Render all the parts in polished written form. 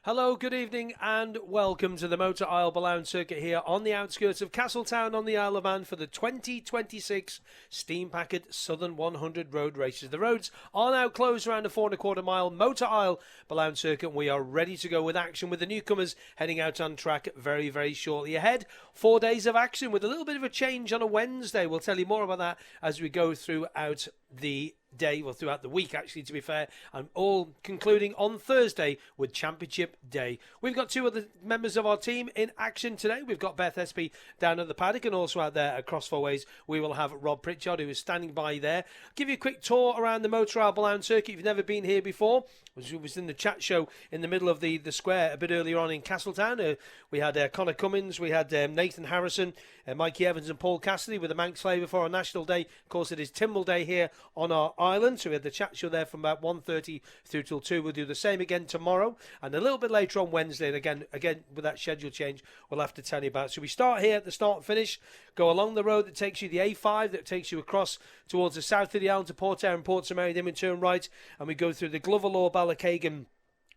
Hello, good evening, and welcome to the Motor Isle Balown Circuit here on the outskirts of Castletown on the Isle of Man for the 2026 Steam Packet Southern 100 Road Races. The roads are now closed around the 4.25 mile Motor Isle Balown Circuit, and we are ready to go with action with the newcomers heading out on track very, very shortly ahead. 4 days of action with a little bit of a change on a Wednesday. We'll tell you more about that as we go throughout the day, well, throughout the week actually, to be fair, and all concluding on Thursday with Championship Day. We've got two other members of our team in action today. We've got Beth Espey down at the paddock, and also out there across four ways we will have Rob Pritchard, who is standing by there. Give you a quick tour around the Motor Isle Balown Circuit if you've never been here before. It was in the chat show in the middle of the square a bit earlier on in Castletown. We had Connor Cummins, we had Nathan Harrison, Mikey Evans and Paul Cassidy with the Manx flavour for our National Day. Of course, it is Timble Day here on our island, so we had the chat show there from about 1:30 through till 2. We'll do the same again tomorrow, and a little bit later on Wednesday, and again with that schedule change we'll have to tell you about. So we start here at the start and finish, go along the road that takes you the A5, that takes you across towards the south of the island to Port Eyre and Port St Mary, then we turn right and we go through the Glover Law Balacagan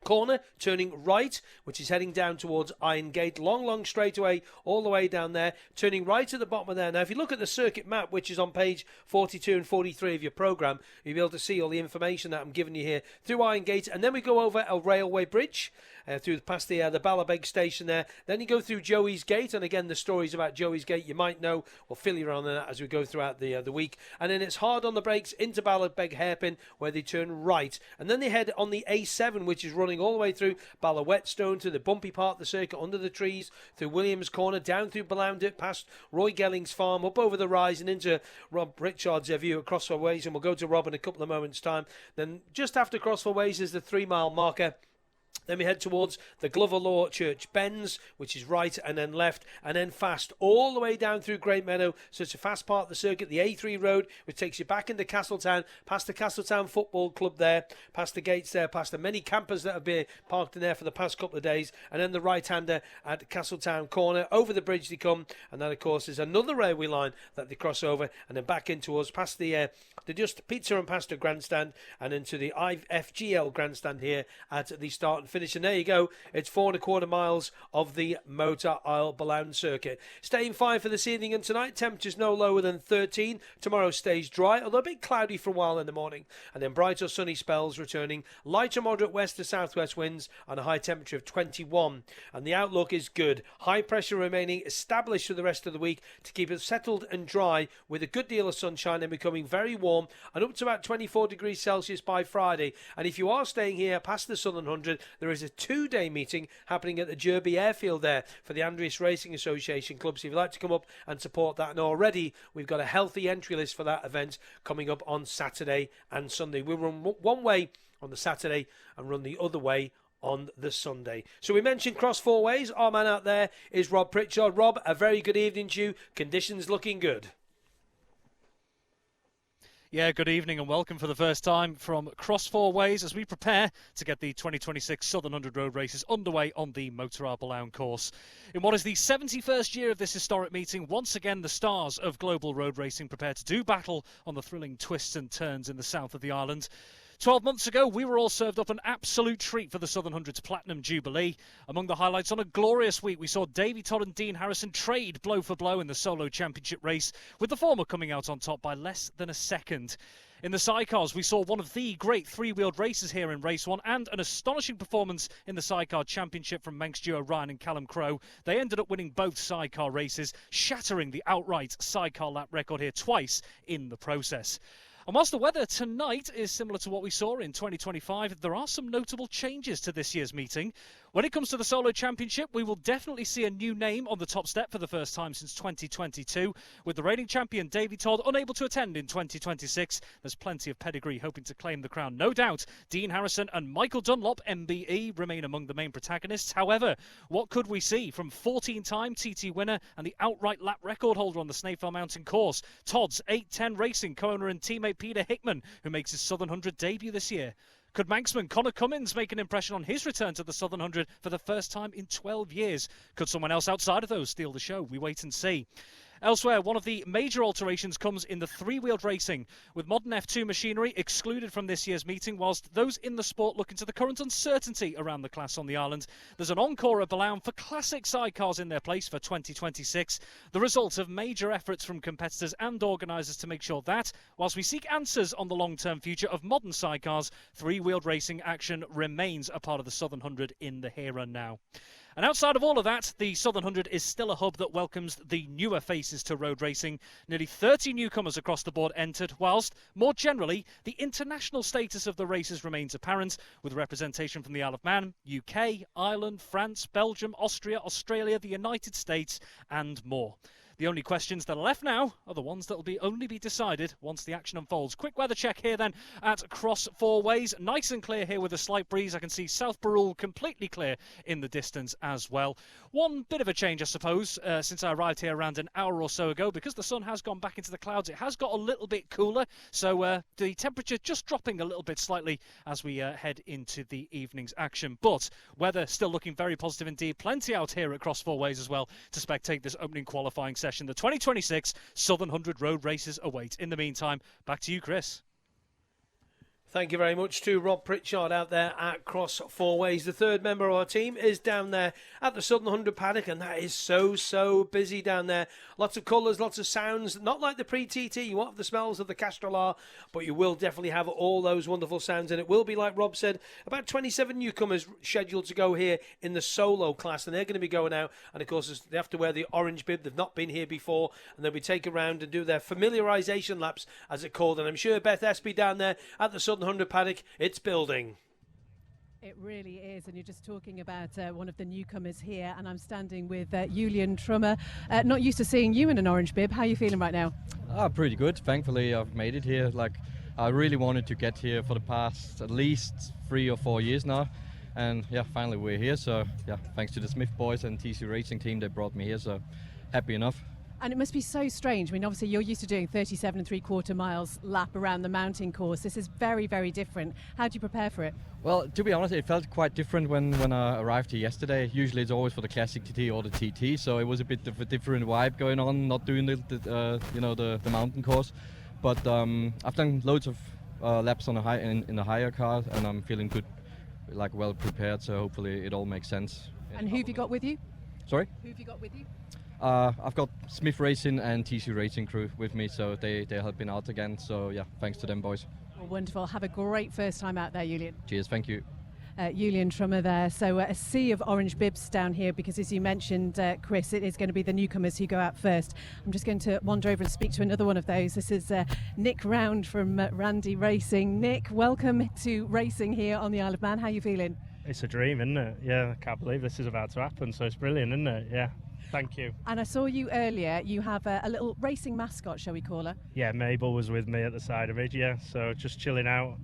corner, turning right, which is heading down towards Iron Gate. Long straightaway all the way down there, turning right at the bottom of there. Now, if you look at the circuit map, which is on page 42 and 43 of your programme, you'll be able to see all the information that I'm giving you here through Iron Gate. And then we go over a railway bridge, past the Ballabeg station there. Then you go through Joey's Gate, and again, the stories about Joey's Gate you might know. We'll fill you around on that as we go throughout the week. And then it's hard on the brakes into Ballabeg Hairpin, where they turn right. And then they head on the A7, which is running all the way through Bala Whetstone to the bumpy part of the circuit under the trees, through Williams Corner, down through Baloundit, past Roy Gelling's farm, up over the rise and into Rob Pritchard's view at Crossford Ways, and we'll go to Rob in a couple of moments' time. Then just after Crossford Ways is the 3 mile marker. Then we head towards the Glover Law Church Bends, which is right and then left, and then fast all the way down through Great Meadow. So it's a fast part of the circuit, the A3 road, which takes you back into Castletown, past the Castletown Football Club there, past the gates there, past the many campers that have been parked in there for the past couple of days, and then the right-hander at Castletown Corner. Over the bridge they come, and then, of course, there's another railway line that they cross over, and then back into us, past the Just Pizza and Pasta Grandstand, and into the IFGL Grandstand here at the start and finish. And there you go, it's 4.25 miles of the Motor Isle Balown Circuit. Staying fine for this evening and tonight, temperatures no lower than 13. Tomorrow stays dry, although a bit cloudy for a while in the morning, and then bright or sunny spells returning, light to moderate west to southwest winds, and a high temperature of 21. And the outlook is good, high pressure remaining established for the rest of the week to keep it settled and dry, with a good deal of sunshine and becoming very warm, and up to about 24 degrees Celsius by Friday. And if you are staying here past the Southern 100, there is a 2-day meeting happening at the Derby Airfield there for the Andreas Racing Association Club. So if you'd like to come up and support that, and already we've got a healthy entry list for that event coming up on Saturday and Sunday. We'll run one way on the Saturday and run the other way on the Sunday. So we mentioned Cross Four Ways. Our man out there is Rob Pritchard. Rob, a very good evening to you. Conditions looking good. Yeah, good evening and welcome for the first time from Cross Four Ways as we prepare to get the 2026 Southern 100 Road Races underway on the Motor Isle Balown course. In what is the 71st year of this historic meeting, once again the stars of global road racing prepare to do battle on the thrilling twists and turns in the south of the island. 12 months ago, we were all served up an absolute treat for the Southern 100's Platinum Jubilee. Among the highlights on a glorious week, we saw Davey Todd and Dean Harrison trade blow for blow in the solo championship race, with the former coming out on top by less than a second. In the sidecars, we saw one of the great three-wheeled races here in Race 1 and an astonishing performance in the sidecar championship from Manx duo Ryan and Callum Crowe. They ended up winning both sidecar races, shattering the outright sidecar lap record here twice in the process. And whilst the weather tonight is similar to what we saw in 2025, there are some notable changes to this year's meeting. When it comes to the Solo Championship, we will definitely see a new name on the top step for the first time since 2022. With the reigning champion Davey Todd unable to attend in 2026, there's plenty of pedigree hoping to claim the crown. No doubt, Dean Harrison and Michael Dunlop, MBE, remain among the main protagonists. However, what could we see from 14-time TT winner and the outright lap record holder on the Snaefell Mountain course? Todd's 810 Racing co-owner and teammate Peter Hickman, who makes his Southern 100 debut this year. Could Manxman Connor Cummins make an impression on his return to the Southern 100 for the first time in 12 years? Could someone else outside of those steal the show? We wait and see. Elsewhere, one of the major alterations comes in the three-wheeled racing, with modern F2 machinery excluded from this year's meeting, whilst those in the sport look into the current uncertainty around the class on the island. There's an encore at Balaun for classic sidecars in their place for 2026, the result of major efforts from competitors and organisers to make sure that, whilst we seek answers on the long-term future of modern sidecars, three-wheeled racing action remains a part of the Southern 100 in the here and now. And outside of all of that, the Southern 100 is still a hub that welcomes the newer faces to road racing. Nearly 30 newcomers across the board entered, whilst, more generally, the international status of the races remains apparent, with representation from the Isle of Man, UK, Ireland, France, Belgium, Austria, Australia, the United States, and more. The only questions that are left now are the ones that will only be decided once the action unfolds. Quick weather check here then at Cross Four Ways. Nice and clear here with a slight breeze. I can see South Barrule completely clear in the distance as well. One bit of a change, I suppose, since I arrived here around an hour or so ago. Because the sun has gone back into the clouds, it has got a little bit cooler. So the temperature just dropping a little bit slightly as we head into the evening's action. But weather still looking very positive indeed. Plenty out here at Cross Four Ways as well to spectate this opening qualifying session. The 2026 Southern 100 road races await. In the meantime, back to you, Chris. Thank you very much to Rob Pritchard out there at Cross Four Ways. The third member of our team is down there at the Southern 100 paddock, and that is so busy down there. Lots of colours, lots of sounds. Not like the pre-TT. You won't have the smells of the Castrol, but you will definitely have all those wonderful sounds. And it will be, like Rob said, about 27 newcomers scheduled to go here in the solo class, and they're going to be going out. And, of course, they have to wear the orange bib. They've not been here before, and they'll be taken around and do their familiarisation laps, as it's called. And I'm sure Beth Espey down there at the Southern 100 paddock, it's building. It really is, and you're just talking about one of the newcomers here, and I'm standing with Julian Trummer. Not used to seeing you in an orange bib. How are you feeling right now? Pretty good. Thankfully, I've made it here. I really wanted to get here for the past at least 3 or 4 years now, and finally we're here. So thanks to the Smith boys and TC Racing team, they brought me here. So happy enough. And it must be so strange. I mean, obviously you're used to doing 37 3/4 miles lap around the mountain course. This is very, very different. How do you prepare for it? Well, to be honest, it felt quite different when I arrived here yesterday. Usually it's always for the Classic TT or the TT, so it was a bit of a different vibe going on, not doing the mountain course. But I've done loads of laps on in the higher car, and I'm feeling good, well prepared. So hopefully it all makes sense. And who have you got with you? Sorry? Who have you got with you? I've got Smith Racing and TC Racing crew with me, so they're helping out again. So thanks to them boys. Oh, wonderful. Have a great first time out there, Julian. Cheers, thank you. Julian Trummer there. So a sea of orange bibs down here because, as you mentioned, Chris, it is going to be the newcomers who go out first. I'm just going to wander over and speak to another one of those. This is Nick Round from Randy Racing. Nick, welcome to racing here on the Isle of Man. How are you feeling? It's a dream, isn't it? Yeah, I can't believe this is about to happen, so it's brilliant, isn't it? Yeah. Thank you. And I saw you earlier. You have a little racing mascot, shall we call her? Yeah, Mabel was with me at the side of it, yeah. So just chilling out.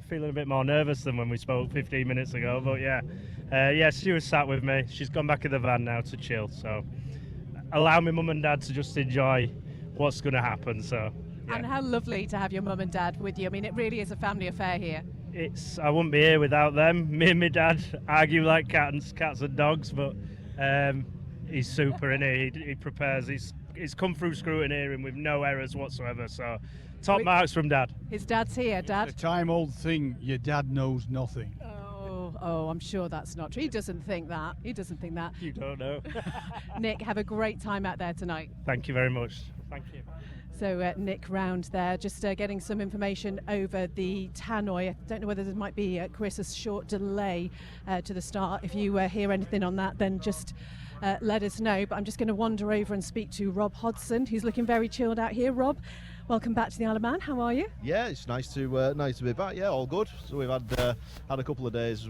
Feeling a bit more nervous than when we spoke 15 minutes ago, but yeah, she was sat with me. She's gone back in the van now to chill. So allow me mum and dad to just enjoy what's going to happen. So. Yeah. And how lovely to have your mum and dad with you. I mean, it really is a family affair here. I wouldn't be here without them. Me and my dad argue like cats and dogs, but he's super, isn't he? He prepares. He's come through scrutineering with no errors whatsoever. So top marks from Dad. His dad's here, Dad. It's a time-old thing. Your dad knows nothing. Oh, I'm sure that's not true. He doesn't think that. He doesn't think that. You don't know. Nick, have a great time out there tonight. Thank you very much. Thank you. So Nick Round there, just getting some information over the tannoy. I don't know whether there might be, Chris, a short delay to the start. If you hear anything on that, then just let us know. But I'm just going to wander over and speak to Rob Hodson, who's looking very chilled out here. Rob, welcome back to the Isle of Man. How are you? Yeah, it's nice to be back. Yeah, all good. So we've had a couple of days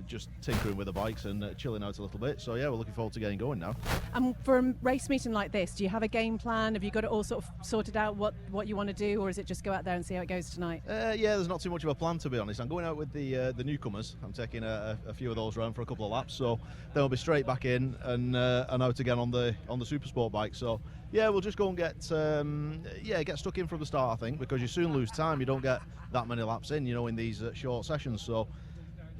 just tinkering with the bikes and chilling out a little bit. So yeah, we're looking forward to getting going now. And for a race meeting like this, do you have a game plan? Have you got it all sort of sorted out what you want to do, or is it just go out there and see how it goes tonight? Yeah, there's not too much of a plan, to be honest. I'm going out with the newcomers. I'm taking a few of those around for a couple of laps. So then we'll be straight back in and out again on the super sport bike. So yeah, we'll just go and get stuck in from the start, I think, because you soon lose time. You don't get that many laps in, in these short sessions. So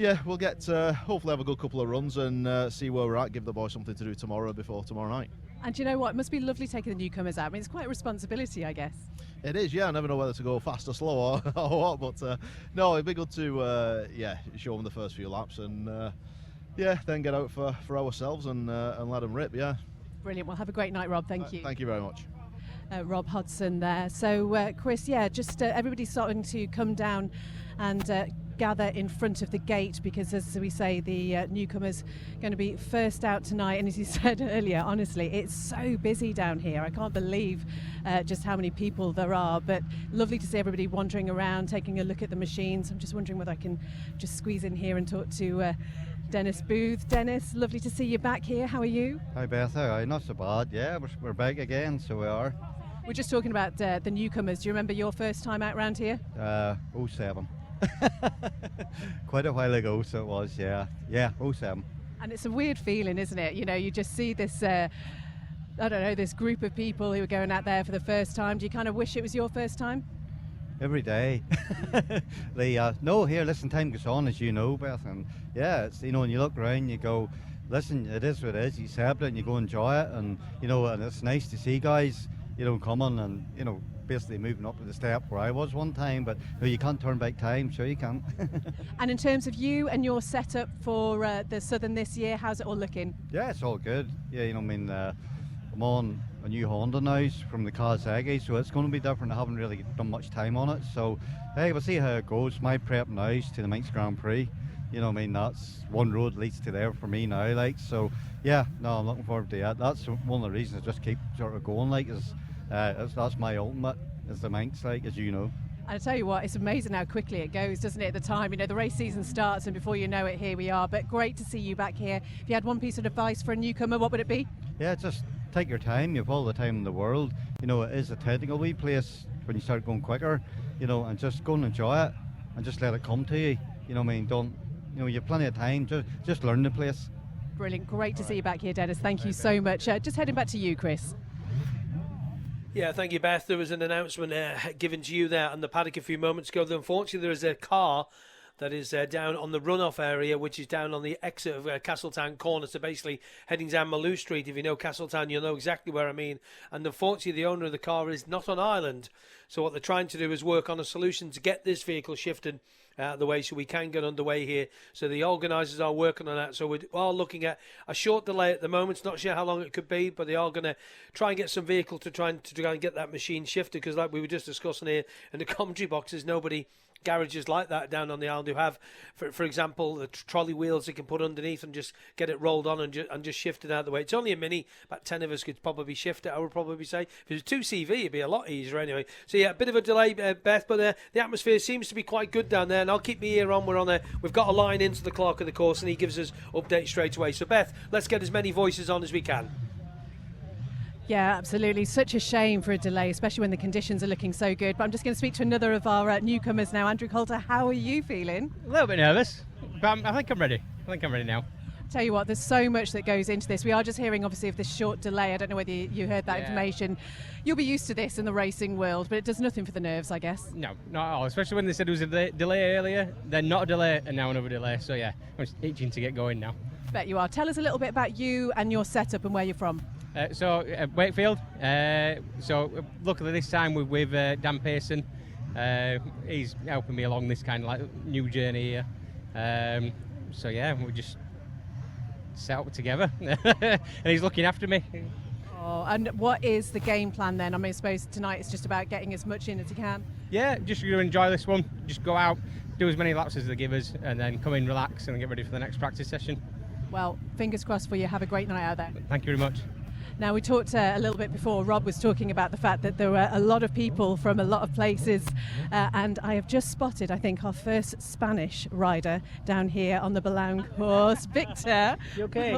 yeah, we'll get hopefully have a good couple of runs and see where we're at. Give the boys something to do tomorrow before tomorrow night. And you know what? It must be lovely taking the newcomers out. I mean, it's quite a responsibility, I guess. It is, yeah. I never know whether to go fast or slow or what, but no, it'd be good to show them the first few laps and then get out for ourselves and let them rip. Yeah. Brilliant. Well, have a great night, Rob. Thank you. Thank you very much. Rob Hodson there. So, Chris, just everybody's starting to come down and gather in front of the gate because, as we say, the newcomers going to be first out tonight. And as you said earlier, honestly, it's so busy down here. I can't believe just how many people there are. But lovely to see everybody wandering around, taking a look at the machines. I'm just wondering whether I can just squeeze in here and talk to Dennis Booth. Dennis, lovely to see you back here. How are you? Hi Beth, how are you? Not so bad. Yeah, we're back again, so we are. We're just talking about the newcomers. Do you remember your first time out round here? 07. Quite a while ago, so it was, yeah. Yeah, 07. And it's a weird feeling, isn't it? You know, you just see this, I don't know, this group of people who are going out there for the first time. Do you kind of wish it was your first time? Every day. No, here, listen, time goes on, as you know, Beth, and yeah, it's, you know, when you look around, you go, listen, it is what it is, you accept it and you go enjoy it, and, you know, and it's nice to see guys, you know, coming and, you know, basically moving up to the step where I was one time, but no, you can't turn back time, sure you can. And in terms of you and your setup for the Southern this year, how's it all looking? Yeah, it's all good. Yeah, you know, I mean, I'm on a new Honda now from the Kawasaki, so it's going to be different. I haven't really done much time on it, so hey, we'll see how it goes. My prep now is to the Manx Grand Prix. You know, I mean, that's one road leads to there for me now, like, so yeah, no, I'm looking forward to that. That's one of the reasons I just keep sort of going, like, is that's my ultimate, is the Manx, like, as you know. And I tell you what, it's amazing how quickly it goes, doesn't it, at the time? You know, the race season starts and before you know it, here we are. But great to see you back here. If you had one piece of advice for a newcomer, what would it be? Yeah, just take your time. You have all the time in the world. You know, it is a technical wee place when you start going quicker, you know, and just go and enjoy it and just let it come to you. You know what I mean? Don't, you know, you have plenty of time. Just learn the place. Brilliant. Great to see you back here, Dennis. Thank you so much. Just heading back to you, Chris. Yeah, thank you, Beth. There was an announcement given to you there on the paddock a few moments ago. Unfortunately, there is a car that is down on the runoff area, which is down on the exit of Castletown Corner, so basically heading down Maloo Street. If you know Castletown, you'll know exactly where I mean. And unfortunately, the owner of the car is not on island. So what they're trying to do is work on a solution to get this vehicle shifted out of the way so we can get underway here. So the organisers are working on that. So we are looking at a short delay at the moment. Not sure how long it could be, but they are going to try and get some vehicle to try and get that machine shifted, because like we were just discussing here in the commentary box, there's nobody garages like that down on the island who have, for example, the trolley wheels they can put underneath and just get it rolled on and just shift it out of the way. It's only a Mini, about 10 of us could probably shift it, I would probably say. If it was 2CV, it'd be a lot easier anyway. So yeah, a bit of a delay, Beth, but the atmosphere seems to be quite good down there, and I'll keep my ear on. We've got a line into the clerk of the course, and he gives us updates straight away. So Beth, let's get as many voices on as we can. Yeah, absolutely. Such a shame for a delay, especially when the conditions are looking so good. But I'm just going to speak to another of our newcomers now. Andrew Coulter, how are you feeling? A little bit nervous, but I think I'm ready. Now. Tell you what, there's so much that goes into this. We are just hearing, obviously, of this short delay. I don't know whether you heard that information. You'll be used to this in the racing world, but it does nothing for the nerves, I guess. No, not at all. Especially when they said it was a delay earlier, then not a delay, and now another delay. So yeah, I'm just itching to get going now. Bet you are. Tell us a little bit about you and your setup and where you're from. Wakefield. So luckily this time we're with Dan Pearson. He's helping me along this kind of like new journey here. So yeah, we just set up together, and he's looking after me. Oh, and what is the game plan then? I mean, I suppose tonight it's just about getting as much in as you can. Yeah, just going to enjoy this one. Just go out, do as many laps as they give us, and then come in, relax, and get ready for the next practice session. Well, fingers crossed for you. Have a great night out there. Thank you very much. Now, we talked a little bit before. Rob was talking about the fact that there were a lot of people from a lot of places, and I have just spotted, I think, our first Spanish rider down here on the Balaun course. Victor. You okay?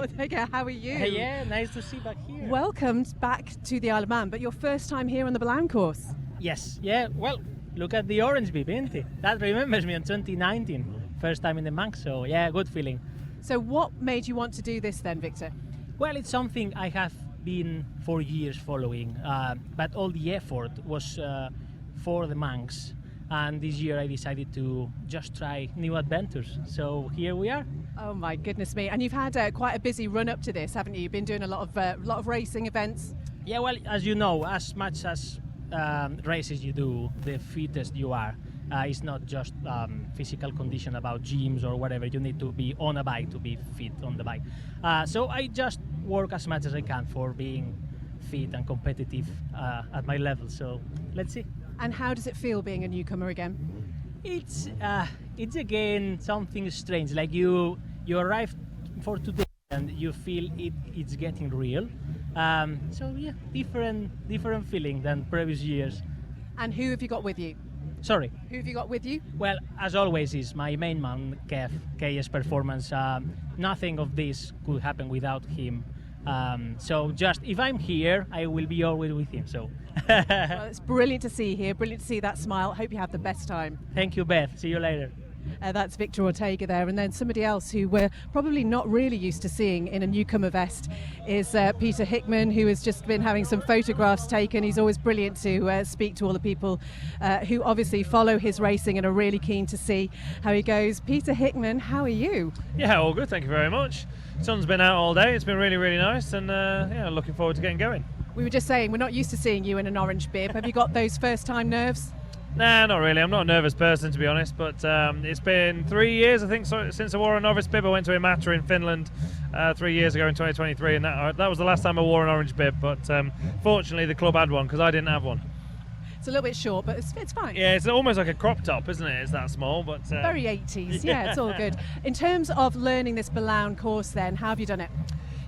How are you? Hey, yeah, nice to see you back here. Welcome back to the Isle of Man, but your first time here on the Balaun course. Yes, yeah, well, look at the orange bib, isn't it? That remembers me in 2019, first time in the Manx, so yeah, good feeling. So what made you want to do this then, Victor? Well, it's something I have been for years following, but all the effort was for the Manx, and this year I decided to just try new adventures. So here we are. Oh my goodness me! And you've had quite a busy run up to this, haven't you? You've been doing a lot of racing events. Yeah, well, as you know, as much as races you do, the fittest you are. It's not just physical condition about gyms or whatever. You need to be on a bike to be fit on the bike. So I just work as much as I can for being fit and competitive at my level. So let's see. And how does it feel being a newcomer again? It's again something strange. Like you arrive for today and you feel it's getting real. So yeah, different feeling than previous years. And who have you got with you? Sorry. Who have you got with you? Well, as always, is my main man, Kev, KS Performance. Nothing of this could happen without him. So just if I'm here, I will be always with him. So. Well, it's brilliant to see you here. Brilliant to see that smile. Hope you have the best time. Thank you, Beth. See you later. That's Victor Ortega there, and then somebody else who we're probably not really used to seeing in a newcomer vest is Peter Hickman, who has just been having some photographs taken. He's always brilliant to speak to all the people who obviously follow his racing and are really keen to see how he goes. Peter Hickman, how are you? Yeah, all good, thank you very much. Sun's been out all day, it's been really, really nice, and yeah, looking forward to getting going. We were just saying, we're not used to seeing you in an orange bib. Have you got those first time nerves? Nah, not really. I'm not a nervous person, to be honest, but it's been 3 years, I think, since I wore a novice bib. I went to Imatra in Finland 3 years ago in 2023, and that was the last time I wore an orange bib, but fortunately the club had one, because I didn't have one. It's a little bit short, but it's fine. Yeah, it's almost like a crop top, isn't it? It's that small, but... Very 80s, yeah, it's all good. In terms of learning this Balaun course then, how have you done it?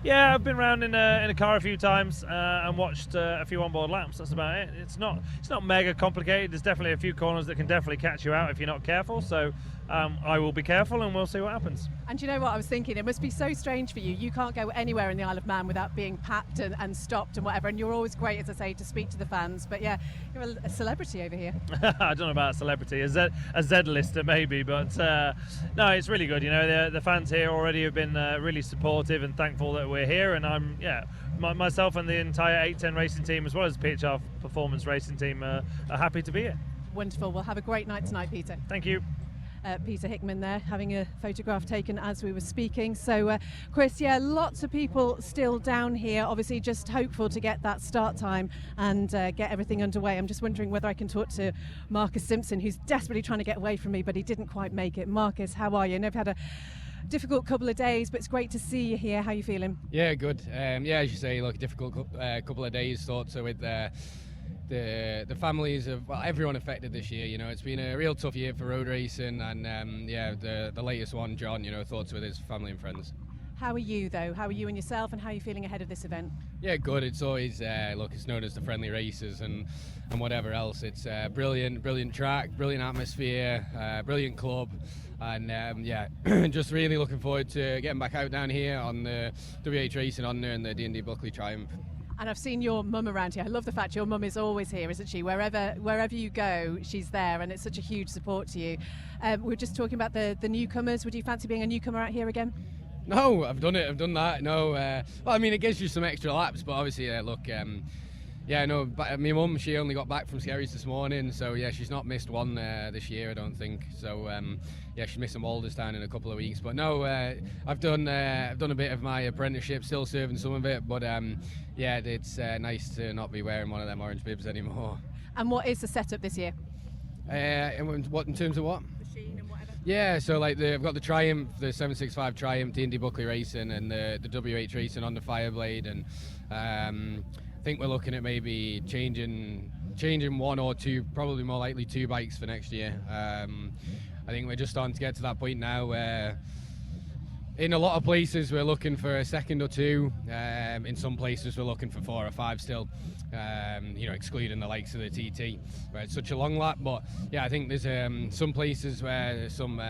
Yeah, I've been around in a car a few times and watched a few onboard laps. That's about it. It's not mega complicated. There's definitely a few corners that can definitely catch you out if you're not careful. So I will be careful, and we'll see what happens. And you know what I was thinking? It must be so strange for you. You can't go anywhere in the Isle of Man without being packed and stopped and whatever. And you're always great, as I say, to speak to the fans. But yeah, you're a celebrity over here. I don't know about a celebrity, a Z-lister maybe, but no, it's really good. You know, the fans here already have been really supportive and thankful that we're here. And I'm myself and the entire 810 racing team, as well as the PHR Performance racing team, are happy to be here. Wonderful. We'll have a great night tonight, Peter. Thank you. Peter Hickman there, having a photograph taken as we were speaking. So, Chris, yeah, lots of people still down here, obviously just hopeful to get that start time and get everything underway. I'm just wondering whether I can talk to Marcus Simpson, who's desperately trying to get away from me, but he didn't quite make it. Marcus, how are you? I know you've had a difficult couple of days, but it's great to see you here. How are you feeling? Yeah, good. Yeah, as you say, look, difficult couple of days, thought so with the families of everyone affected this year. You know, it's been a real tough year for road racing, and yeah, the latest one, John, you know, thoughts with his family and friends. How are you though? How are you and yourself, and how are you feeling ahead of this event? Yeah, good. It's always look, it's known as the friendly races and whatever else. It's brilliant track, brilliant atmosphere, brilliant club, and yeah, just really looking forward to getting back out down here on the WH Racing Honour and the D&D Buckley Triumph. And I've seen your mum around here. I love the fact your mum is always here, isn't she? Wherever you go, she's there, and it's such a huge support to you. We were just talking about the newcomers. Would you fancy being a newcomer out here again? No, I've done it. I've done that. No, well, I mean, it gives you some extra laps, but obviously, look, yeah, no, but my mum, she only got back from Skerries this morning, so yeah, she's not missed one this year, I don't think. So yeah, she's missing Walderstown in a couple of weeks. But no, I've done a bit of my apprenticeship, still serving some of it. But yeah, it's nice to not be wearing one of them orange bibs anymore. And what is the setup this year? In terms of what? Machine and whatever. Yeah, so like I've got the Triumph, the 765 Triumph, D&D Buckley Racing, and the WH Racing on the Fireblade, and I think we're looking at maybe changing one or two, probably more likely two bikes for next year. I think we're just starting to get to that point now where in a lot of places we're looking for a second or two. In some places we're looking for 4 or 5 still, you know, excluding the likes of the TT where it's such a long lap. But yeah, I think there's some places where there's some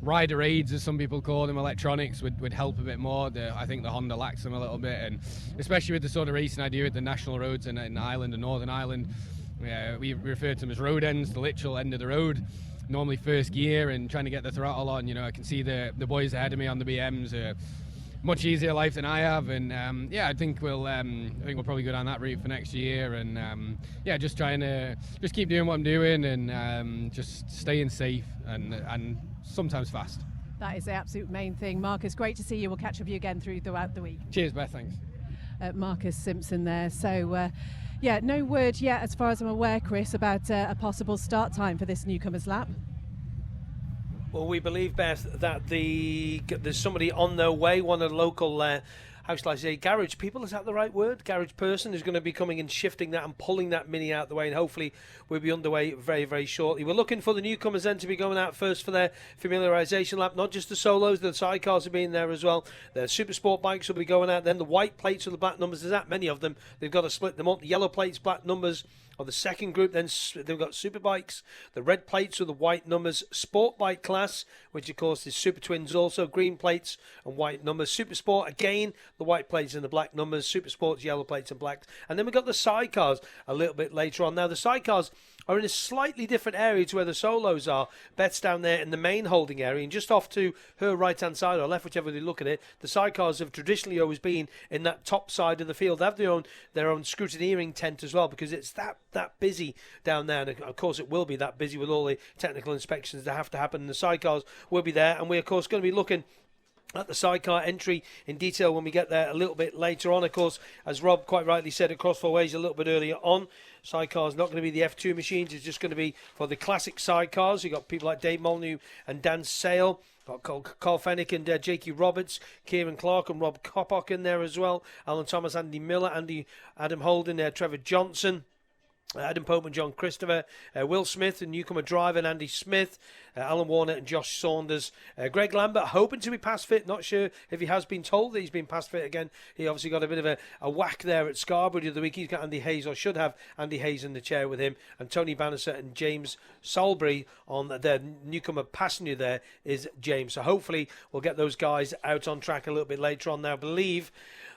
rider aids, as some people call them, electronics would help a bit more. I think the Honda lacks them a little bit, and especially with the sort of racing I do at the national roads in Ireland and Northern Ireland, we refer to them as road ends, the literal end of the road. Normally first gear and trying to get the throttle on. You know, I can see the boys ahead of me on the BMs are much easier life than I have, and I think we'll probably go down that route for next year, and just trying to keep doing what I'm doing, and just staying safe and sometimes fast. That is the absolute main thing. Marcus, great to see you. We'll catch up with you again throughout the week. Cheers, Beth. Thanks. Marcus Simpson there. So, no word yet, as far as I'm aware, Chris, about a possible start time for this newcomers lap. Well, we believe, Beth, that there's somebody on their way, one of the local, how shall I say, garage people, is that the right word? Garage person who's going to be coming and shifting that and pulling that Mini out the way, and hopefully we'll be underway very, very shortly. We're looking for the newcomers then to be going out first for their familiarisation lap, not just the solos, the sidecars are being there as well. The super sport bikes will be going out then. The white plates with the black numbers, there's that many of them. They've got to split them up. The yellow plates, black numbers, or the second group. Then they've got super bikes, the red plates with the white numbers, sport bike class, which of course is super twins also, green plates and white numbers. Super sport, again, the white plates and the black numbers. Super sports, yellow plates and blacks. And then we've got the sidecars a little bit later on. Now the sidecars are in a slightly different area to where the solos are. Beth's down there in the main holding area, and just off to her right hand side or left, whichever you look at it, the sidecars have traditionally always been in that top side of the field. They have their own scrutineering tent as well, because it's that busy down there, and of course it will be that busy with all the technical inspections that have to happen, and the sidecars will be there. And we're of course going to be looking at the sidecar entry in detail when we get there a little bit later on. Of course, as Rob quite rightly said at Cross 4 Ways a little bit earlier on, sidecar is not going to be the F2 machines. It's just going to be for the classic sidecars. You've got people like Dave Molyneux and Dan Sale. Got Carl Fennick and Jakey Roberts, Kieran Clark and Rob Koppock in there as well. Alan Thomas, Andy Miller, Adam Holden, Trevor Johnson, Adam Pope and John Christopher, Will Smith and newcomer driver and Andy Smith, Alan Warner and Josh Saunders, Greg Lambert hoping to be past fit, not sure if he has been told that he's been past fit again. He obviously got a bit of a whack there at Scarborough the other week. He's got Andy Hayes, or should have Andy Hayes in the chair with him, and Tony Bannister and James Salisbury on their newcomer passenger there is James. So hopefully we'll get those guys out on track a little bit later on. Now I believe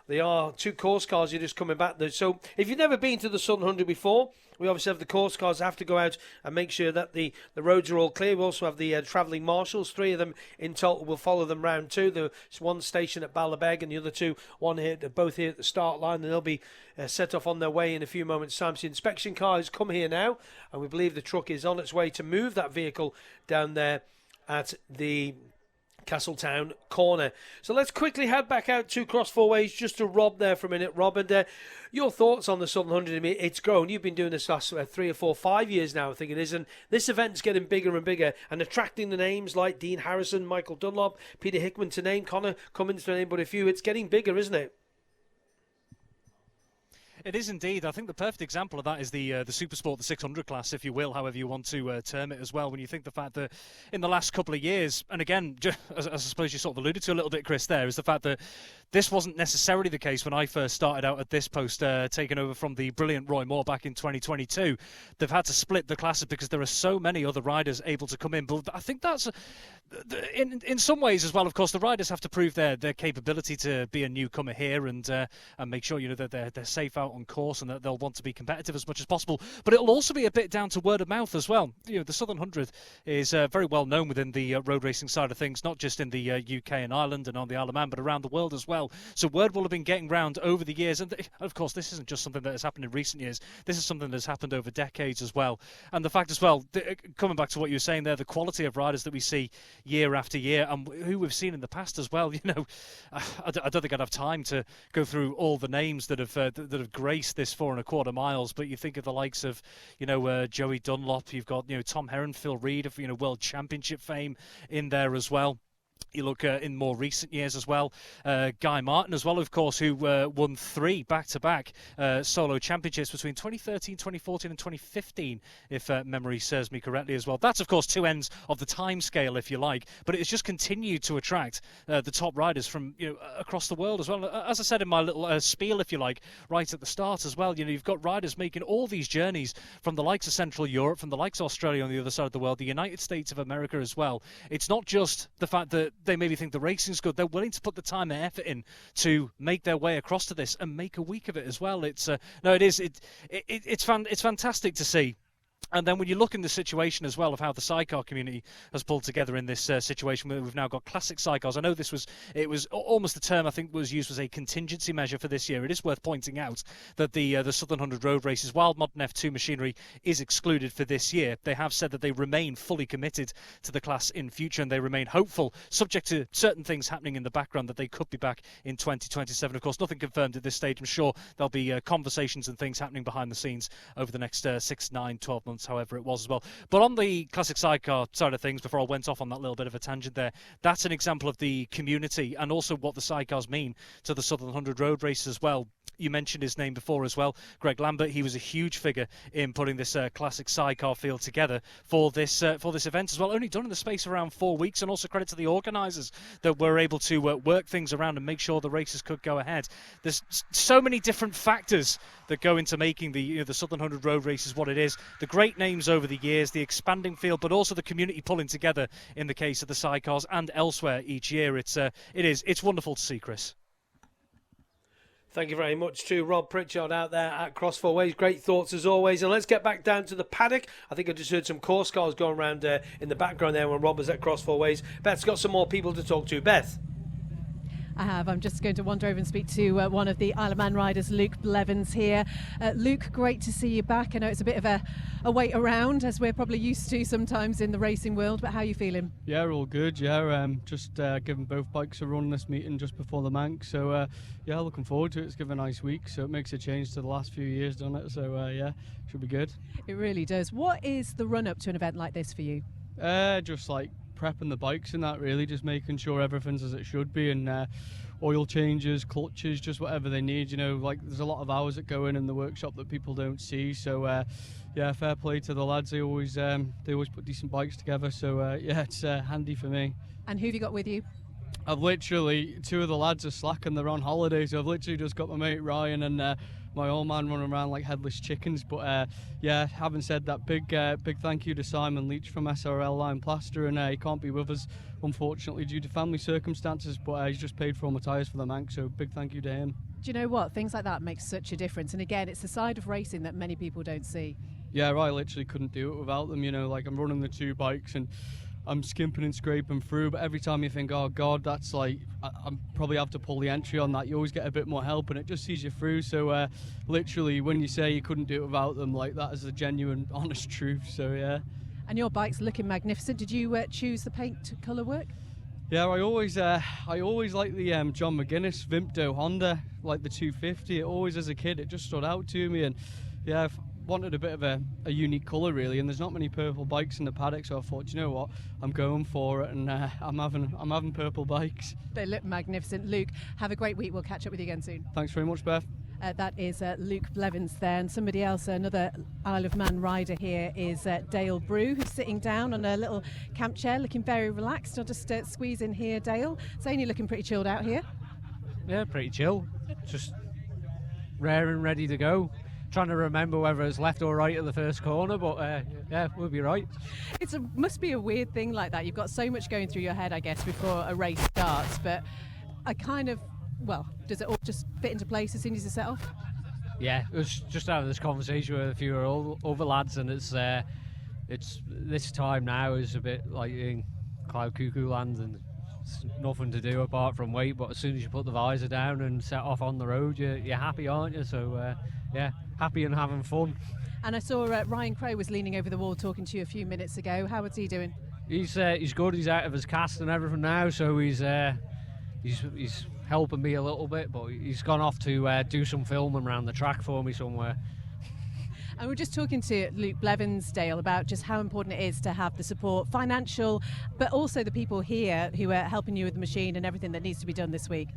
they are two course cars you're just coming back there. So if you've never been to the Southern 100 before, we obviously have the course cars have to go out and make sure that the roads are all clear. We also have the travelling marshals. 3 of them in total will follow them round 2. There's one station at Ballabeg and the other 2, both here at the start line, and they'll be set off on their way in a few moments' time. So the inspection car has come here now, and we believe the truck is on its way to move that vehicle down there at the Castletown corner. So let's quickly head back out to Cross 4 Ways just to Rob there for a minute. Rob, and your thoughts on the Southern 100. I mean, it's grown. You've been doing this last 3 or 4, 5 years now, I think it is, and this event's getting bigger and bigger and attracting the names like Dean Harrison, Michael Dunlop, Peter Hickman to name, Connor Cummins to name but a few. It's getting bigger, isn't it? It is indeed. I think the perfect example of that is the Supersport, the 600 class, if you will, however you want to term it as well. When you think the fact that in the last couple of years, and again, as I suppose you sort of alluded to a little bit, Chris, there, is the fact that this wasn't necessarily the case when I first started out at this post, taking over from the brilliant Roy Moore back in 2022. They've had to split the classes because there are so many other riders able to come in. But I think that's, in some ways as well, of course, the riders have to prove their capability to be a newcomer here and make sure that they're safe out on course and that they'll want to be competitive as much as possible. But it'll also be a bit down to word of mouth as well. The Southern 100 is very well known within the road racing side of things, not just in the UK and Ireland and on the Isle of Man, but around the world as well. So word will have been getting round over the years. And of course, this isn't just something that has happened in recent years. This is something that's happened over decades as well. And the fact as well, coming back to what you were saying there, the quality of riders that we see year after year and who we've seen in the past as well. I don't think I'd have time to go through all the names that have graced this 4 1/4 miles, but you think of the likes of Joey Dunlop, you've got Tom Heron, Phil Reed of World Championship fame in there as well. You look in more recent years as well, Guy Martin as well, of course, who won 3 back-to-back solo championships between 2013, 2014 and 2015, if memory serves me correctly as well. That's, of course, 2 ends of the time scale, if you like, but it's just continued to attract the top riders from across the world as well. As I said in my little spiel, if you like, right at the start as well, you've got riders making all these journeys from the likes of Central Europe, from the likes of Australia on the other side of the world, the United States of America as well. It's not just the fact that they maybe think the racing's good. They're willing to put the time and effort in to make their way across to this and make a week of it as well. It's fantastic to see. And then when you look in the situation as well of how the sidecar community has pulled together in this situation, where we've now got classic sidecars. I know it was almost the term I think was used was a contingency measure for this year. It is worth pointing out that the Southern 100 road races, while modern F2 machinery is excluded for this year, they have said that they remain fully committed to the class in future, and they remain hopeful, subject to certain things happening in the background, that they could be back in 2027. Of course, nothing confirmed at this stage. I'm sure there'll be conversations and things happening behind the scenes over the next 6, 9, 12 months. However it was as well. But on the classic sidecar side of things, before I went off on that little bit of a tangent there, that's an example of the community and also what the sidecars mean to the Southern 100 road race as well. You mentioned his name before as well, Greg Lambert. He was a huge figure in putting this classic sidecar field together for this event as well. Only done in the space of around 4 weeks, and also credit to the organisers that were able to work things around and make sure the races could go ahead. There's so many different factors that go into making the Southern 100 road races what it is. The great names over the years, the expanding field, but also the community pulling together in the case of the sidecars and elsewhere each year. It's wonderful to see, Chris. Thank you very much to Rob Pritchard out there at Cross Four Ways. Great thoughts as always. And let's get back down to the paddock. I think I just heard some course cars going around in the background there when Rob was at Cross Four Ways. Beth's got some more people to talk to. Beth. I have. I'm just going to wander over and speak to one of the Isle of Man riders, Luke Blevins here. Luke, great to see you back. I know it's a bit of a wait around, as we're probably used to sometimes in the racing world, but how are you feeling? Yeah, all good. Yeah, just giving both bikes a run this meeting just before the Manx. So yeah, looking forward to it. It's given a nice week, so it makes a change to the last few years, doesn't it? So yeah, should be good. It really does. What is the run up to an event like this for you? Just like prepping the bikes and that, really, just making sure everything's as it should be, and oil changes, clutches, just whatever they need. You know, like there's a lot of hours that go in the workshop that people don't see. So yeah, fair play to the lads. They always put decent bikes together. So yeah, it's handy for me. And who have you got with you? I've literally, two of the lads are slacking, they're on holiday, so I've literally just got my mate Ryan and my old man running around like headless chickens. But yeah, having said that, big thank you to Simon Leach from SRL Line Plaster, and he can't be with us unfortunately due to family circumstances, but he's just paid for all my tyres for the Manx, so big thank you to him. Do you know what? Things like that make such a difference, and again, it's the side of racing that many people don't see. Yeah, I literally couldn't do it without them. You know, like I'm running the two bikes and I'm skimping and scraping through, but every time you think, oh God, that's like, I probably have to pull the entry on that, you always get a bit more help and it just sees you through. So literally, when you say you couldn't do it without them, like that is the genuine, honest truth. So yeah. And your bike's looking magnificent. Did you choose the paint colour work? Yeah, I always like the John McGuinness Vimto Honda, like the 250. It always, as a kid, it just stood out to me, and yeah, wanted a bit of a unique colour really, and there's not many purple bikes in the paddock, so I thought, you know what, I'm going for it, and I'm having purple bikes. They look magnificent. Luke, have a great week. We'll catch up with you again soon. Thanks very much, Beth. That is Luke Blevins there, and somebody else, another Isle of Man rider here is Dale Brew, who's sitting down on a little camp chair looking very relaxed. I'll just squeeze in here, Dale. Saying you're looking pretty chilled out here. Yeah, pretty chill, just raring, ready to go. Trying to remember whether it's left or right at the first corner, but yeah, we'll be right. Must be a weird thing like that. You've got so much going through your head, I guess, before a race starts, but I kind of, well, does it all just fit into place as soon as you set off? Yeah, it was just having this conversation with a few other lads, and it's this time now is a bit like in Cloud Cuckoo land, and it's nothing to do apart from wait, but as soon as you put the visor down and set off on the road, you're happy, aren't you? So yeah, happy and having fun. And I saw Ryan Crowe was leaning over the wall talking to you a few minutes ago. How was he doing? He's good. He's out of his cast and everything now, so he's helping me a little bit, but he's gone off to do some filming around the track for me somewhere. And we're just talking to Luke Blevins, Dale, about just how important it is to have the support, financial, but also the people here who are helping you with the machine and everything that needs to be done this week.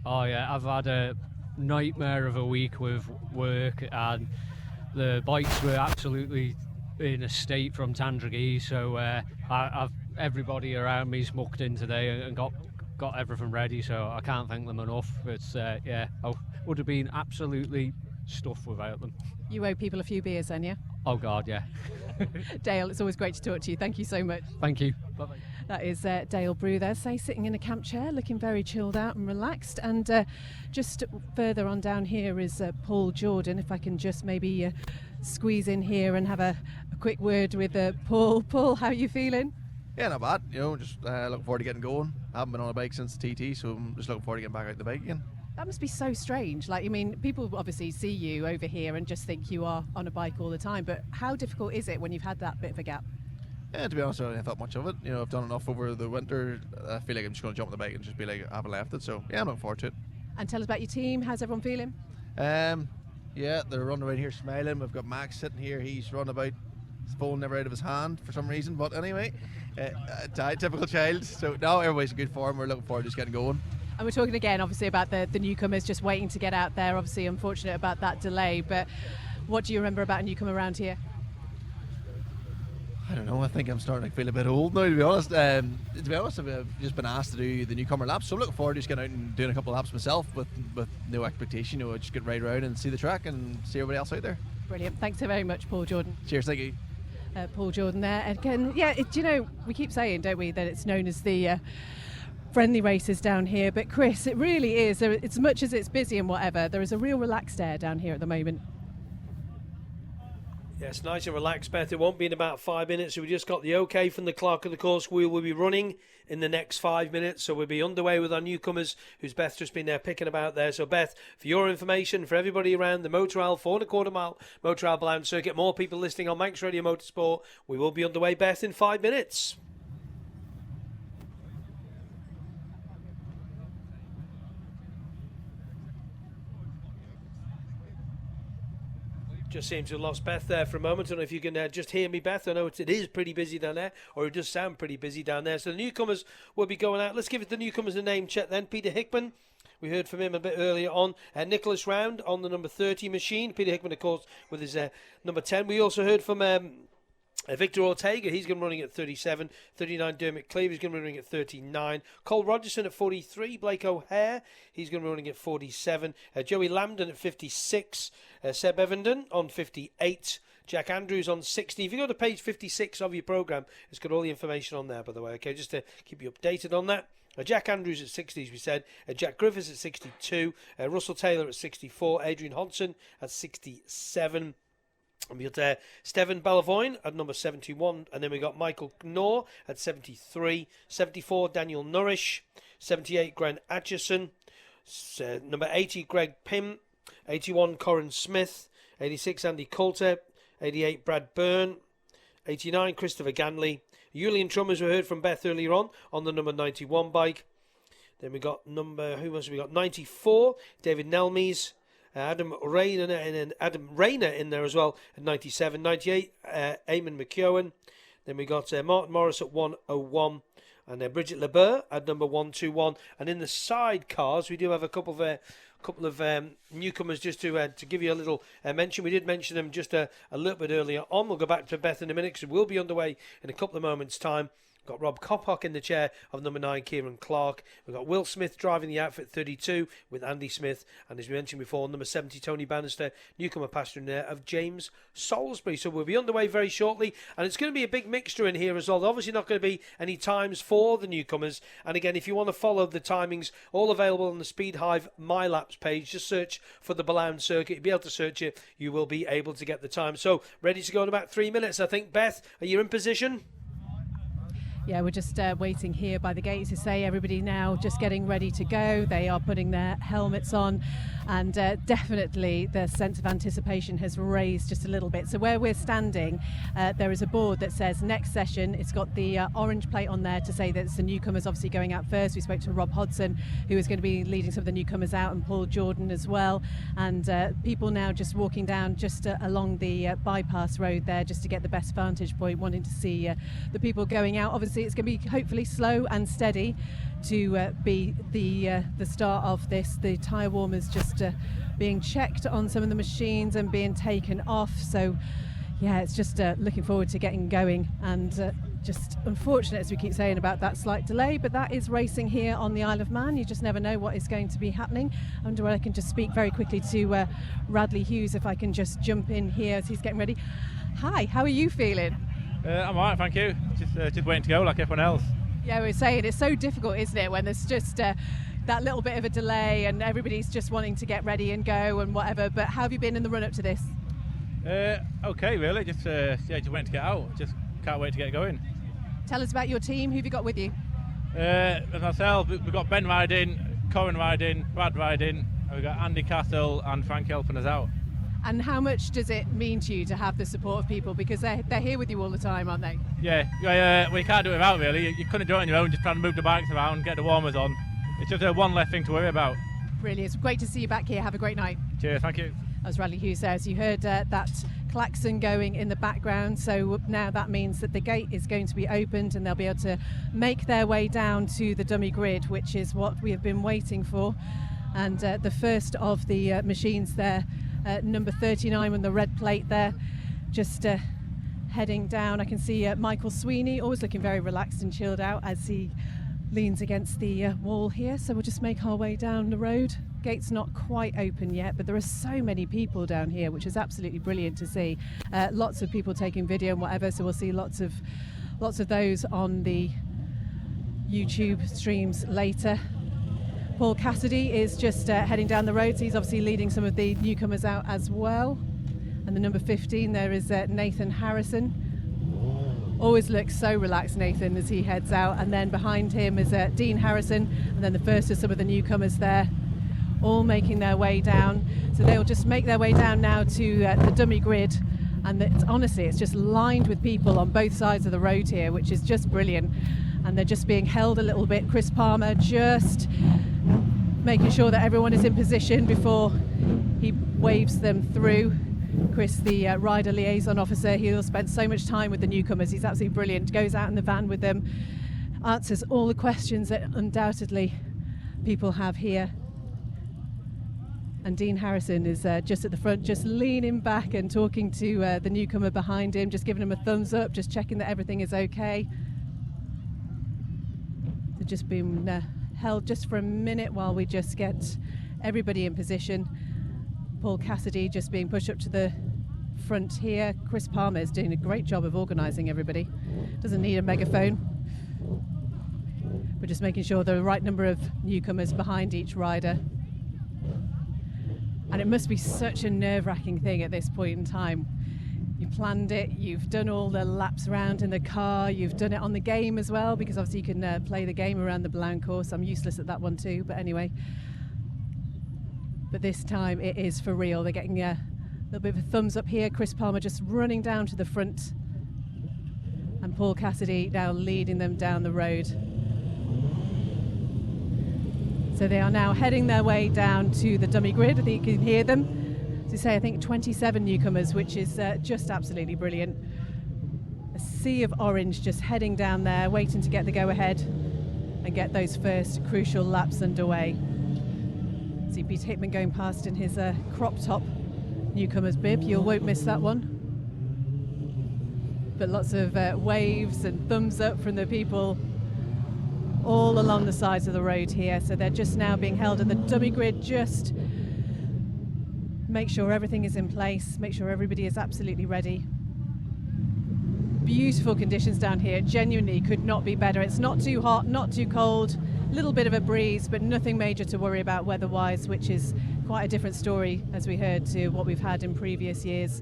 Oh yeah, I've had a nightmare of a week with work, and the bikes were absolutely in a state from Tandragee, so I've everybody around me's mucked in today and got everything ready, so I can't thank them enough. It's yeah, I would have been absolutely stuffed without them. You owe people a few beers then, yeah? Oh God, yeah. Dale, it's always great to talk to you. Thank you so much. Thank you. Bye-bye. That is Dale Brew there, sitting in a camp chair, looking very chilled out and relaxed. And just further on down here is Paul Jordan. If I can just maybe squeeze in here and have a a quick word with Paul. Paul, how are you feeling? Yeah, not bad. Just looking forward to getting going. I haven't been on a bike since TT, so I'm just looking forward to getting back out the bike again. That must be so strange. People obviously see you over here and just think you are on a bike all the time, but how difficult is it when you've had that bit of a gap? Yeah, to be honest, I don't think I thought much of it. I've done enough over the winter. I feel like I'm just going to jump on the bike and just be like, I haven't left it. So, yeah, I'm looking forward to it. And tell us about your team. How's everyone feeling? Yeah, they're running around here smiling. We've got Max sitting here. He's running about, his phone never out of his hand for some reason. But anyway, typical child. So now everybody's in good form. We're looking forward to just getting going. And we're talking again, obviously, about the newcomers just waiting to get out there. Obviously, unfortunate about that delay. But what do you remember about a newcomer around here? I don't know. I think I'm starting to feel a bit old now, to be honest. I've just been asked to do the newcomer laps, so I'm looking forward to just getting out and doing a couple of laps myself with no expectation. Just get right around and see the track and see everybody else out there. Brilliant. Thanks so very much, Paul Jordan. Cheers. Thank you. Paul Jordan there. And again, we keep saying, don't we, that it's known as the friendly races down here. But Chris, it really is. As much as it's busy and whatever, there is a real relaxed air down here at the moment. Yes, nice and relaxed, Beth. It won't be in about 5 minutes. So we just got the okay from the clerk of the course. We will be running in the next 5 minutes. So we'll be underway with our newcomers, who's Beth just been there picking about there. So Beth, for your information, for everybody around the Motor Isle 4.25 mile Motor Isle Blount circuit, more people listening on Manx Radio Motorsport. We will be underway, Beth, in 5 minutes. Just seems to have lost Beth there for a moment. I don't know if you can just hear me, Beth. I know it is pretty busy down there, or it does sound pretty busy down there. So the newcomers will be going out. Let's give the newcomers a name check then. Peter Hickman, we heard from him a bit earlier on. Nicholas Round on the number 30 machine. Peter Hickman, of course, with his number 10. We also heard from Victor Ortega, he's going to be running at 37. 39, Dermot Cleaver, he's going to be running at 39. Cole Rogerson at 43. Blake O'Hare, he's going to be running at 47. Joey Lambden at 56. Seb Evenden on 58. Jack Andrews on 60. If you go to page 56 of your programme, it's got all the information on there, by the way, okay, just to keep you updated on that. Jack Andrews at 60, as we said. Jack Griffiths at 62. Russell Taylor at 64. Adrian Hodson at 67. And we got Steven Ballavoine at number 71, and then we got Michael Knorr at 73, 74 Daniel Nourish, 78 Grant Atchison, number 80 Greg Pym, 81 Corin Smith, 86 Andy Coulter, 88 Brad Byrne, 89 Christopher Ganley, Julian Trummers we heard from Beth earlier on the number 91 bike. Then we got 94 David Nelmies. Adam Rayner in there as well at 97. 98, Eamon McKeown. Then we got Martin Morris at 101. And Bridget LeBeur at number 121. And in the side cars, we do have a couple of newcomers just to give you a little mention. We did mention them just a little bit earlier on. We'll go back to Beth in a minute because we'll be underway in a couple of moments' time. We've got Rob Kophock in the chair of number 9, Kieran Clark. We've got Will Smith driving the outfit 32 with Andy Smith. And as we mentioned before, number 70, Tony Bannister, newcomer passenger in there of James Salisbury. So we'll be underway very shortly. And it's going to be a big mixture in here as well. Obviously not going to be any times for the newcomers. And again, if you want to follow the timings, all available on the Speed Hive My Laps page. Just search for the Blount circuit. You'll be able to search it. You will be able to get the time. So ready to go in about 3 minutes, I think. Beth, are you in position? Yeah, we're just waiting here by the gates to say everybody now just getting ready to go. They are putting their helmets on, and definitely the sense of anticipation has raised just a little bit. So where we're standing, there is a board that says next session. It's got the orange plate on there to say that it's the newcomers obviously going out first. We spoke to Rob Hodson, who is going to be leading some of the newcomers out, and Paul Jordan as well. And people now just walking down just along the bypass road there just to get the best vantage point, wanting to see the people going out. Obviously it's going to be hopefully slow and steady to be the start of this. The tyre warmers just being checked on some of the machines and being taken off. So yeah, it's just looking forward to getting going, and just unfortunate, as we keep saying, about that slight delay, but that is racing here on the Isle of Man. You just never know what is going to be happening. I wonder whether I can just speak very quickly to Radley Hughes, if I can just jump in here as he's getting ready. Hi, how are you feeling? I'm alright, thank you. Just waiting to go like everyone else. Yeah, we're saying it's so difficult, isn't it, when there's just that little bit of a delay and everybody's just wanting to get ready and go and whatever. But how have you been in the run-up to this? Okay, really. Just waiting to get out. Just can't wait to get going. Tell us about your team. Who've you got with you? As myself, we've got Ben riding, Corin riding, Brad riding, and we've got Andy Castle and Frank helping us out. And how much does it mean to you to have the support of people, because they're here with you all the time, aren't they? Yeah, well, you can't do it without, really. You couldn't do it on your own, just trying to move the bikes around, get the warmers on. It's just one less thing to worry about. Brilliant. It's great to see you back here. Have a great night. Cheers, thank you. As Radley Hughes says, you heard that klaxon going in the background, so now that means that the gate is going to be opened and they'll be able to make their way down to the dummy grid, which is what we have been waiting for. And the first of the machines there, number 39 on the red plate there, just heading down. I can see Michael Sweeney, always looking very relaxed and chilled out as he leans against the wall here. So we'll just make our way down the road. Gate's not quite open yet, but there are so many people down here, which is absolutely brilliant to see. Lots of people taking video and whatever, so we'll see lots of those on the YouTube streams later. Paul Cassidy is just heading down the road, so he's obviously leading some of the newcomers out as well. And the number 15 there is Nathan Harrison. Always looks so relaxed, Nathan, as he heads out. And then behind him is Dean Harrison, and then the first of some of the newcomers there, all making their way down. So they'll just make their way down now to the dummy grid. And honestly, it's just lined with people on both sides of the road here, which is just brilliant. And they're just being held a little bit. Chris Palmer just making sure that everyone is in position before he waves them through. Chris, the rider liaison officer, he'll spend so much time with the newcomers. He's absolutely brilliant. Goes out in the van with them, answers all the questions that undoubtedly people have here. And Dean Harrison is just at the front, just leaning back and talking to the newcomer behind him, just giving him a thumbs up, just checking that everything is okay. They're just being held just for a minute while we just get everybody in position. Paul Cassidy just being pushed up to the front here. Chris Palmer is doing a great job of organising everybody. Doesn't need a megaphone. We're just making sure there are the right number of newcomers behind each rider. And it must be such a nerve-wracking thing at this point in time. You planned it, you've done all the laps around in the car, you've done it on the game as well, because obviously you can play the game around the Blount course. I'm useless at that one too, but anyway. But this time it is for real. They're getting a little bit of a thumbs up here. Chris Palmer just running down to the front, and Paul Cassidy now leading them down the road. So they are now heading their way down to the dummy grid. I think you can hear them. As you say, I think 27 newcomers, which is just absolutely brilliant. A sea of orange just heading down there, waiting to get the go-ahead and get those first crucial laps underway. See Peter Hickman going past in his crop top newcomer's bib. You won't miss that one. But lots of waves and thumbs up from the people all along the sides of the road here. So they're just now being held in the dummy grid, just make sure everything is in place, make sure everybody is absolutely ready. Beautiful conditions down here, genuinely could not be better. It's not too hot, not too cold, a little bit of a breeze, but nothing major to worry about weather-wise, which is quite a different story, as we heard, to what we've had in previous years.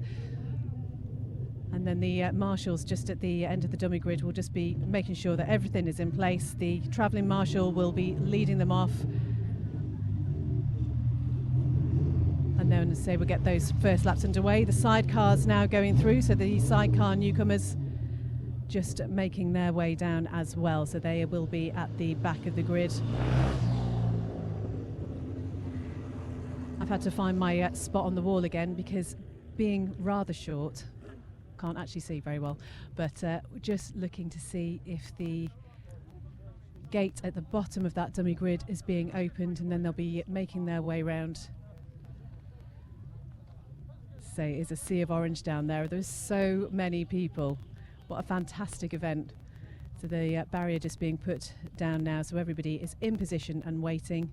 And then the marshals just at the end of the dummy grid will just be making sure that everything is in place. The travelling marshal will be leading them off. And then, as I say, we'll get those first laps underway. The sidecars now going through, so the sidecar newcomers just making their way down as well. So they will be at the back of the grid. I've had to find my spot on the wall again because being rather short, can't actually see very well, but just looking to see if the gate at the bottom of that dummy grid is being opened, and then they'll be making their way round. So it's a sea of orange down there. There's so many people. What a fantastic event. So the barrier just being put down now, so everybody is in position and waiting.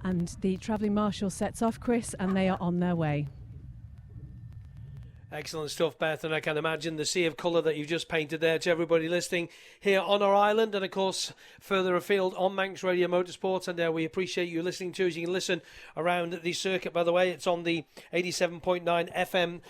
And the travelling marshal sets off, Chris, and they are on their way. Excellent stuff, Beth, and I can imagine the sea of colour that you've just painted there to everybody listening here on our island and, of course, further afield on Manx Radio Motorsport. And we appreciate you listening to us. You can listen around the circuit, by the way. It's on the 87.9 FM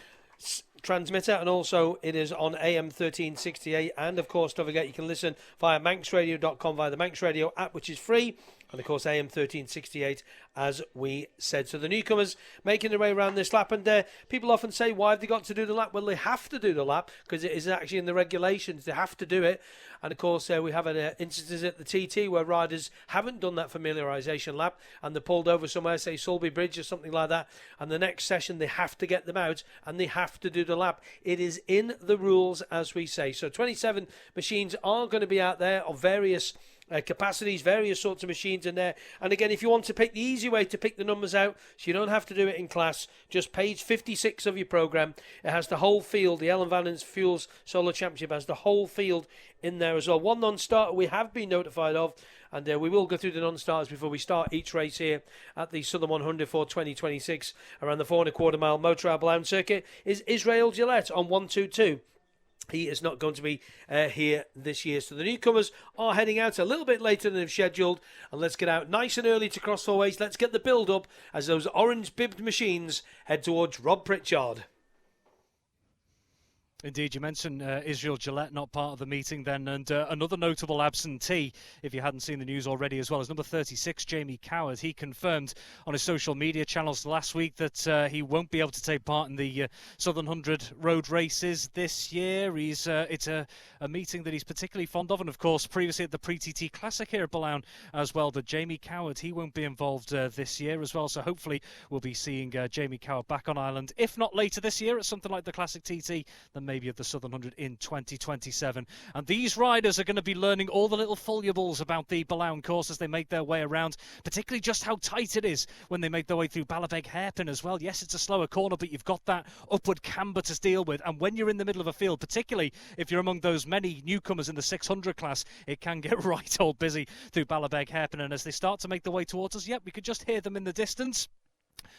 transmitter, and also it is on AM 1368. And, of course, don't forget you can listen via manxradio.com, via the Manx Radio app, which is free. And, of course, AM 1368, as we said. So the newcomers making their way around this lap. And people often say, why have they got to do the lap? Well, they have to do the lap because it is actually in the regulations. They have to do it. And, of course, we have instances at the TT where riders haven't done that familiarisation lap and they're pulled over somewhere, say Sulby Bridge or something like that. And the next session, they have to get them out and they have to do the lap. It is in the rules, as we say. So 27 machines are going to be out there of various capacities, various sorts of machines in there. And again, if you want to pick the easy way to pick the numbers out, so you don't have to do it in class, just page 56 of your programme. It has the whole field. The Ellen Vannens Fuels Solo Championship has the whole field in there as well. One non-starter we have been notified of, and we will go through the non-starters before we start each race here at the Southern 100 for 2026 around the 4.25 mile Motor Isle Ballown circuit, is Israel Gillette on 122. He is not going to be here this year. So the newcomers are heading out a little bit later than they've scheduled. And let's get out nice and early to Cross Four Ways. Let's get the build up as those orange bibbed machines head towards Rob Pritchard. Indeed, you mentioned Israel Gillette not part of the meeting then, and another notable absentee, if you hadn't seen the news already as well, is number 36, Jamie Coward. He confirmed on his social media channels last week that he won't be able to take part in the Southern 100 road races this year. It's a meeting that he's particularly fond of, and of course previously at the Pre-TT Classic here at Ballown as well. But Jamie Coward, he won't be involved this year as well, so hopefully we'll be seeing Jamie Coward back on Ireland, if not later this year at something like the Classic TT, then maybe at the Southern 100 in 2027. And these riders are going to be learning all the little foliables about the Ballown course as they make their way around, particularly just how tight it is when they make their way through Ballabeg Hairpin as well. Yes, it's a slower corner, but you've got that upward camber to deal with, and when you're in the middle of a field, particularly if you're among those many newcomers in the 600 class, it can get right old busy through Ballabeg Hairpin. And as they start to make their way towards us, we could just hear them in the distance.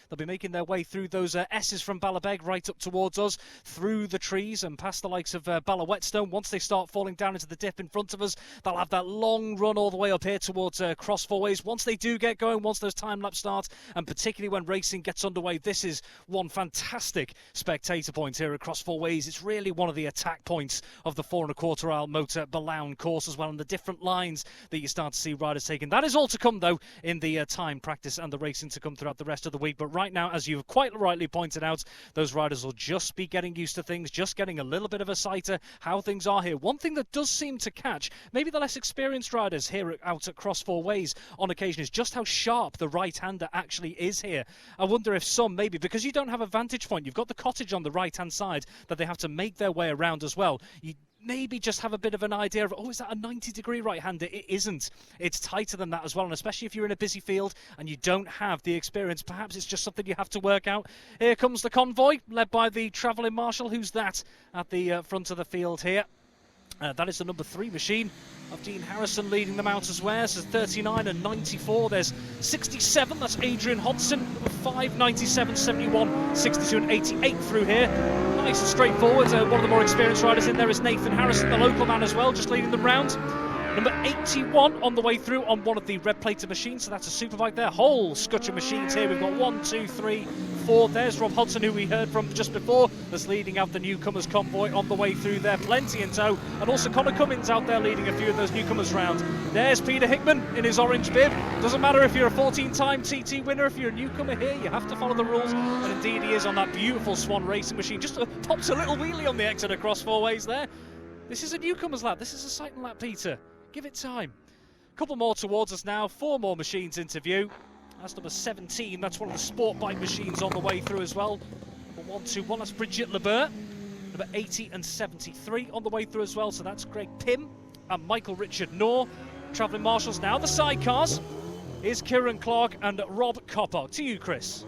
They'll be making their way through those S's from Ballabeg right up towards us, through the trees and past the likes of Ballawhetstone. Once they start falling down into the dip in front of us, they'll have that long run all the way up here towards Cross Four Ways. Once they do get going, once those time laps start, and particularly when racing gets underway, this is one fantastic spectator point here at Cross Four Ways. It's really one of the attack points of the 4.25 mile Motor Ballown course as well, and the different lines that you start to see riders taking. That is all to come, though, in the time practice and the racing to come throughout the rest of the week. But right now, as you've quite rightly pointed out, those riders will just be getting used to things, just getting a little bit of a sight of how things are here. One thing that does seem to catch maybe the less experienced riders here out at Cross Four Ways on occasion is just how sharp the right-hander actually is here. I wonder if some, maybe because you don't have a vantage point, you've got the cottage on the right-hand side that they have to make their way around as well. You maybe just have a bit of an idea of, is that a 90-degree right-hander? It isn't. It's tighter than that as well, and especially if you're in a busy field and you don't have the experience, perhaps it's just something you have to work out. Here comes the convoy, led by the travelling marshal. Who's that at the front of the field here? That is the number 3 machine of Dean Harrison leading them out as well. So 39 and 94. There's 67. That's Adrian Hodson. Number 5, 97, 71, 62 and 88 through here. Nice and straightforward. One of the more experienced riders in there is Nathan Harrison, the local man as well, just leading them round. Number 81 on the way through on one of the red-plated machines, so that's a superbike there. Whole scutch of machines here. We've got 1, 2, 3, 4. There's Rob Hodson, who we heard from just before, that's leading out the newcomers convoy on the way through there. Plenty in tow. And also Connor Cummins out there leading a few of those newcomers round. There's Peter Hickman in his orange bib. Doesn't matter if you're a 14-time TT winner, if you're a newcomer here, you have to follow the rules. And indeed he is on that beautiful Swan racing machine. Just pops a little wheelie on the exit across Four Ways there. This is a newcomer's lap. This is a sighting lap, Peter. Give it time. A couple more towards us now. 4 more machines into view. That's number 17. That's one of the sport bike machines on the way through as well. 1, 2, 1. That's Bridget Lebert. Number 80 and 73 on the way through as well. So that's Greg Pym and Michael Richard Knorr. Travelling marshals now. The sidecars. Here's Kieran Clark and Rob Copper. To you, Chris.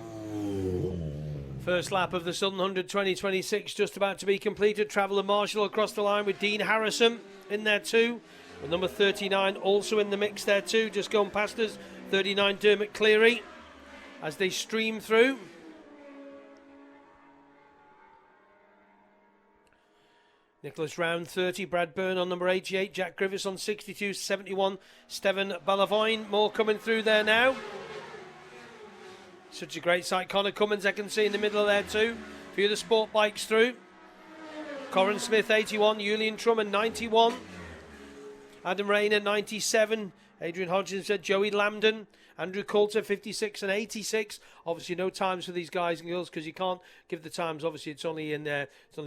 First lap of the Southern 100 2026 just about to be completed. Traveller Marshall across the line with Dean Harrison in there too. With number 39 also in the mix there too, just going past us. 39 Dermot Cleary as they stream through. Nicholas Round 30, Brad Byrne on number 88, Jack Griffiths on 62, 71, Steven Ballavoine. More coming through there now. Such a great sight. Connor Cummins I can see in the middle of there too. A few of the sport bikes through. Corin Smith 81, Julian Truman 91, Adam Rayner 97, Adrian Hodgson said, Joey Lambden, Andrew Coulter 56 and 86. Obviously no times for these guys and girls because you can't give the times. Obviously it's only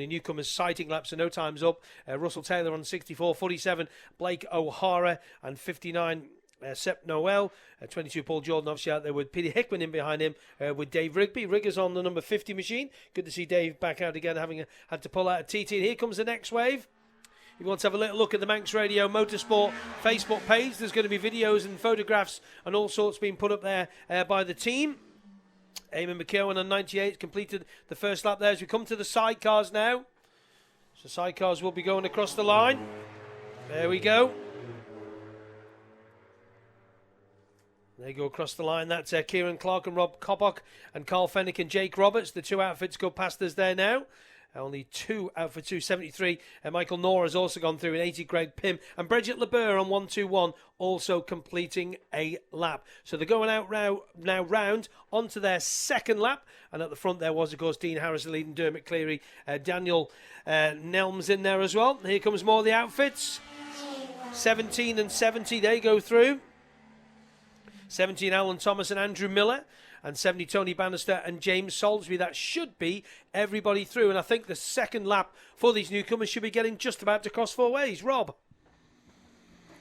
newcomers sighting laps, so no times up. Russell Taylor on 64, 47 Blake O'Hara, and 59 Sepp Noel, 22 Paul Jordan obviously out there with Peter Hickman in behind him, with Dave Rigby. Riggers on the number 50 machine. Good to see Dave back out again, having had to pull out a TT. And here comes the next wave. If you want to have a little look at the Manx Radio Motorsport Facebook page, there's going to be videos and photographs and all sorts being put up there by the team. Eamon McKeown on 98 completed the first lap there. As we come to the sidecars now. So sidecars will be going across the line. There we go. They go across the line. That's Kieran Clark and Rob Cobbock and Carl Fennick and Jake Roberts. The two outfits go past us there now. Only two out for 273. Michael Nora has also gone through in 80. Greg Pym and Bridget LeBeur on 121 also completing a lap. So they're going out now round onto their second lap. And at the front there was, of course, Dean Harrison leading Dermot Cleary. Daniel Nelms in there as well. Here comes more of the outfits. 17 and 70, they go through. 17 Alan Thomas and Andrew Miller, and 70 Tony Bannister and James Salisbury. That should be everybody through, and I think the second lap for these newcomers should be getting just about to cross four ways. Rob?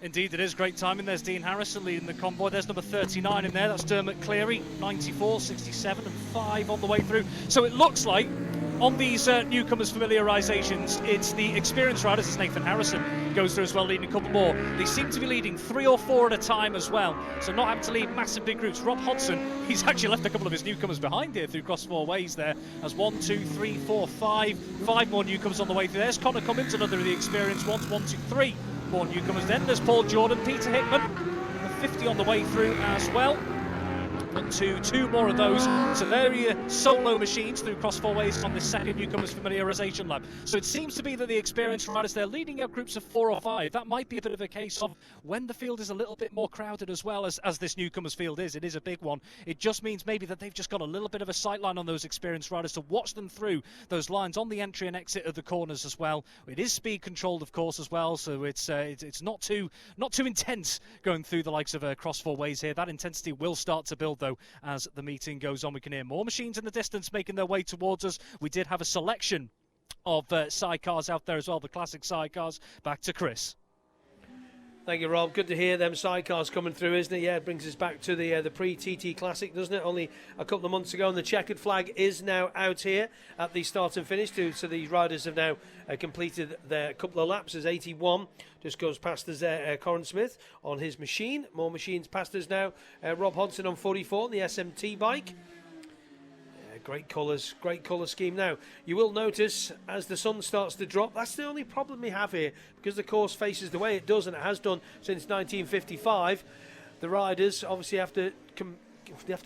Indeed, it is great timing. There's Dean Harrison leading the convoy. There's number 39 in there. That's Dermot Cleary, 94, 67 and 5 on the way through. So it looks like on these newcomers' familiarisations, it's the experienced riders, as Nathan Harrison goes through as well, leading a couple more. They seem to be leading 3 or 4 at a time as well, so not having to lead massive big groups. Rob Hodson, he's actually left a couple of his newcomers behind here through cross four ways there, as 1, 2, 3, 4, 5 more newcomers on the way through. There's Connor Cummins, another of the experienced ones. 1, 2, 3 more newcomers. Then there's Paul Jordan, Peter Hickman, the 50 on the way through as well. 1, 2, 2 more of those. So there are your solo machines through cross four ways on this second newcomers familiarisation lap. So it seems to be that the experienced riders, they're leading out groups of 4 or 5. That might be a bit of a case of when the field is a little bit more crowded as well as this newcomers field is. It is a big one. It just means maybe that they've just got a little bit of a sight line on those experienced riders to watch them through those lines on the entry and exit of the corners as well. It is speed controlled, of course, as well. So it's not too intense going through the likes of cross four ways here. That intensity will start to build though as the meeting goes on. We can hear more machines in the distance making their way towards us. We did have a selection of sidecars out there as well, the classic sidecars. Back to Chris. Thank you, Rob. Good to hear them sidecars coming through, isn't it? Yeah, it brings us back to the pre-TT Classic, doesn't it? Only a couple of months ago, and the checkered flag is now out here at the start and finish. So the riders have now completed their couple of laps as 81 just goes past us there. Corin Smith on his machine. More machines past us now. Rob Hodson on 44 on the SMT bike. Great colours, great colour scheme. Now, you will notice as the sun starts to drop, that's the only problem we have here, because the course faces the way it does, and it has done since 1955. The riders obviously have to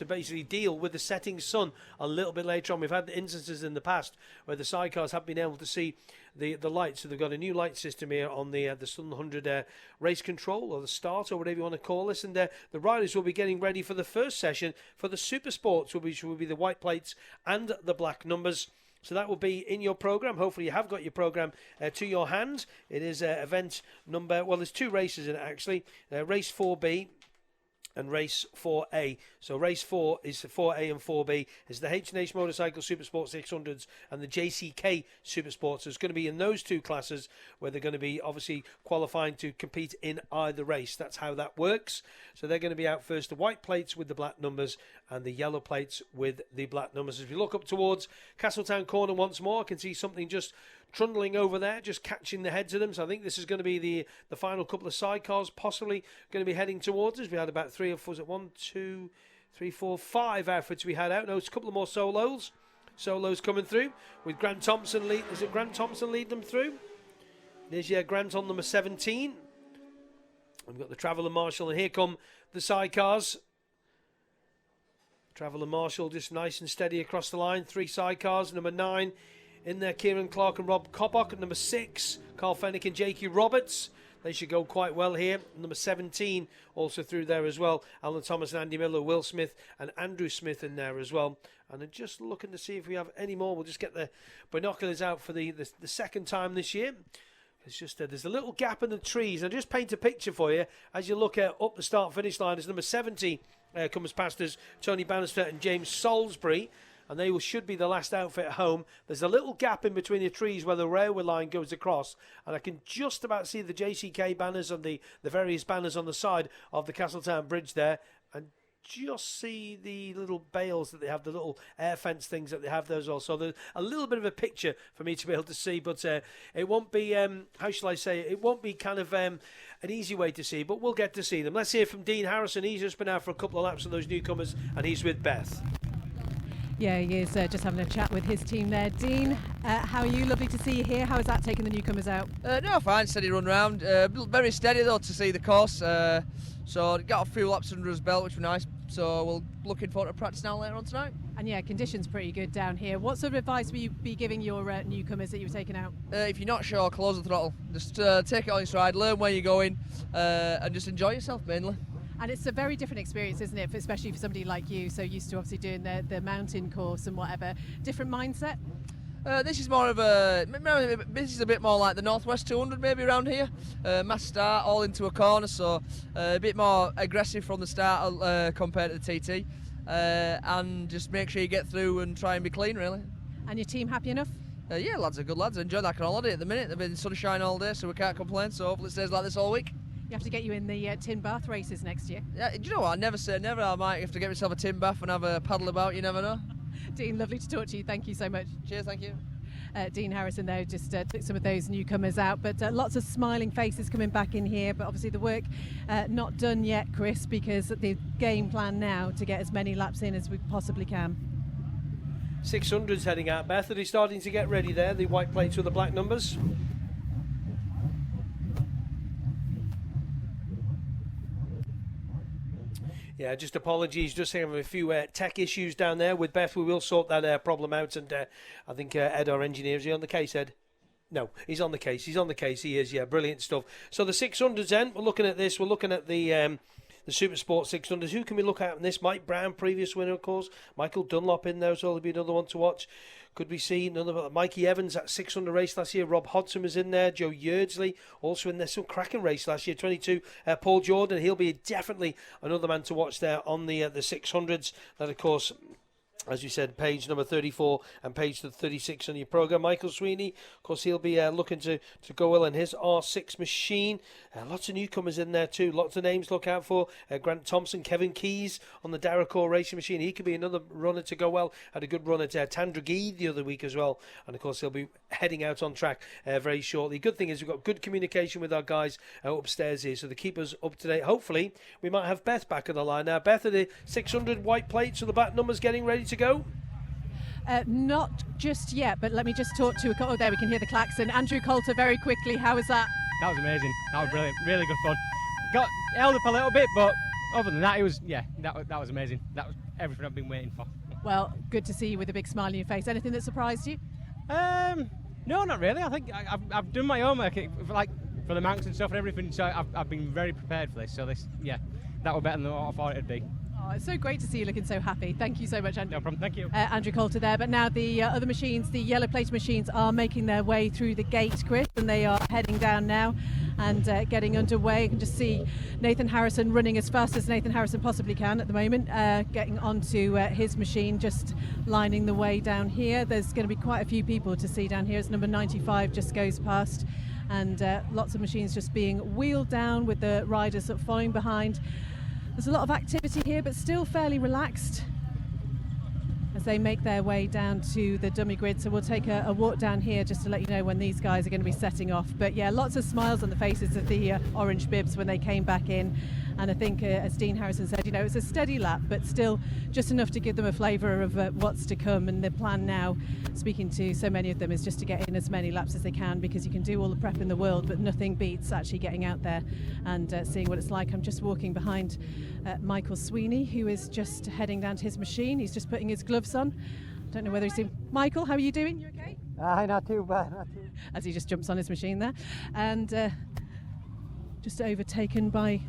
basically deal with the setting sun a little bit later on. We've had instances in the past where the sidecars have been able to see the lights, so they've got a new light system here on the Sun 100 race control, or the start, or whatever you want to call this, and the riders will be getting ready for the first session for the Super Sports, which will be the white plates and the black numbers. So that will be in your programme. Hopefully you have got your programme to your hand. It is event number, well, there's 2 races in it actually. Race 4B and race 4A. So race 4 is 4A and 4B. Is the H&H Motorcycle Supersport 600s and the JCK Supersports. So it's going to be in those 2 classes where they're going to be obviously qualifying to compete in either race. That's how that works. So they're going to be out first, the white plates with the black numbers and the yellow plates with the black numbers. As we look up towards Castletown Corner once more, I can see something just trundling over there, just catching the heads of them. So I think this is going to be the final couple of sidecars possibly going to be heading towards us. We had about 3 or 4, was it 1, 2, 3, 4, 5 outfits we had out. No, it's a couple of more solos coming through with Grant Thompson lead. Is it Grant Thompson lead them through? There's Grant on number 17. We've got the Traveller Marshall, and here come the sidecars. Traveller Marshall just nice and steady across the line. 3 sidecars. Number 9 in there, Kieran Clark and Rob Cobbock. At number 6, Carl Fennick and J.Q. Roberts. They should go quite well here. Number 17 also through there as well. Alan Thomas and Andy Miller, Will Smith and Andrew Smith in there as well. And I'm just looking to see if we have any more. We'll just get the binoculars out for the second time this year. It's just there's a little gap in the trees. I'll just paint a picture for you as you look at up the start-finish line. As number 70 comes past us, Tony Bannister and James Salisbury. And they should be the last outfit home. There's a little gap in between the trees where the railway line goes across, and I can just about see the JCK banners and the various banners on the side of the Castletown Bridge there, and just see the little bales that they have, the little air fence things that they have there as well. So there's a little bit of a picture for me to be able to see, but it won't be, how shall I say, it won't be kind of an easy way to see, but we'll get to see them. Let's hear from Dean Harrison. He's just been out for a couple of laps of those newcomers, and he's with Beth. Yeah, he is just having a chat with his team there. Dean, how are you? Lovely to see you here. How is that taking the newcomers out? No, fine, steady run round. Very steady though to see the course. So got a few laps under his belt, which was nice. So we're looking forward to practice now later on tonight. And yeah, conditions pretty good down here. What sort of advice will you be giving your newcomers that you've taken out? If you're not sure, close the throttle. Just take it on your stride, learn where you're going, and just enjoy yourself mainly. And it's a very different experience, isn't it? Especially for somebody like you, so used to obviously doing the mountain course and whatever. Different mindset? This is more of this is a bit more like the Northwest 200 maybe around here. Mass start, all into a corner, so a bit more aggressive from the start compared to the TT. And just make sure you get through and try and be clean, really. And your team happy enough? Yeah, lads are good lads. Enjoy that holiday at the minute. They've been in sunshine all day, so we can't complain. So hopefully it stays like this all week. You have to get you in the tin bath races next year. Yeah, do you know what? I never say never. I might have to get myself a tin bath and have a paddle about. You never know. Dean, lovely to talk to you. Thank you so much. Cheers, thank you. Dean Harrison there just took some of those newcomers out, but lots of smiling faces coming back in here. But obviously the work not done yet, Chris, because the game plan now to get as many laps in as we possibly can. 600's heading out. Beth, are they starting to get ready there? The white plates with the black numbers. Yeah, just apologies. Just having a few tech issues down there with Beth. We will sort that problem out. And I think Ed, our engineer, is he on the case, Ed? No, he's on the case. He's on the case. He is, yeah. Brilliant stuff. So the 600s then, we're looking at this. We're looking at the Super Sport 600s. Who can we look at in this? Mike Brown, previous winner, of course. Michael Dunlop in there, so there'll be another one to watch. Could we see another Mikey Evans at 600 race last year? Rob Hodson was in there. Joe Yeardsley also in there. Some cracking race last year. 22. Paul Jordan. He'll be definitely another man to watch there on the 600s. That, of course, as you said, page number 34 and page 36 on your programme. Michael Sweeney, of course, he'll be looking to go well in his R6 machine. Lots of newcomers in there too. Lots of names to look out for. Grant Thompson, Kevin Keys on the Darracor racing machine. He could be another runner to go well. Had a good run at Tandragee the other week as well. And, of course, he'll be heading out on track very shortly. Good thing is we've got good communication with our guys upstairs here, so they keep us up to date. Hopefully, we might have Beth back on the line now. Beth, are the 600 white plates with the back numbers getting ready to go? Not just yet, but let me just talk to oh, there we can hear the klaxon. Andrew Coulter, very quickly, how was that? That was amazing. That was brilliant. Really good fun. Got held up a little bit, but other than that, it was, yeah, that was amazing. That was everything I've been waiting for. Well, good to see you with a big smile on your face. Anything that surprised you? No, not really. I think I've done my homework, like for the mountains and stuff and everything. So I've been very prepared for this. So this, yeah, that was better than what I thought it'd be. Oh, it's so great to see you looking so happy. Thank you so much, Andrew. No problem, thank you. Andrew Coulter there. But now the other machines, the yellow plate machines, are making their way through the gate, Chris, and they are heading down now and getting underway. You can just see Nathan Harrison running as fast as Nathan Harrison possibly can at the moment, getting onto his machine, just lining the way down here. There's going to be quite a few people to see down here as number 95 just goes past, and lots of machines just being wheeled down with the riders following behind. There's a lot of activity here, but still fairly relaxed as they make their way down to the dummy grid. So we'll take a walk down here just to let you know when these guys are going to be setting off. But yeah, lots of smiles on the faces of the orange bibs when they came back in. And I think, as Dean Harrison said, you know, it's a steady lap, but still just enough to give them a flavour of what's to come. And the plan now, speaking to so many of them, is just to get in as many laps as they can, because you can do all the prep in the world, but nothing beats actually getting out there and seeing what it's like. I'm just walking behind Michael Sweeney, who is just heading down to his machine. He's just putting his gloves on. I don't know whether he's seen. Michael, how are you doing? You okay? Not too bad, not too. As he just jumps on his machine there. And just overtaken by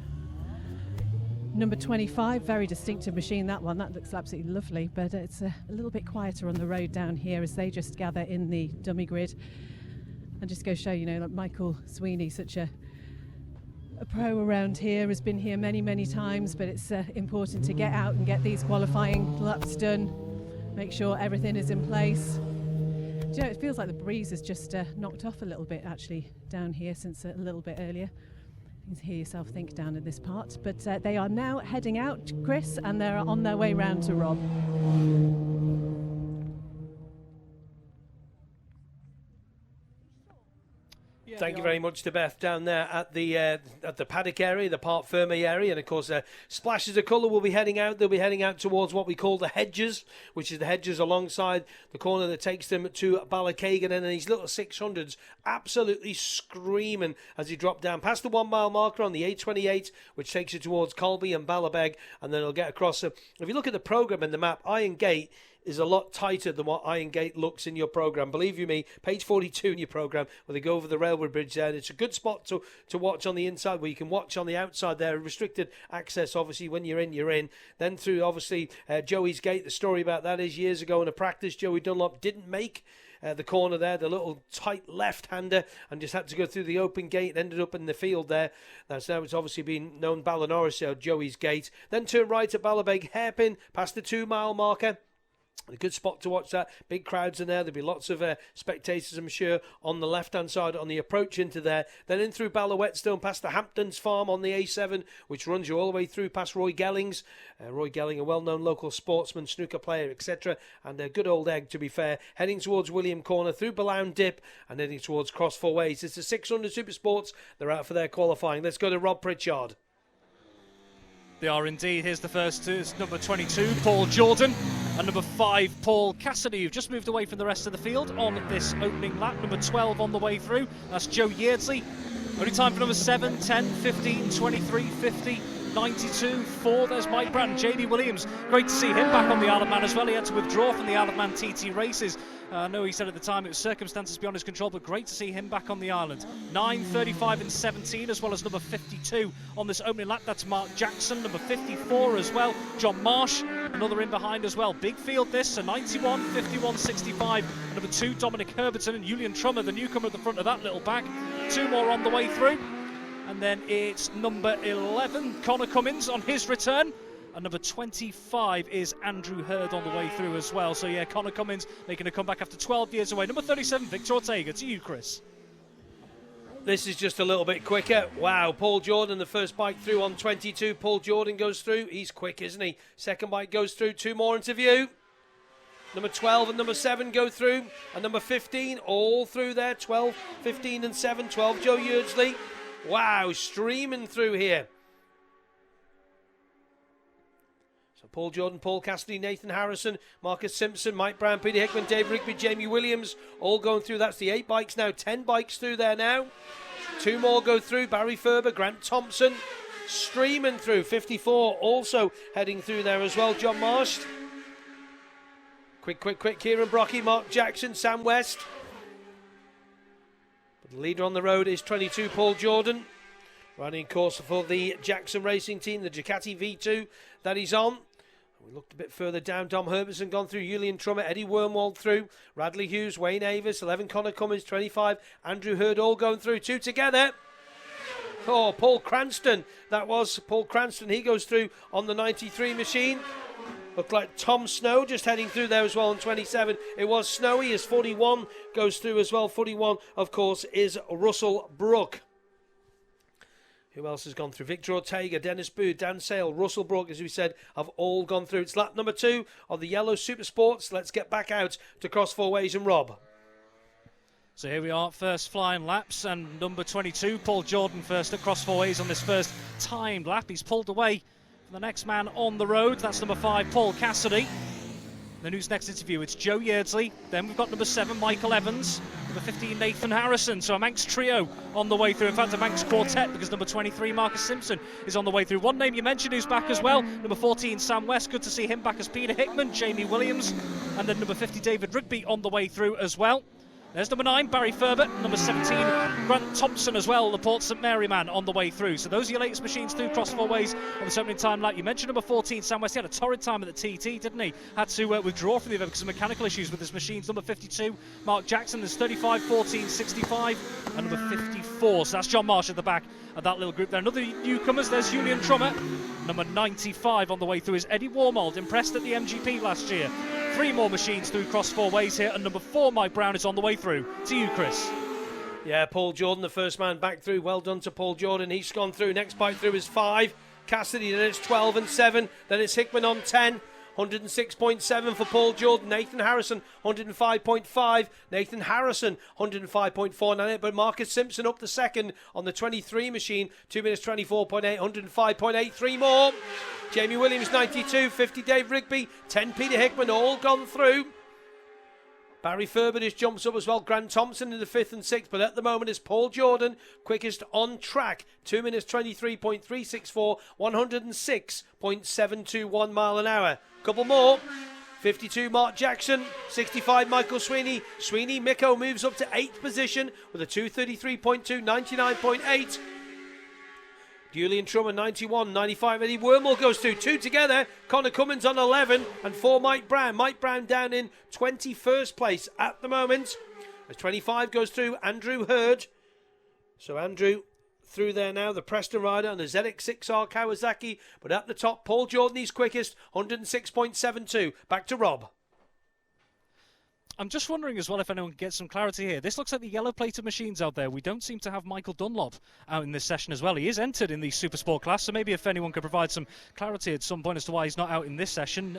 number 25, very distinctive machine, that one. That looks absolutely lovely, but it's a little bit quieter on the road down here as they just gather in the dummy grid. And just go show, you know, like Michael Sweeney, such a pro around here, has been here many times, but it's important to get out and get these qualifying laps done, make sure everything is in place. Do you know, it feels like the breeze has just knocked off a little bit actually down here since a little bit earlier. You can hear yourself think down in this part, but they are now heading out, Chris, and they're on their way round to Rob. Thank you very much to Beth down there at the paddock area, the Parc Fermé area, and of course Splashes of Colour will be heading out. They'll be heading out towards what we call the hedges, which is the hedges alongside the corner that takes them to Ballakegan, and these little 600s absolutely screaming as he dropped down past the 1 mile marker on the A28, which takes you towards Colby and Ballabeg, and then he'll get across. If you look at the programme and the map, Iron Gate is a lot tighter than what Iron Gate looks in your programme. Believe you me, page 42 in your programme, where they go over the railway bridge there, and it's a good spot to watch on the inside, where you can watch on the outside there. Restricted access, obviously, when you're in. Then through, obviously, Joey's Gate. The story about that is years ago in a practice, Joey Dunlop didn't make the corner there, the little tight left-hander, and just had to go through the open gate and ended up in the field there. That's now, it's obviously been known Ballinores, Joey's Gate. Then turn right at Ballabeg, hairpin, past the 2 mile marker. A good spot to watch that. Big crowds in there. There'll be lots of spectators, I'm sure, on the left-hand side on the approach into there. Then in through Ballawhetstone, past the Hamptons Farm on the A7, which runs you all the way through past Roy Gellings. Roy Gelling, a well-known local sportsman, snooker player, etc. And a good old egg, to be fair. Heading towards William Corner, through Ballown Dip, and heading towards Cross Four Ways. It's the 600 Super Sports. They're out for their qualifying. Let's go to Rob Pritchard. They are indeed. Here's the first two. It's number 22, Paul Jordan, and number 5, Paul Cassidy, who've just moved away from the rest of the field on this opening lap. Number 12 on the way through. That's Joe Yeardsley. Only time for number 7, 10, 15, 23, 50, 92, 4. There's Mike Bratton, JD Williams. Great to see him back on the Isle of Man as well. He had to withdraw from the Isle of Man TT races. I know he said at the time it was circumstances beyond his control, but great to see him back on the island. 9, 35 and 17, as well as number 52 on this opening lap. That's Mark Jackson. Number 54 as well, John Marsh, another in behind as well. Big field this, so 91, 51, 65. And number 2, Dominic Herberton, and Julian Trummer, the newcomer at the front of that little pack. 2 more on the way through. And then it's number 11, Connor Cummins on his return. And number 25 is Andrew Hurd on the way through as well. So yeah, Connor Cummins making a comeback after 12 years away. Number 37, Victor Ortega. To you, Chris. This is just a little bit quicker. Wow, Paul Jordan, the first bike through on 22. Paul Jordan goes through. He's quick, isn't he? Second bike goes through. 2 more into view. Number 12 and number 7 go through. And number 15 all through there. 12, 15 and 7. 12, Joe Yeardsley. Wow, streaming through here. Paul Jordan, Paul Cassidy, Nathan Harrison, Marcus Simpson, Mike Brown, Peter Hickman, Dave Rigby, Jamie Williams, all going through. That's the 8 bikes now, 10 bikes through there now. 2 more go through, Barry Ferber, Grant Thompson, streaming through. 54 also heading through there as well, John Marsh. Quick, Kieran Brocky, Mark Jackson, Sam West. But the leader on the road is 22, Paul Jordan. Running course for the Jackson Racing Team, the Ducati V2 that he's on. We looked a bit further down. Dom Herbertson gone through. Julian Trummer, Eddie Wormwald through. Radley Hughes, Wayne Avis, 11 Connor Cummins, 25 Andrew Hurd, all going through. 2 together. Oh, Paul Cranston. That was Paul Cranston. He goes through on the 93 machine. Looked like Tom Snow just heading through there as well on 27. It was Snowy as 41 goes through as well. 41, of course, is Russell Brook. Who else has gone through? Victor Ortega, Dennis Booth, Dan Sale, Russell Brook, as we said, have all gone through. It's lap number 2 of the Yellow Super Sports. Let's get back out to Cross Four Ways and Rob. So here we are, first flying laps, and number 22, Paul Jordan, first at Cross Four Ways on this first timed lap. He's pulled away from the next man on the road. That's number 5, Paul Cassidy. Then who's next interview? It's Joe Yeardsley. Then we've got number 7, Michael Evans. Number 15, Nathan Harrison. So a Manx trio on the way through. In fact, a Manx quartet, because number 23, Marcus Simpson, is on the way through. One name you mentioned who's back as well. Number 14, Sam West. Good to see him back as Peter Hickman. Jamie Williams. And then number 50, David Rigby, on the way through as well. There's number 9, Barry Ferber. Number 17, Grant Thompson as well, the Port St Mary man on the way through. So those are your latest machines through cross 4 ways on this opening time lap. You mentioned number 14, Sam West. He had a torrid time at the TT, didn't he? Had to withdraw from the event because of mechanical issues with his machines. Number 52, Mark Jackson. There's 35, 14, 65, and number 54. So that's John Marsh at the back of that little group there. Another newcomers, there's Julian Trummer. Number 95 on the way through is Eddie Warmold, impressed at the MGP last year. 3 more machines through cross 4 ways here, and number 4, Mike Brown, is on the way through. To you, Chris. Yeah, Paul Jordan, the first man back through. Well done to Paul Jordan. He's gone through. Next bike through is 5. Cassidy, then it's 12 and 7. Then it's Hickman on 10. 106.7 for Paul Jordan. Nathan Harrison, 105.5. Nathan Harrison, 105.49. But Marcus Simpson up the second on the 23 machine. 2 minutes 24.8, 105.8. 3 more. Jamie Williams, 92. 50 Dave Rigby. 10 Peter Hickman, all gone through. Barry Ferber just jumps up as well. Grant Thompson in the 5th and 6th. But at the moment it's Paul Jordan, quickest on track. 2 minutes 23.364, 106.721 mile an hour. Couple more. 52 Mark Jackson, 65 Michael Sweeney. Sweeney Miko moves up to 8th position with a 233.2, 99.8. Julian Trummer 91, 95 Eddie Wormel goes through. 2 together. Connor Cummins on 11 and 4 Mike Brown. Mike Brown down in 21st place at the moment. As 25 goes through, Andrew Hurd. So Andrew through there now, the Preston rider and the ZX6R Kawasaki. But at the top, Paul Jordan, he's quickest, 106.72. Back to Rob. I'm just wondering as well if anyone can get some clarity here. This looks like the yellow-plated machines out there. We don't seem to have Michael Dunlop out in this session as well. He is entered in the Super Sport class, so maybe if anyone could provide some clarity at some point as to why he's not out in this session,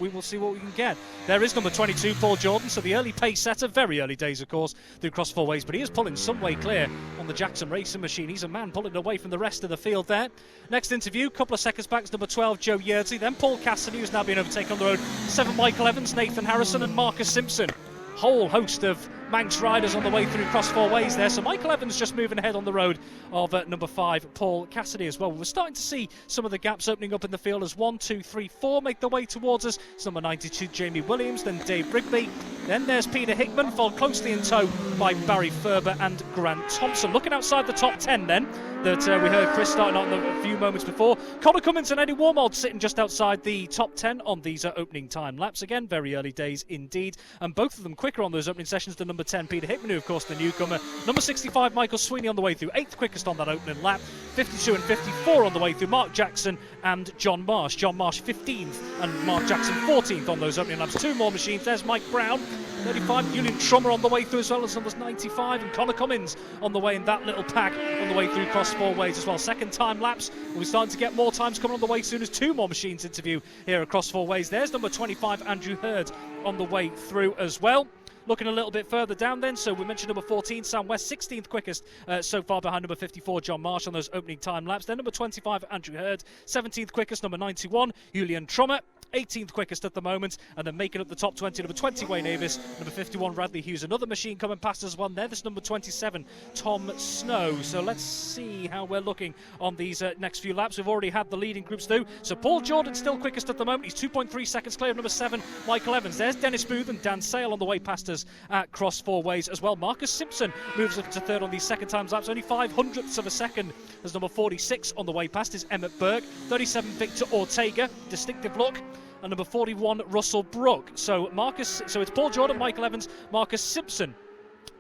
we will see what we can get. There is number 22, Paul Jordan, so the early pace setter, very early days, of course, through cross 4 ways, but he is pulling some way clear on the Jackson Racing machine. He's a man pulling away from the rest of the field there. Next interview, couple of seconds back, is number 12, Joe Yeardsley, then Paul Cassidy, who's now being overtaken on the road, 7 Michael Evans, Nathan Harrison and Marcus Simpson. Whole host of Manx riders on the way through cross 4 ways there. So Michael Evans just moving ahead on the road of number 5, Paul Cassidy as well. We're starting to see some of the gaps opening up in the field as 1, 2, 3, 4 make their way towards us. It's number 92, Jamie Williams, then Dave Rigby. Then there's Peter Hickman, followed closely in tow by Barry Ferber and Grant Thompson. Looking outside the top 10 then, that we heard Chris starting on a few moments before. Connor Cummins and Eddie Warmold sitting just outside the top 10 on these opening time laps. Again, very early days indeed. And both of them quicker on those opening sessions than number 10, Peter Hickman, who of course the newcomer. Number 65, Michael Sweeney on the way through, 8th quickest on that opening lap. 52 and 54 on the way through, Mark Jackson and John Marsh. John Marsh 15th and Mark Jackson 14th on those opening laps. 2 more machines. There's Mike Brown, 35, Julian Trummer on the way through as well as numbers 95, and Connor Cummins on the way in that little pack on the way through cross 4 ways as well. Second time laps, we're starting to get more times coming on the way soon as 2 more machines interview here across 4 ways. There's number 25, Andrew Hurd on the way through as well. Looking a little bit further down then, so we mentioned number 14, Sam West, 16th quickest so far behind number 54, John Marsh on those opening time laps. Then number 25, Andrew Hurd, 17th quickest, number 91, Julian Trummer, 18th quickest at the moment, and then making up the top 20, number 20, Wayne Avis, number 51, Radley Hughes, another machine coming past as well there. This number 27, Tom Snow. So let's see how we're looking on these next few laps. We've already had the leading groups through. So Paul Jordan still quickest at the moment. He's 2.3 seconds clear of number 7, Michael Evans. There's Dennis Booth and Dan Sale on the way past us at cross 4 ways as well. Marcus Simpson moves up to 3rd on these second times laps, only 500ths of a second. There's number 46 on the way past is Emmett Burke, 37 Victor Ortega, distinctive look, and number 41 Russell Brook. So it's Paul Jordan, Michael Evans, Marcus Simpson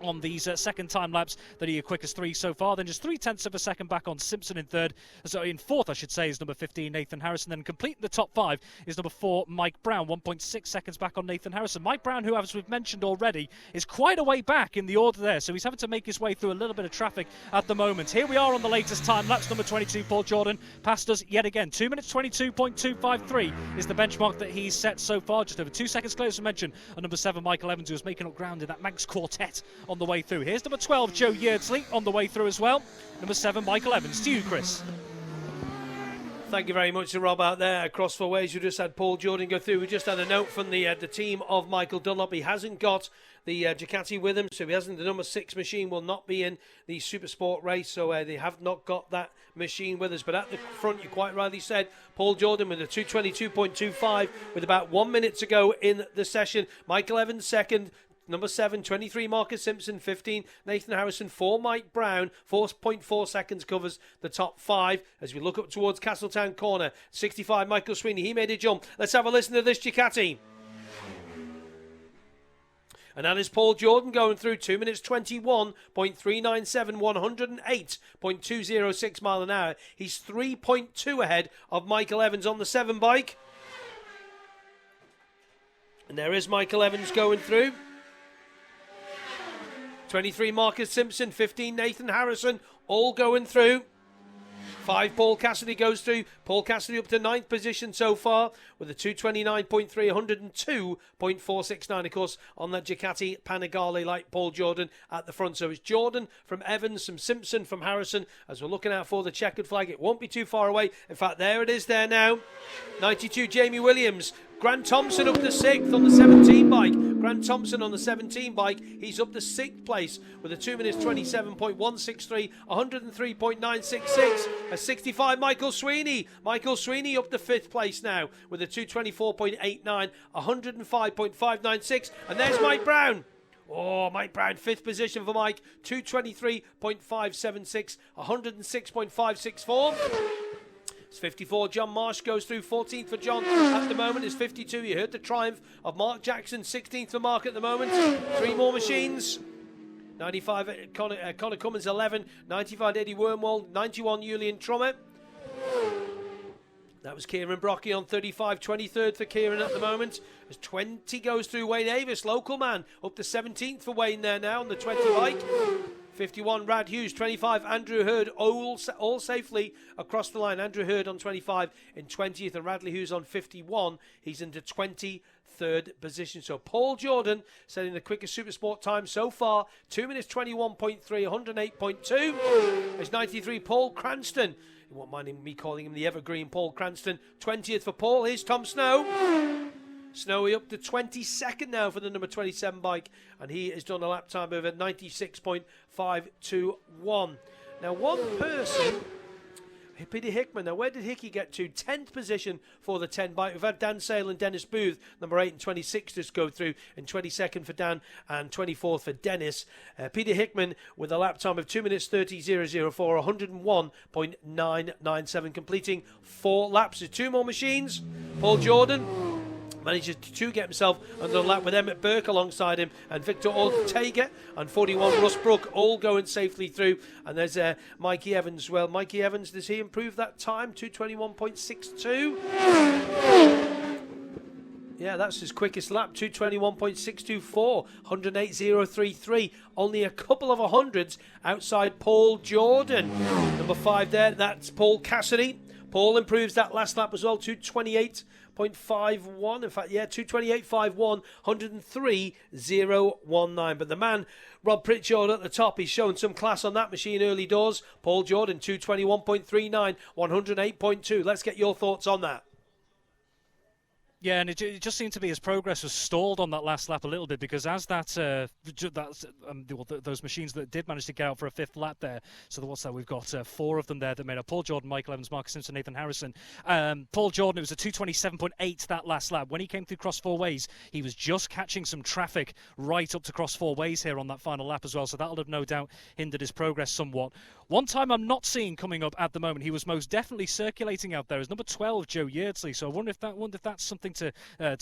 on these second time laps that are your quickest 3 so far. Then just 0.3 of a second back on Simpson in 3rd. So in 4th, I should say, is number 15, Nathan Harrison. Then completing the top 5 is number 4, Mike Brown, 1.6 seconds back on Nathan Harrison. Mike Brown, who, as we've mentioned already, is quite a way back in the order there. So he's having to make his way through a little bit of traffic at the moment. Here we are on the latest time laps. Number 22, Paul Jordan, passed us yet again. 2 minutes 22.253 is the benchmark that he's set so far. Just over 2 seconds clear, as I mentioned. And number 7, Michael Evans, who was making up ground in that Manx quartet on the way through. Here's number 12, Joe Yeardsley, on the way through as well. Number 7, Michael Evans. To you, Chris. Thank you very much to Rob out there. Across 4 ways, we just had Paul Jordan go through. We just had a note from the team of Michael Dunlop. He hasn't got the Ducati with him, so he hasn't. The number 6 machine will not be in the Super Sport race, so they have not got that machine with us. But at the front, you quite rightly said, Paul Jordan with a 222.25 with about 1 minute to go in the session. Michael Evans second. Number 7, 23, Marcus Simpson. 15, Nathan Harrison. 4, Mike Brown. 4.4 seconds covers the top 5 as we look up towards Castletown corner. 65, Michael Sweeney. He made a jump. Let's have a listen to this Ducati. And that is Paul Jordan going through 2 minutes 21.397, 108.206 mile an hour. He's 3.2 ahead of Michael Evans on the 7 bike. And there is Michael Evans going through. 23, Marcus Simpson. 15, Nathan Harrison. All going through. 5, Paul Cassidy goes through. Paul Cassidy up to 9th position so far with a 229.3, 102.469. Of course, on that Ducati Panigale like Paul Jordan at the front. So it's Jordan from Evans, from Simpson, from Harrison. As we're looking out for the checkered flag, it won't be too far away. In fact, there it is there now. 92, Jamie Williams. Grant Thompson up to 6th on the 17 bike. Grant Thompson on the 17 bike. He's up to 6th place with a 2 minutes 27.163, 103.966. A 65, Michael Sweeney. Michael Sweeney up to 5th place now with a 224.89, 105.596. And there's Mike Brown. Oh, Mike Brown, 5th position for Mike. 223.576, 106.564. It's 54, John Marsh goes through. 14th for John at the moment is 52. You heard the triumph of Mark Jackson. 16th for Mark at the moment. 3 more machines. 95, Connor Cummins, 11. 95, Eddie Wormwald. 91, Julian Trummer. That was Kieran Brocky on 35. 23rd for Kieran at the moment. As 20 goes through Wayne Avis, local man. Up to 17th for Wayne there now on the 20 bike. 51, Rad Hughes. 25, Andrew Hurd, all safely across the line. Andrew Hurd on 25 in 20th, and Radley Hughes on 51. He's into 23rd position. So Paul Jordan setting the quickest Supersport time so far. 2 minutes 21.3, 108.2. There's 93, Paul Cranston. You won't mind me calling him the evergreen Paul Cranston. 20th for Paul. Here's Tom Snow. Snowy up to 22nd now for the number 27 bike, and he has done a lap time of 96.521. Now, one person, Peter Hickman. Now, where did Hickey get to? 10th position for the 10 bike. We've had Dan Sale and Dennis Booth, number 8 and 26, just go through, and 22nd for Dan and 24th for Dennis. Peter Hickman with a lap time of 2 minutes 30.004, 101.997, completing 4 laps. There's 2 more machines. Paul Jordan manages to get himself under the lap with Emmett Burke alongside him, and Victor Ortega and 41 Russ Brook all going safely through. And there's Mikey Evans. Well, Mikey Evans, does he improve that time? 221.62. Yeah, that's his quickest lap, 221.624, 108.033. Only a couple of hundreds outside Paul Jordan. Number 5 there, that's Paul Cassidy. Paul improves that last lap as well, 228.51. In fact, yeah, 228.51, 103.019. But the man, Rob Pritchard at the top, he's shown some class on that machine early doors. Paul Jordan, 221.39, 108.2. Let's get your thoughts on that. Yeah, and it just seemed to be his progress was stalled on that last lap a little bit, because as those machines that did manage to get out for a 5th lap there, so what's that? We've got 4 of them there that made up Paul Jordan, Michael Evans, Marcus Simpson, Nathan Harrison. Paul Jordan, it was a 227.8 that last lap. When he came through Cross 4 Ways, he was just catching some traffic right up to Cross 4 Ways here on that final lap as well, so that'll have no doubt hindered his progress somewhat. One time I'm not seeing coming up at the moment, he was most definitely circulating out there, is number 12, Joe Yeardsley, so I wonder if that's something to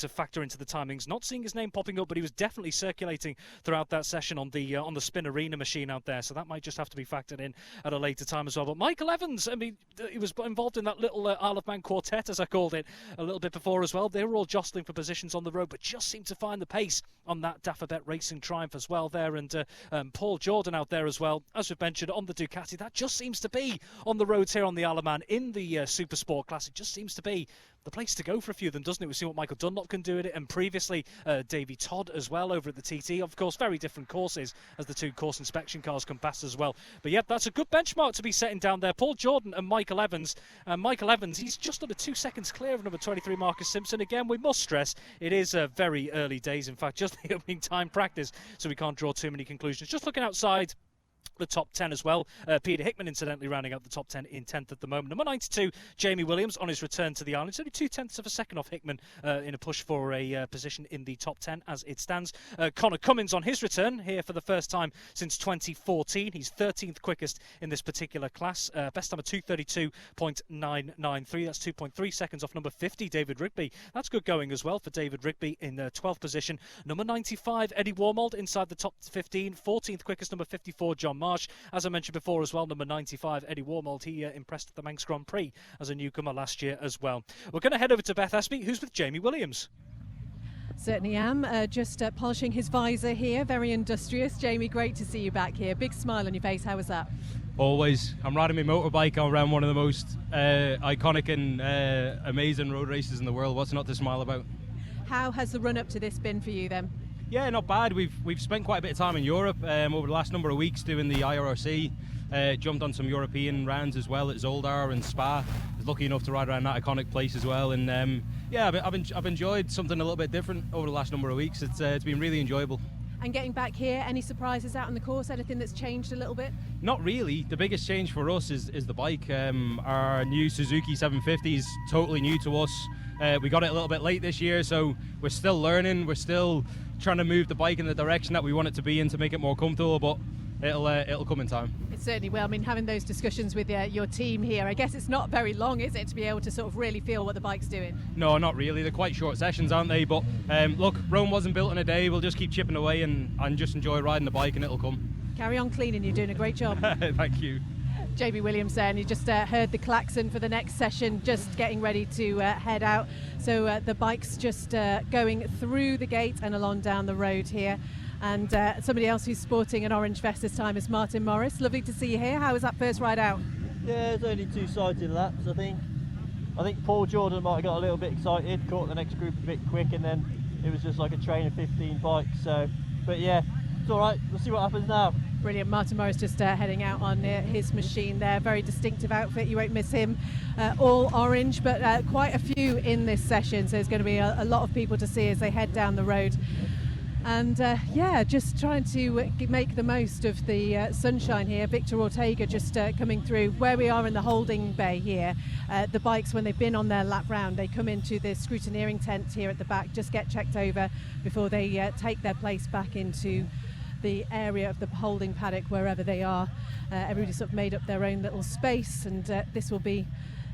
factor into the timings. Not seeing his name popping up, but he was definitely circulating throughout that session on the Spin Arena machine out there, so that might just have to be factored in at a later time as well. But Michael Evans, I mean, he was involved in that little Isle of Man quartet, as I called it, a little bit before as well. They were all jostling for positions on the road, but just seemed to find the pace on that Dafabet Racing Triumph as well there. And Paul Jordan out there as well, as we've mentioned, on the Ducati. That just seems to be on the roads here on the Isle of Man in the Super Sport Classic. Just seems to be the place to go for a few of them, doesn't it? We've seen what Michael Dunlop can do at it, and previously Davey Todd as well over at the TT. Of course, very different courses as the 2 course inspection cars come past as well. But yeah, that's a good benchmark to be setting down there. Paul Jordan and Michael Evans. Michael Evans, he's just under 2 seconds clear of number 23, Marcus Simpson. Again, we must stress it is very early days. In fact, just the opening time practice, so we can't draw too many conclusions. Just looking outside the top 10 as well. Peter Hickman, incidentally, rounding out the top 10 in 10th at the moment. Number 92, Jamie Williams, on his return to the island. It's only 0.2 of a second off Hickman in a push for a position in the top 10 as it stands. Connor Cummins on his return here for the first time since 2014. He's 13th quickest in this particular class. Best time of 2:32.993. That's 2.3 seconds off number 50, David Rigby. That's good going as well for David Rigby in 12th position. Number 95, Eddie Warmold, inside the top 15. 14th quickest, number 54, John Marsh. As I mentioned before as well, number 95, Eddie Warmold, he impressed at the Manx Grand Prix as a newcomer last year as well. We're going to head over to Beth Espey, who's with Jamie Williams. Certainly am. Just polishing his visor here, very industrious. Jamie, great to see you back here. Big smile on your face. How was that? Always. I'm riding my motorbike around one of the most iconic and amazing road races in the world. What's not to smile about? How has the run up to this been for you then? Yeah, not bad. We've spent quite a bit of time in Europe over the last number of weeks doing the IRRC. Jumped on some European rounds as well at Zoldar and Spa. Was lucky enough to ride around that iconic place as well. And yeah, I've enjoyed something a little bit different over the last number of weeks. It's been really enjoyable. And getting back here, any surprises out on the course? Anything that's changed a little bit? Not really. The biggest change for us is the bike. Our new Suzuki 750 is totally new to us. We got it a little bit late this year, so we're still learning. We're still trying to move the bike in the direction that we want it to be in to make it more comfortable, but it'll come in time. It certainly will. I mean, having those discussions with your team here, I guess it's not very long, is it, to be able to sort of really feel what the bike's doing? No, not really. They're quite short sessions, aren't they? But look, Rome wasn't built in a day. We'll just keep chipping away and just enjoy riding the bike, and it'll come. Carry on cleaning. You're doing a great job. Thank you. Jamie Williams there, and you just heard the klaxon for the next session, just getting ready to head out. So the bike's just going through the gate and along down the road here. And somebody else who's sporting an orange vest this time is Martin Morris. Lovely to see you here. How was that first ride out? Yeah, it's only two-sided laps, I think. I think Paul Jordan might have got a little bit excited, caught the next group a bit quick, and then it was just like a train of 15 bikes. So, but yeah, it's all right. We'll see what happens now. Brilliant. Martin Morris just heading out on his machine there. Very distinctive outfit. You won't miss him. All orange, but quite a few in this session. So there's going to be a lot of people to see as they head down the road. And yeah, just trying to make the most of the sunshine here. Victor Ortega just coming through where we are in the holding bay here. The bikes, when they've been on their lap round, they come into the scrutineering tent here at the back, just get checked over before they take their place back into the area of the holding paddock, wherever they are. Everybody's sort of made up their own little space, and this will be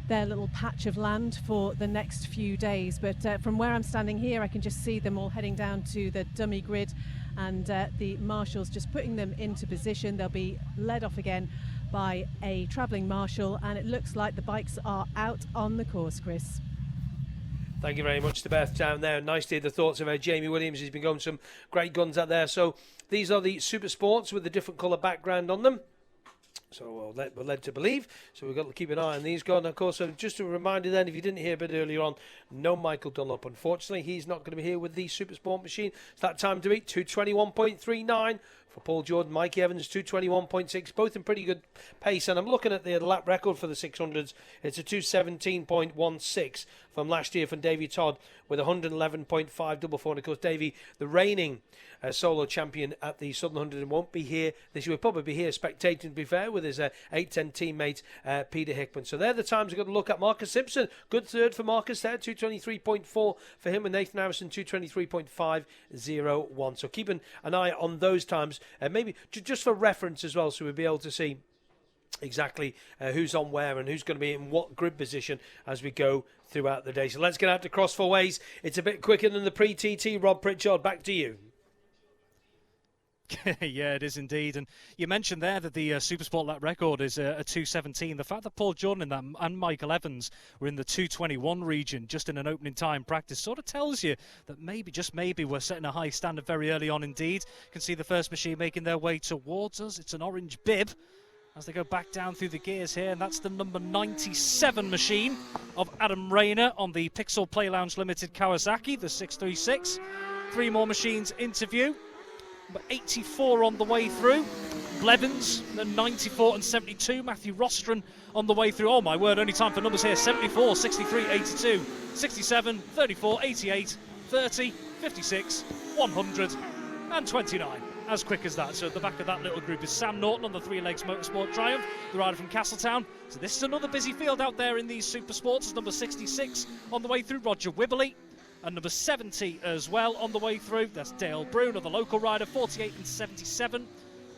their little patch of land for the next few days. But from where I'm standing here, I can just see them all heading down to the dummy grid, and the marshals just putting them into position. They'll be led off again by a travelling marshal, and it looks like the bikes are out on the course, Chris. Thank you very much to Beth down there. Nice to hear the thoughts of Jamie Williams. He's been going some great guns out there. So these are the Super Sports with the different colour background on them. So we're led to believe. So we've got to keep an eye on these guys. And of course, just a reminder then, if you didn't hear a bit earlier on, no Michael Dunlop. Unfortunately, he's not going to be here with the Super Sport machine. It's that time to beat 221.39 for Paul Jordan. Mikey Evans 221.6, both in pretty good pace. And I'm looking at the lap record for the 600s. It's a 217.16 from last year from Davey Todd with 111.5 double four. And of course, Davey, the reigning solo champion at the Southern 100, and won't be here this year. He'll probably be here spectating, to be fair, with his 810 teammate Peter Hickman. So they're the times we've got to look at. Marcus Simpson, good third for Marcus there, 223.4 for him, and Nathan Harrison 223.501. So keeping an eye on those times, maybe just for reference as well, so we'll be able to see exactly who's on where and who's going to be in what grid position as we go throughout the day. So let's get out to Cross Four Ways. It's a bit quicker than the pre-TT. Rob Pritchard, back to you. Yeah, it is indeed. And you mentioned there that the Supersport lap record is a 2:17. The fact that Paul Jordan and Michael Evans were in the 2:21 region just in an opening time practice sort of tells you that maybe, just maybe, we're setting a high standard very early on indeed. You can see the first machine making their way towards us. It's an orange bib as they go back down through the gears here, and that's the number 97 machine of Adam Rayner on the Pixel Play Lounge Limited Kawasaki, the 636. 3 more machines into view. Number 84 on the way through. Blevins, the 94 and 72. Matthew Rostron on the way through. Oh my word, only time for numbers here. 74, 63, 82, 67, 34, 88, 30, 56, 100 and 29. as quick as that. So at the back of that little group is Sam Norton on the Three Legs Motorsport Triumph, the rider from Castletown. So this is another busy field out there in these super sports. It's number 66 on the way through, Roger Wibbly. And number 70 as well on the way through. That's Dale Brune, the local rider, 48 and 77.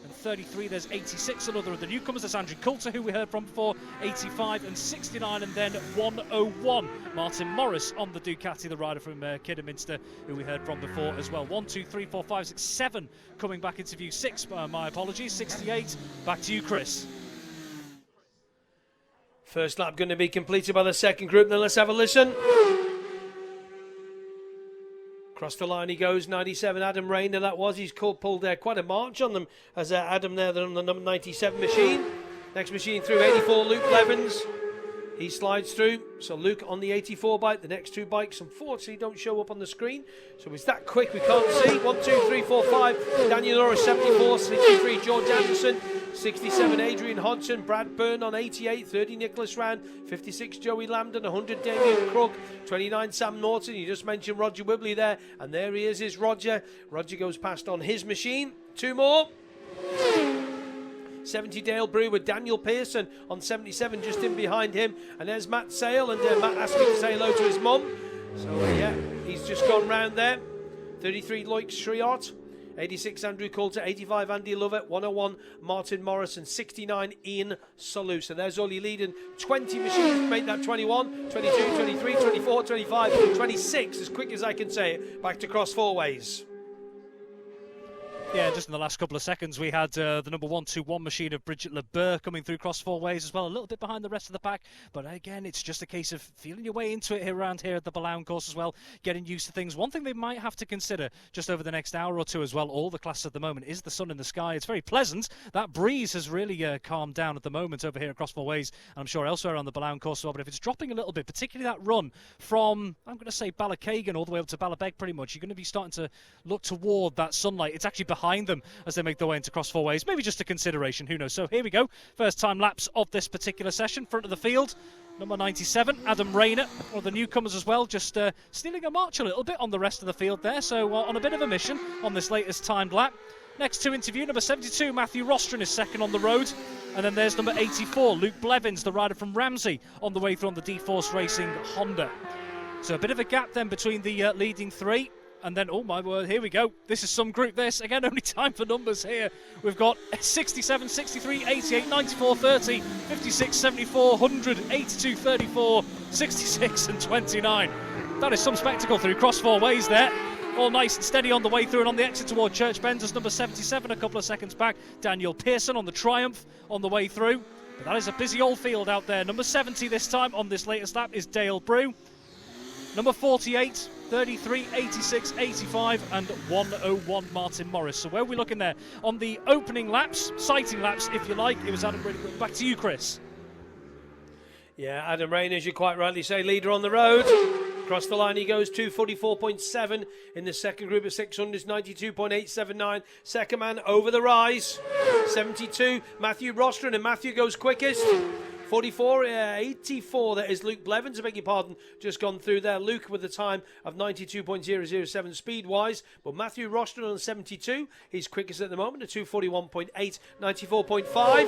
And 33, there's 86, another of the newcomers. That's Andrew Coulter, who we heard from before, 85 and 69. And then 101, Martin Morris on the Ducati, the rider from Kidderminster, who we heard from before as well. 1, 2, 3, 4, 5, 6, 7 coming back into view. 6, my apologies, 68. Back to you, Chris. First lap going to be completed by the second group. Then let's have a listen. Across the line he goes, 97, Adam Rayner, that was. He's pulled there quite a march on them as Adam there on the number 97 machine. Next machine through, 84, Luke Blevins. He slides through. So Luke on the 84 bike. The next two bikes, unfortunately, don't show up on the screen. So it's that quick, we can't see. 1, 2, 3, 4, 5. Daniel Norris, 74, 63, George Anderson. 67, Adrian Hodgson. Brad Byrne on 88, 30, Nicholas Rand. 56, Joey Lambden. 100, Damien Crook. 29, Sam Norton. You just mentioned Roger Wibbly there. And there he is Roger. Roger goes past on his machine. Two more. 70, Dale Brew with Daniel Pearson on 77, just in behind him. And there's Matt Sale, and Matt asked me to say hello to his mum. So, yeah, he's just gone round there. 33, Loic Shriot. 86, Andrew Coulter. 85, Andy Lovett. 101, Martin Morris. And 69, Ian Solu. So there's all your leading 20 machines. Make that 21, 22, 23, 24, 25, 26, as quick as I can say it. Back to Cross Four Ways. Yeah, just in the last couple of seconds, we had the number 121 machine of Bridget LeBeur coming through Cross Four Ways as well, a little bit behind the rest of the pack. But again, it's just a case of feeling your way into it around here at the Ballown course as well, getting used to things. One thing they might have to consider just over the next hour or two as well, all the classes at the moment, is the sun in the sky. It's very pleasant. That breeze has really calmed down at the moment over here at Cross Four Ways, and I'm sure elsewhere on the Ballown course as well. But if it's dropping a little bit, particularly that run from, I'm going to say, Ballacagan all the way up to Ballabeg pretty much, you're going to be starting to look toward that sunlight. It's actually behind them as they make their way into Cross Four Ways. Maybe just a consideration, who knows. So here we go, first time laps of this particular session. Front of the field, number 97, Adam Rayner, one of the newcomers as well, just stealing a march a little bit on the rest of the field there. So on a bit of a mission on this latest timed lap. Next to interview, number 72, Matthew Rostron is second on the road. And then there's number 84, Luke Blevins, the rider from Ramsey, on the way through on the D-Force Racing Honda. So a bit of a gap then between the leading three. And then, oh my word, here we go. This is some group, this. Again, only time for numbers here. We've got 67, 63, 88, 94, 30, 56, 74, 100, 82, 34, 66 and 29. That is some spectacle through Cross Four Ways there. All nice and steady on the way through, and on the exit toward Church Bend is number 77 a couple of seconds back. Daniel Pearson on the Triumph on the way through. But that is a busy old field out there. Number 70 this time on this latest lap is Dale Brew. Number 48, 33, 86, 85 and 101 Martin Morris. So where are we looking there? On the opening laps, sighting laps if you like, it was Adam Rayner. Back to you, Chris. Yeah, Adam Rayner, as you quite rightly say, leader on the road. Across the line he goes, 244.7 in the second group of 600s, 92.879. Second man over the rise, 72, Matthew Rostron, and Matthew goes quickest. 44, 84, that is Luke Blevins, I beg your pardon, just gone through there. Luke with a time of 92.007 speed-wise, but Matthew Rostron on 72, he's quickest at the moment, at 241.8, 94.5.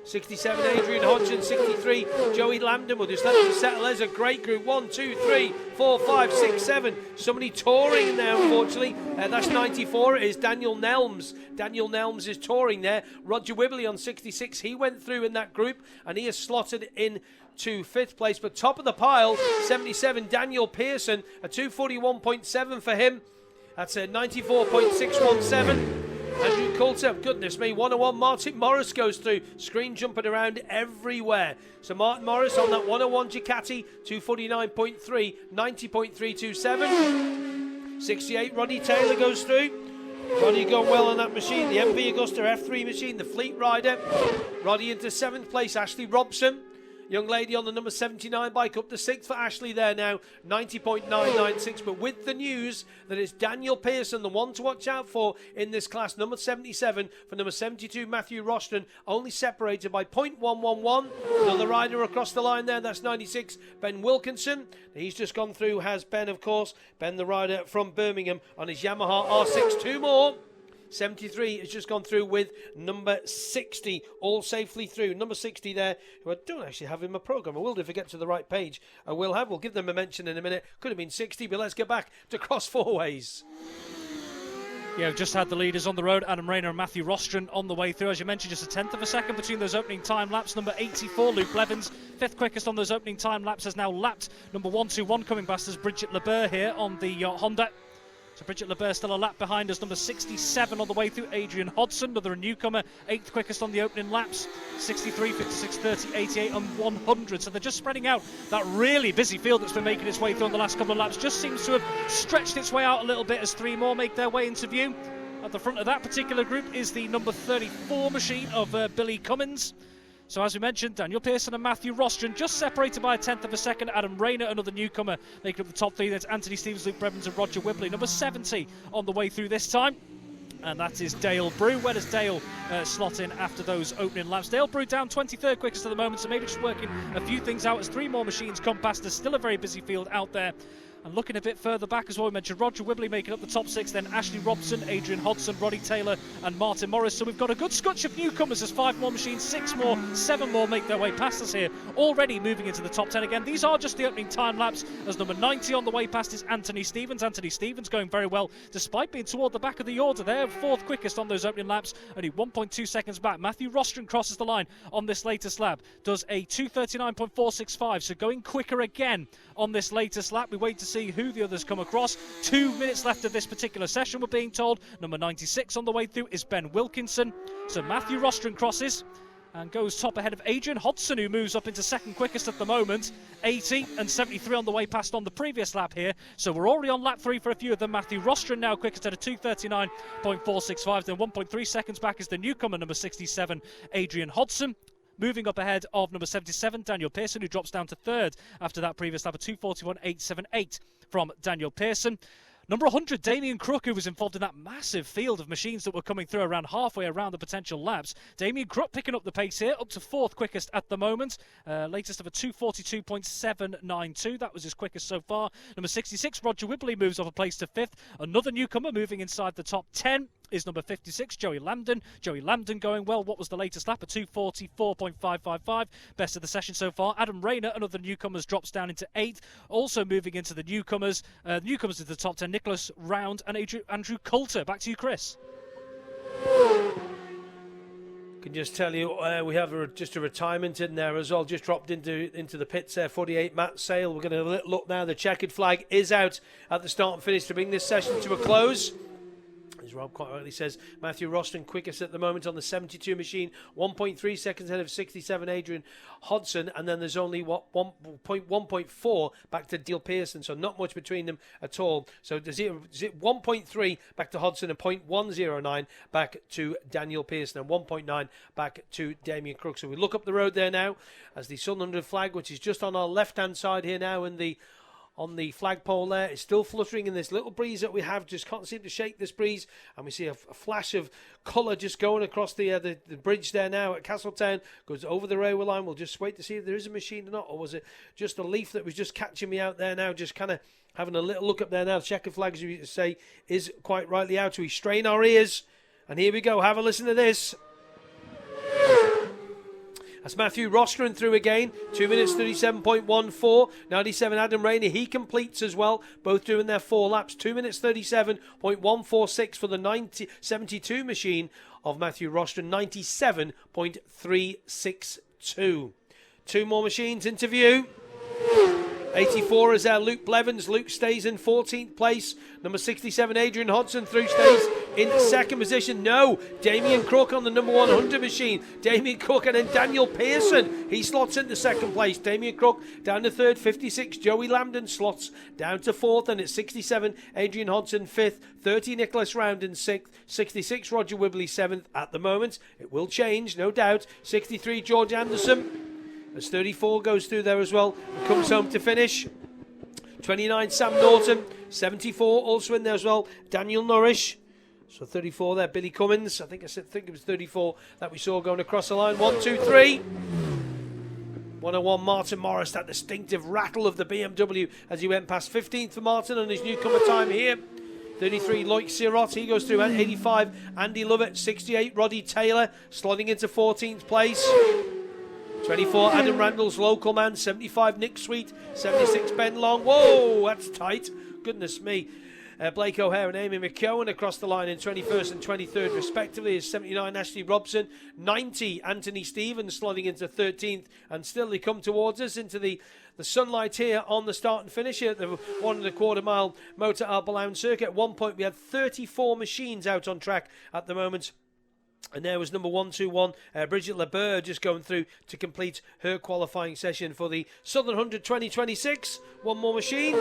67, Adrian Hodgson. 63, Joey Lambden. We'll just let them settle. There's a great group. 1, 2, 3, 4, 5, 6, 7. Somebody touring in there, unfortunately. That's 94. It is Daniel Nelms. Daniel Nelms is touring there. Roger Wibbly on 66. He went through in that group, and he is slotted in to 5th place. But top of the pile, 77, Daniel Pearson. A 241.7 for him. That's a 94.617. Andrew Coulter, goodness me, 101. Martin Morris goes through, screen jumping around everywhere. So Martin Morris on that 101 Ducati, 249.3, 90.327. 68, Roddy Taylor goes through. Roddy going well on that machine, the MV Augusta F3 machine, the Fleet Rider. Roddy into 7th place, Ashley Robson. Young lady on the number 79 bike up to 6th for Ashley there now, 90.996. But with the news that it's Daniel Pearson, the one to watch out for in this class, number 77 for number 72, Matthew Rostron, only separated by 0.111. Another rider across the line there, that's 96, Ben Wilkinson. He's just gone through, has Ben, of course. Ben, the rider from Birmingham, on his Yamaha R6. Two more. 73 has just gone through with number 60, all safely through. Number 60 there, who I don't actually have in my programme. I will do if I get to the right page. I will have. We'll give them a mention in a minute. Could have been 60, but let's get back to Cross Four Ways. Yeah, we've just had the leaders on the road, Adam Rayner and Matthew Rostron on the way through. As you mentioned, just a tenth of a second between those opening time laps. Number 84, Luke Blevins, fifth quickest on those opening time laps, has now lapped number 121 coming past us, Bridget LeBeur here on the Honda. So Bridget LeBeur still a lap behind us. Number 67 on the way through, Adrian Hodson, another newcomer, eighth quickest on the opening laps. 63, 56, 30, 88 and 100. So they're just spreading out. That really busy field that's been making its way through on the last couple of laps just seems to have stretched its way out a little bit as three more make their way into view. At the front of that particular group is the number 34 machine of Billy Cummins. So as we mentioned, Daniel Pearson and Matthew Rostron just separated by a tenth of a second. Adam Rayner, another newcomer, making up the top three. There's Anthony Stevens, Luke Brevins and Roger Whibley. Number 70 on the way through this time. And that is Dale Brew. Where does Dale slot in after those opening laps? Dale Brew down 23rd quickest at the moment, so maybe just working a few things out as three more machines come past. There's still a very busy field out there. And looking a bit further back as well, we mentioned Roger Whibley making up the top six, then Ashley Robson, Adrian Hodson, Roddy Taylor and Martin Morris. So we've got a good scotch of newcomers as five more machines, six more, seven more make their way past us here, already moving into the top 10 again. These are just the opening time laps, as number 90 on the way past is Anthony Stevens. Anthony Stevens going very well despite being toward the back of the order there, fourth quickest on those opening laps, only 1.2 seconds back. Matthew Rostron crosses the line on this latest lap, does a 2:39.465, so going quicker again on this latest lap. We wait to see who the others come across. 2 minutes left of this particular session, we're being told. Number 96 on the way through is Ben Wilkinson. So Matthew Rostron crosses and goes top ahead of Adrian Hodson, who moves up into second quickest at the moment. 80 and 73 on the way past on the previous lap here. So we're already on lap 3 for a few of them. Matthew Rostron now quickest at a 2:39.465. Then 1.3 seconds back is the newcomer, number 67, Adrian Hodson. Moving up ahead of number 77, Daniel Pearson, who drops down to third after that previous lap, a 2:41.878 from Daniel Pearson. Number 100, Damien Crook, who was involved in that massive field of machines that were coming through around halfway around the potential laps. Damien Crook picking up the pace here, up to fourth quickest at the moment. Latest of a 2:42.792. That was his quickest so far. Number 66, Roger Whibley, moves off a place to fifth. Another newcomer moving inside the top 10 is number 56, Joey Lambden. Joey Lambden going well. What was the latest lap? A 2:44.555. Best of the session so far. Adam Rayner, another newcomers, drops down into 8th. Also moving into the newcomers. Newcomers into the top 10, Nicholas Round and Andrew Coulter. Back to you, Chris. Can just tell you, we have just a retirement in there as well. Just dropped into the pits there. 48, Matt Sale. We're going to look now. The checkered flag is out at the start and finish to bring this session to a close. As Rob quite rightly says, Matthew Rostron quickest at the moment on the 72 machine, 1.3 seconds ahead of 67 Adrian Hodson, and then there's only 1.4 back to Dale Pearson, so not much between them at all. So is it 1.3 back to Hodson and 0.109 back to Daniel Pearson and 1.9 back to Damien Crook. So we look up the road there now as the Southern 100 flag, which is just on our left-hand side here now, and on the flagpole there, it's still fluttering in this little breeze that we have. Just can't seem to shake this breeze, and we see a flash of colour just going across the bridge there now at Castletown. Goes over the railway line. We'll just wait to see if there is a machine or not, or was it just a leaf that was just catching me out there now, just kind of having a little look up there now. The checkered flag, as you say, is quite rightly out. So we strain our ears, and here we go. Have a listen to this. That's Matthew Rostron through again, 2 minutes 37.14. 97 Adam Rayner, he completes as well, both doing their 4 laps. 2 minutes 37.146 for the 72 machine of Matthew Rostron, 97.362. 2 more machines into view. 84 is Luke Blevins. Luke stays in 14th place. Number 67, Adrian Hodson, through stays in second position. No, Damien Crook on the number 100 machine. Damien Crook, and then Daniel Pearson. He slots into second place. Damien Crook down to third. 56, Joey Lambden slots down to fourth. And it's 67, Adrian Hodson, fifth. 30, Nicholas Round in sixth. 66, Roger Whibley, seventh at the moment. It will change, no doubt. 63, George Anderson. As 34 goes through there as well and comes home to finish. 29, Sam Norton. 74 also in there as well, Daniel Norrish. So 34 there, Billy Cummins. I think it was 34 that we saw going across the line. 1, 2, 3. 101, Martin Morris. That distinctive rattle of the BMW as he went past. 15th for Martin on his newcomer time here. 33, Loic Sirot, he goes through at 85. Andy Lovett, 68, Roddy Taylor, slotting into 14th place. 24, Adam Randall's local man, 75, Nick Sweet, 76, Ben Long. Whoa, that's tight. Goodness me. Blake O'Hare and Amy McKeown across the line in 21st and 23rd respectively is 79 Ashley Robson, 90 Anthony Stevens slotting into 13th, and still they come towards us into the sunlight here on the start and finish here at the 1.25 mile Motor Al Balaun circuit. At one point we had 34 machines out on track at the moment. And there was number 121, Bridget LeBeur, just going through to complete her qualifying session for the Southern 100 2026. One more machine.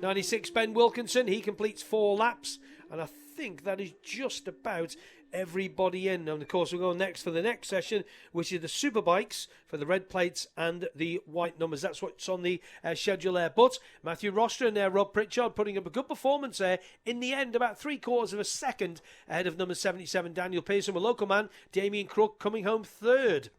96, Ben Wilkinson, he completes 4 laps. And I think that is just about everybody in. And of course, we'll go next for the next session, which is the Superbikes for the red plates and the white numbers. That's what's on the schedule there. But Matthew Rostron there, Rob Pritchard, putting up a good performance there. In the end, about 3/4 of a second ahead of number 77, Daniel Pearson, with local man Damien Crook coming home 3rd.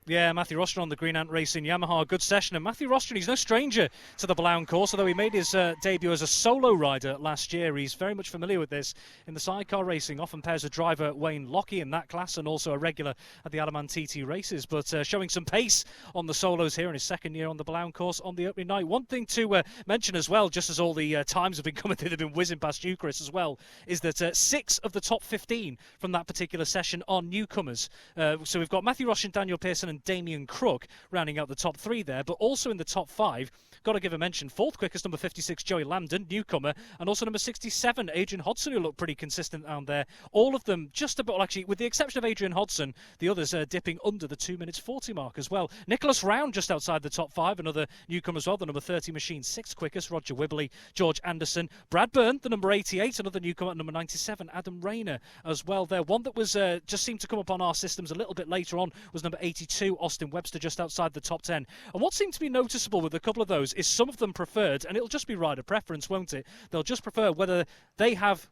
Yeah, Matthew Rostron on the Green Ant Racing Yamaha. Good session. And Matthew Rostron, he's no stranger to the Balaun course, although he made his debut as a solo rider last year. He's very much familiar with this in the sidecar racing. Often pairs with driver Wayne Lockie in that class, and also a regular at the Alaman TT races. But showing some pace on the solos here in his second year on the Balaun course on the opening night. One thing to mention as well, just as all the times have been coming through, they've been whizzing past you, Chris, as well, is that 6 of the top 15 from that particular session are newcomers. So we've got Matthew Rostron, Daniel Pearson and Damien Crook rounding out the top 3 there, but also in the top 5, got to give a mention, 4th quickest, number 56, Joey Lambden, newcomer, and also number 67, Adrian Hodson, who looked pretty consistent down there. All of them just about, actually, with the exception of Adrian Hodson, the others are dipping under the 2 minutes 40 mark as well. Nicholas Round just outside the top 5, another newcomer as well, the number 30 machine, 6th quickest, Roger Wibley, George Anderson, Brad Byrne, the number 88, another newcomer, number 97, Adam Rayner as well there. One that was just seemed to come up on our systems a little bit later on was number 82, Austin Webster, just outside the top 10. And what seemed to be noticeable with a couple of those is some of them preferred, and it'll just be rider preference, won't it? They'll just prefer whether they have,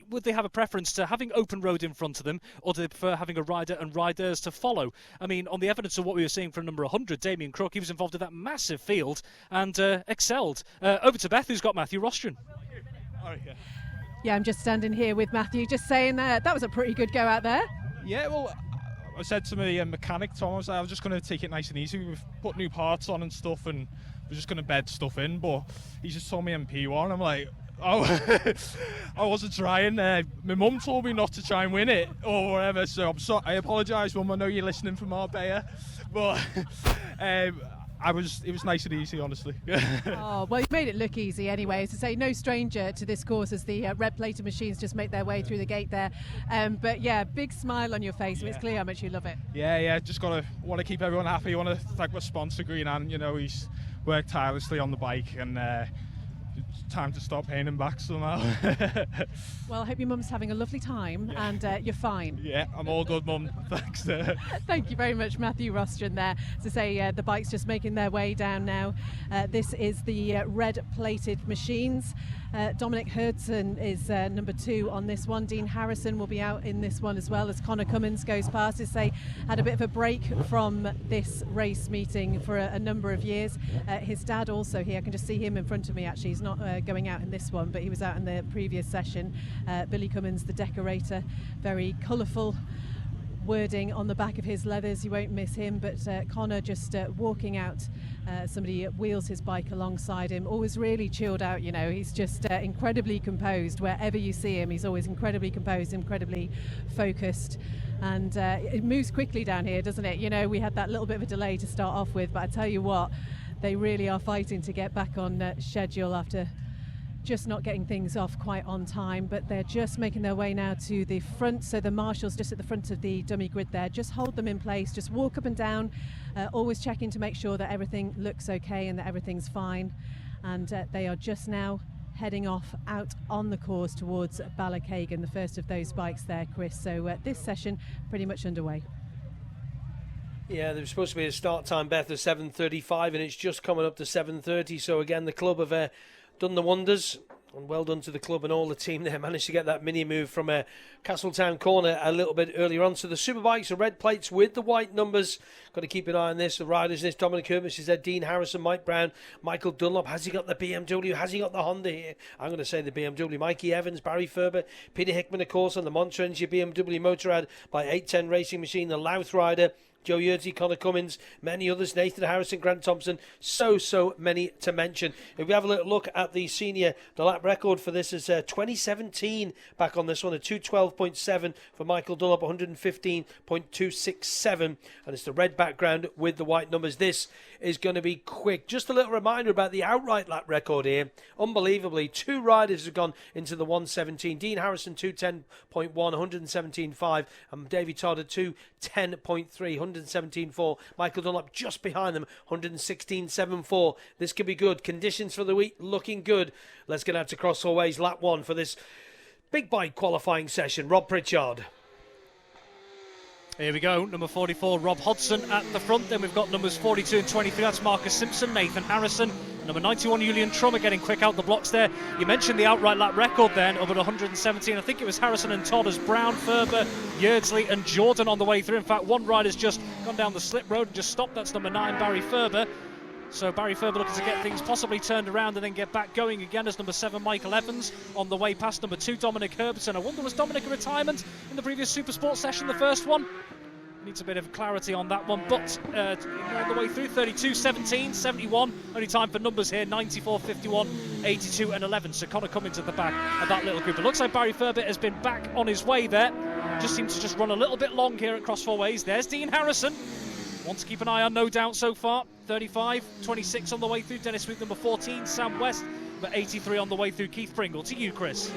would they have a preference to having open road in front of them, or do they prefer having a rider and riders to follow? I mean, on the evidence of what we were seeing from number 100, Damien Crook, he was involved in that massive field and excelled. Over to Beth, who's got Matthew Rostron. Yeah, I'm just standing here with Matthew, just saying that was a pretty good go out there. Yeah, well, I said to my mechanic, Tom, I was just going to take it nice and easy. We've put new parts on and stuff, and we're just going to bed stuff in, but he just told me MP1. I'm like, oh, I wasn't trying. My mum told me not to try and win it or whatever, so I'm sorry. I apologise, Mum. I know you're listening from Marbella, but it was nice and easy, honestly. Oh, well, you made it look easy anyway. As I say, no stranger to this course as the red plated machines just make their way through the gate there. But yeah, big smile on your face. Yeah. It's clear how much you love it. Yeah, just want to keep everyone happy. Want to thank my sponsor, Green Ant. You know, he's worked tirelessly on the bike, and it's time to stop paying him back somehow. Well, I hope your mum's having a lovely time, and you're fine. Yeah, I'm all good, Mum. Thanks. Thank you very much, Matthew Rostron there. As I say, the bike's just making their way down now. This is the red-plated machines. Dominic Hurdson is number 2 on this one. Dean Harrison will be out in this one as well as Connor Cummins goes past. As they had a bit of a break from this race meeting for a number of years. His dad also here, I can just see him in front of me actually. He's not going out in this one, but he was out in the previous session. Billy Cummins, the decorator, very colourful wording on the back of his leathers. You won't miss him, but Connor just walking out. Somebody wheels his bike alongside him, always really chilled out, you know. He's just incredibly composed. Wherever you see him, he's always incredibly composed, incredibly focused, and it moves quickly down here, doesn't it? You know, we had that little bit of a delay to start off with, but I tell you what, they really are fighting to get back on schedule after just not getting things off quite on time. But they're just making their way now to the front, so the marshals just at the front of the dummy grid there, just hold them in place, just walk up and down, always checking to make sure that everything looks okay and that everything's fine. And they are just now heading off out on the course towards Ballachagan, the first of those bikes there, Chris. So this session pretty much underway. Yeah, there was supposed to be a start time, Beth, of 7:35, and it's just coming up to 7:30. So again, the club have done the wonders. And well done to the club and all the team there. Managed to get that mini move from Castletown corner a little bit earlier on. So the Superbikes are red plates with the white numbers. Got to keep an eye on this. The riders in this, Dominic Herbert is there, Dean Harrison, Mike Brown, Michael Dunlop. Has he got the BMW? Has he got the Honda here? I'm going to say the BMW. Mikey Evans, Barry Ferber, Peter Hickman, of course, on the Monster Energy BMW Motorrad by 810 Racing Machine, the Louth rider. Joe Yurdsey, Connor Cummins, many others, Nathan Harrison, Grant Thompson, so many to mention. If we have a little look at the lap record for this is 2017 back on this one, a 212.7 for Michael Dunlop, 115.267, and it's the red background with the white numbers. This is going to be quick. Just a little reminder about the outright lap record here. Unbelievably, 2 riders have gone into the 117. Dean Harrison, 210.1, 117.5, and Davey Todd at 210.3, 117.4. Michael Dunlop just behind them, 116.74. This could be good. Conditions for the week looking good. Let's get out to Cross Four Ways lap 1 for this big bike qualifying session. Rob Pritchard. Here we go, number 44, Rob Hodson at the front. Then we've got numbers 42 and 23, that's Marcus Simpson, Nathan Harrison. Number 91, Julian Trummer getting quick out the blocks there. You mentioned the outright lap record then, of at 117. I think it was Harrison and Todd as Brown, Ferber, Yerdsley and Jordan on the way through. In fact, one rider's just gone down the slip road and just stopped. That's number 9, Barry Ferber. So Barry Ferber looking to get things possibly turned around and then get back going again as number 7, Michael Evans, on the way past number 2, Dominic Herbertson. I wonder, was Dominic a retirement in the previous Supersport session, the first one? Needs a bit of clarity on that one, but on the way through, 32, 17, 71, only time for numbers here, 94, 51, 82 and 11. So Connor Cummins at the back of that little group. It looks like Barry Ferber has been back on his way there. Just seems to just run a little bit long here at Cross Four Ways. There's Dean Harrison. Want to keep an eye on, no doubt, so far. 35, 26 on the way through, Dennis Sweet, number 14, Sam West, number 83 on the way through, Keith Pringle. To you, Chris.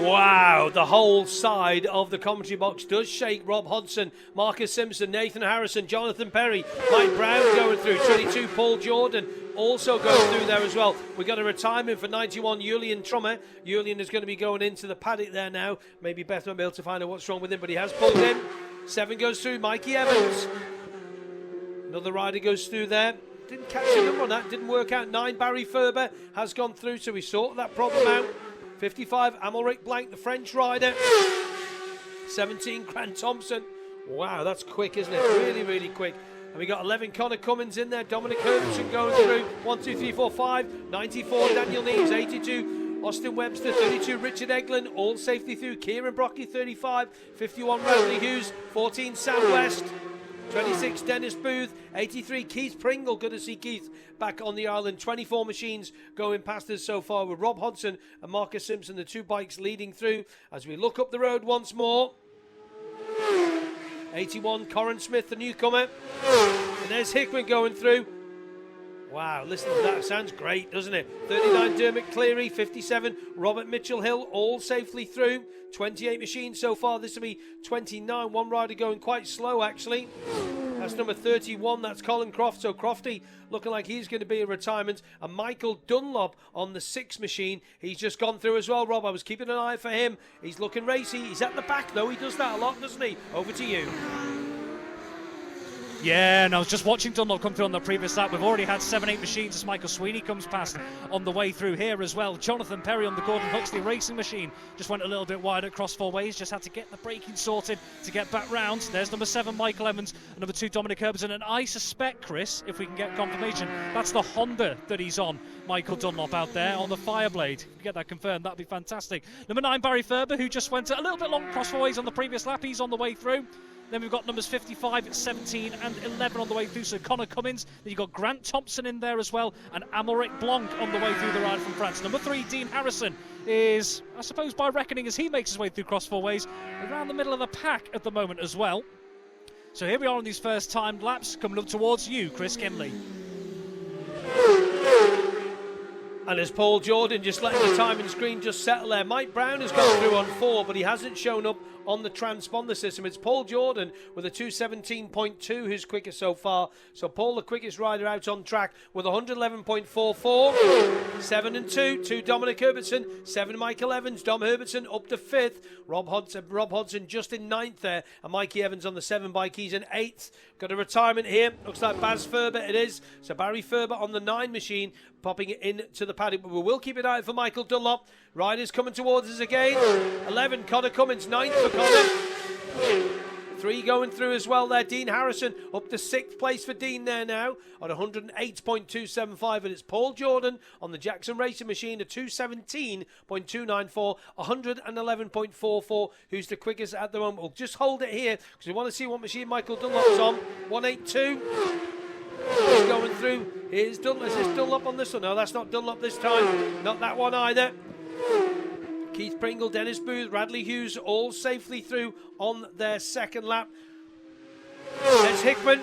Wow, the whole side of the commentary box does shake. Rob Hodson, Marcus Simpson, Nathan Harrison, Jonathan Perry, Mike Brown going through, 22, Paul Jordan also goes through there as well. We've got a retirement for 91, Julian Trummer. Julian is going to be going into the paddock there now. Maybe Beth won't be able to find out what's wrong with him, but he has pulled in. 7 goes through, Mikey Evans. Another rider goes through there. Didn't catch the number on that, didn't work out. 9, Barry Ferber has gone through, so we sorted that problem out. 55, Amalric Blank, the French rider. 17, Grant Thompson. Wow, that's quick, isn't it? Really, really quick. And we got 11, Connor Cummins in there. Dominic Herbertson going through. 1, 2, 3, 4, 5. 94, Daniel Neves. 82, Austin Webster. 32, Richard Eglin. All safely through. Kieran Brocky, 35. 51, Radley Hughes. 14, Sam West. 26, Dennis Booth. 83, Keith Pringle. Good to see Keith back on the island. 24 machines going past us so far with Rob Hodson and Marcus Simpson, the 2 bikes leading through as we look up the road once more. 81, Corin Smith, the newcomer. And there's Hickman going through. Wow, listen to that. Sounds great, doesn't it? 39, Dermot Cleary. 57, Robert Mitchell-Hill, all safely through. 28 machines so far. This will be 29. One rider going quite slow, actually. That's number 31. That's Colin Croft. So Crofty looking like he's going to be a retirement. And Michael Dunlop on the 6 machine. He's just gone through as well, Rob. I was keeping an eye for him. He's looking racy. He's at the back, though. He does that a lot, doesn't he? Over to you. Yeah, and I was just watching Dunlop come through on the previous lap. We've already had 7-8 machines as Michael Sweeney comes past on the way through here as well. Jonathan Perry on the Gordon Huxley Racing Machine just went a little bit wide at Cross Four Ways, just had to get the braking sorted to get back round. There's number 7, Michael Evans, and number 2, Dominic Herbertson. And I suspect, Chris, if we can get confirmation, that's the Honda that he's on, Michael Dunlop out there on the Fireblade. If we get that confirmed, that'd be fantastic. Number 9, Barry Ferber, who just went a little bit long Cross Four Ways on the previous lap. He's on the way through. Then we've got numbers 55, 17 and 11 on the way through. So Connor Cummins. Then you've got Grant Thompson in there as well. And Amalric Blanc on the way through the ride from France. Number 3, Dean Harrison is, I suppose by reckoning as he makes his way through Cross Four Ways, around the middle of the pack at the moment as well. So here we are on these first timed laps coming up towards you, Chris Kinley. And as Paul Jordan just letting the timing screen just settle there. Mike Brown has gone through on 4, but he hasn't shown up on the transponder system. It's Paul Jordan with a 2:17.2 who's quickest so far. So Paul, the quickest rider out on track with 111.44. 7 and 2 Dominic Herbertson, 7 Michael Evans, Dom Herbertson up to 5th. Rob Hodson just in 9th there, and Mikey Evans on the 7 bike, he's in 8th. Got a retirement here, looks like Baz Ferber it is. So Barry Ferber on the 9 machine popping it into the paddock, but we will keep an eye out for Michael Dunlop. Riders coming towards us again. 11 Connor Cummins, 9th for Connor. 3 going through as well there. Dean Harrison up to 6th place for Dean there now at 108.275, and it's Paul Jordan on the Jackson Racing machine at 2:17.294, 111.44, who's the quickest at the moment. We'll just hold it here because we want to see what machine Michael Dunlop's on. 182. He's going through. Here's Dunlop. Is this Dunlop on this one? No, that's not Dunlop this time. Not that one either. Keith Pringle, Dennis Booth, Radley Hughes all safely through on their second lap. There's Hickman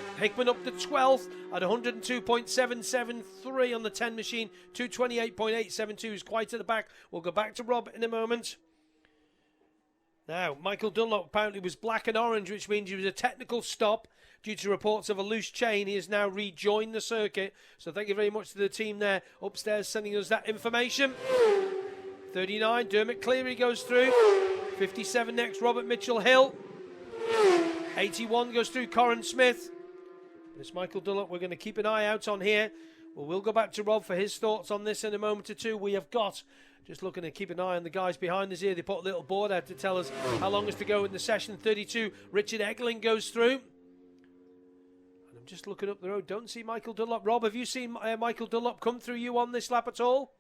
up to 12th at 102.773 on the 10 machine, 228.872 is quite at the back. We'll go back to Rob in a moment. Now, Michael Dunlop apparently was black and orange, which means he was a technical stop due to reports of a loose chain. He has now rejoined the circuit, so thank you very much to the team there upstairs sending us that information. 39, Dermot Cleary goes through. 57 next, Robert Mitchell-Hill. 81 goes through, Corin Smith. It's Michael Dunlop we're going to keep an eye out on here. Well, we'll go back to Rob for his thoughts on this in a moment or two. We have got, just looking to keep an eye on the guys behind us here. They put a little board out to tell us how long is to go in the session. 32, Richard Egling goes through. And I'm just looking up the road. Don't see Michael Dunlop. Rob, have you seen Michael Dunlop come through you on this lap at all?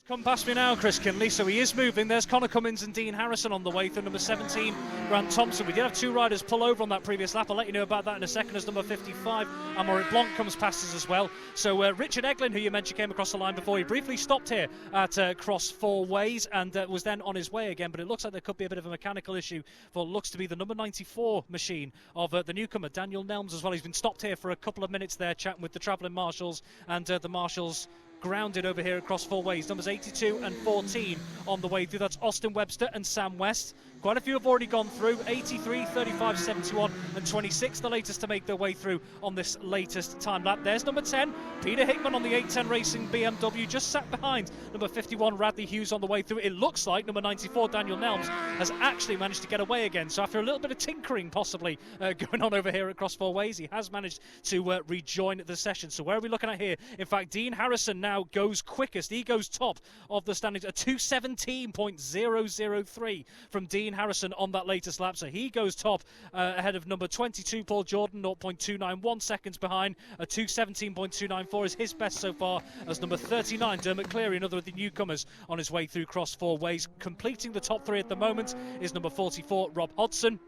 Come past me now, Chris Kinley, so he is moving. There's Connor Cummins and Dean Harrison on the way through. Number 17, Grant Thompson. We did have 2 riders pull over on that previous lap. I'll let you know about that in a second as number 55, Amaury Blanc, comes past us as well. So Richard Eglin, who you mentioned came across the line before, he briefly stopped here at Cross Four Ways and was then on his way again, but it looks like there could be a bit of a mechanical issue for what looks to be the number 94 machine of the newcomer, Daniel Nelms, as well. He's been stopped here for a couple of minutes there, chatting with the travelling marshals, and the marshals grounded over here across Four Ways. Numbers 82 and 14 on the way through. That's Austin Webster and Sam West. Quite a few have already gone through. 83, 35, 71 and 26, the latest to make their way through on this latest time lap. There's number 10, Peter Hickman on the 810 Racing BMW, just sat behind number 51, Radley Hughes, on the way through. It looks like number 94, Daniel Nelms, has actually managed to get away again. So after a little bit of tinkering possibly going on over here at Cross Four Ways, he has managed to rejoin the session. So where are we looking at here? In fact, Dean Harrison now goes quickest. He goes top of the standings, a 2:17.003 from Dean Harrison on that latest lap. So he goes top ahead of number 22, Paul Jordan, 0.291 seconds behind. A 2:17.294 is his best so far, as number 39, Dermot Cleary, another of the newcomers, on his way through Cross Four Ways. Completing the top 3 at the moment is number 44, Rob Hodson.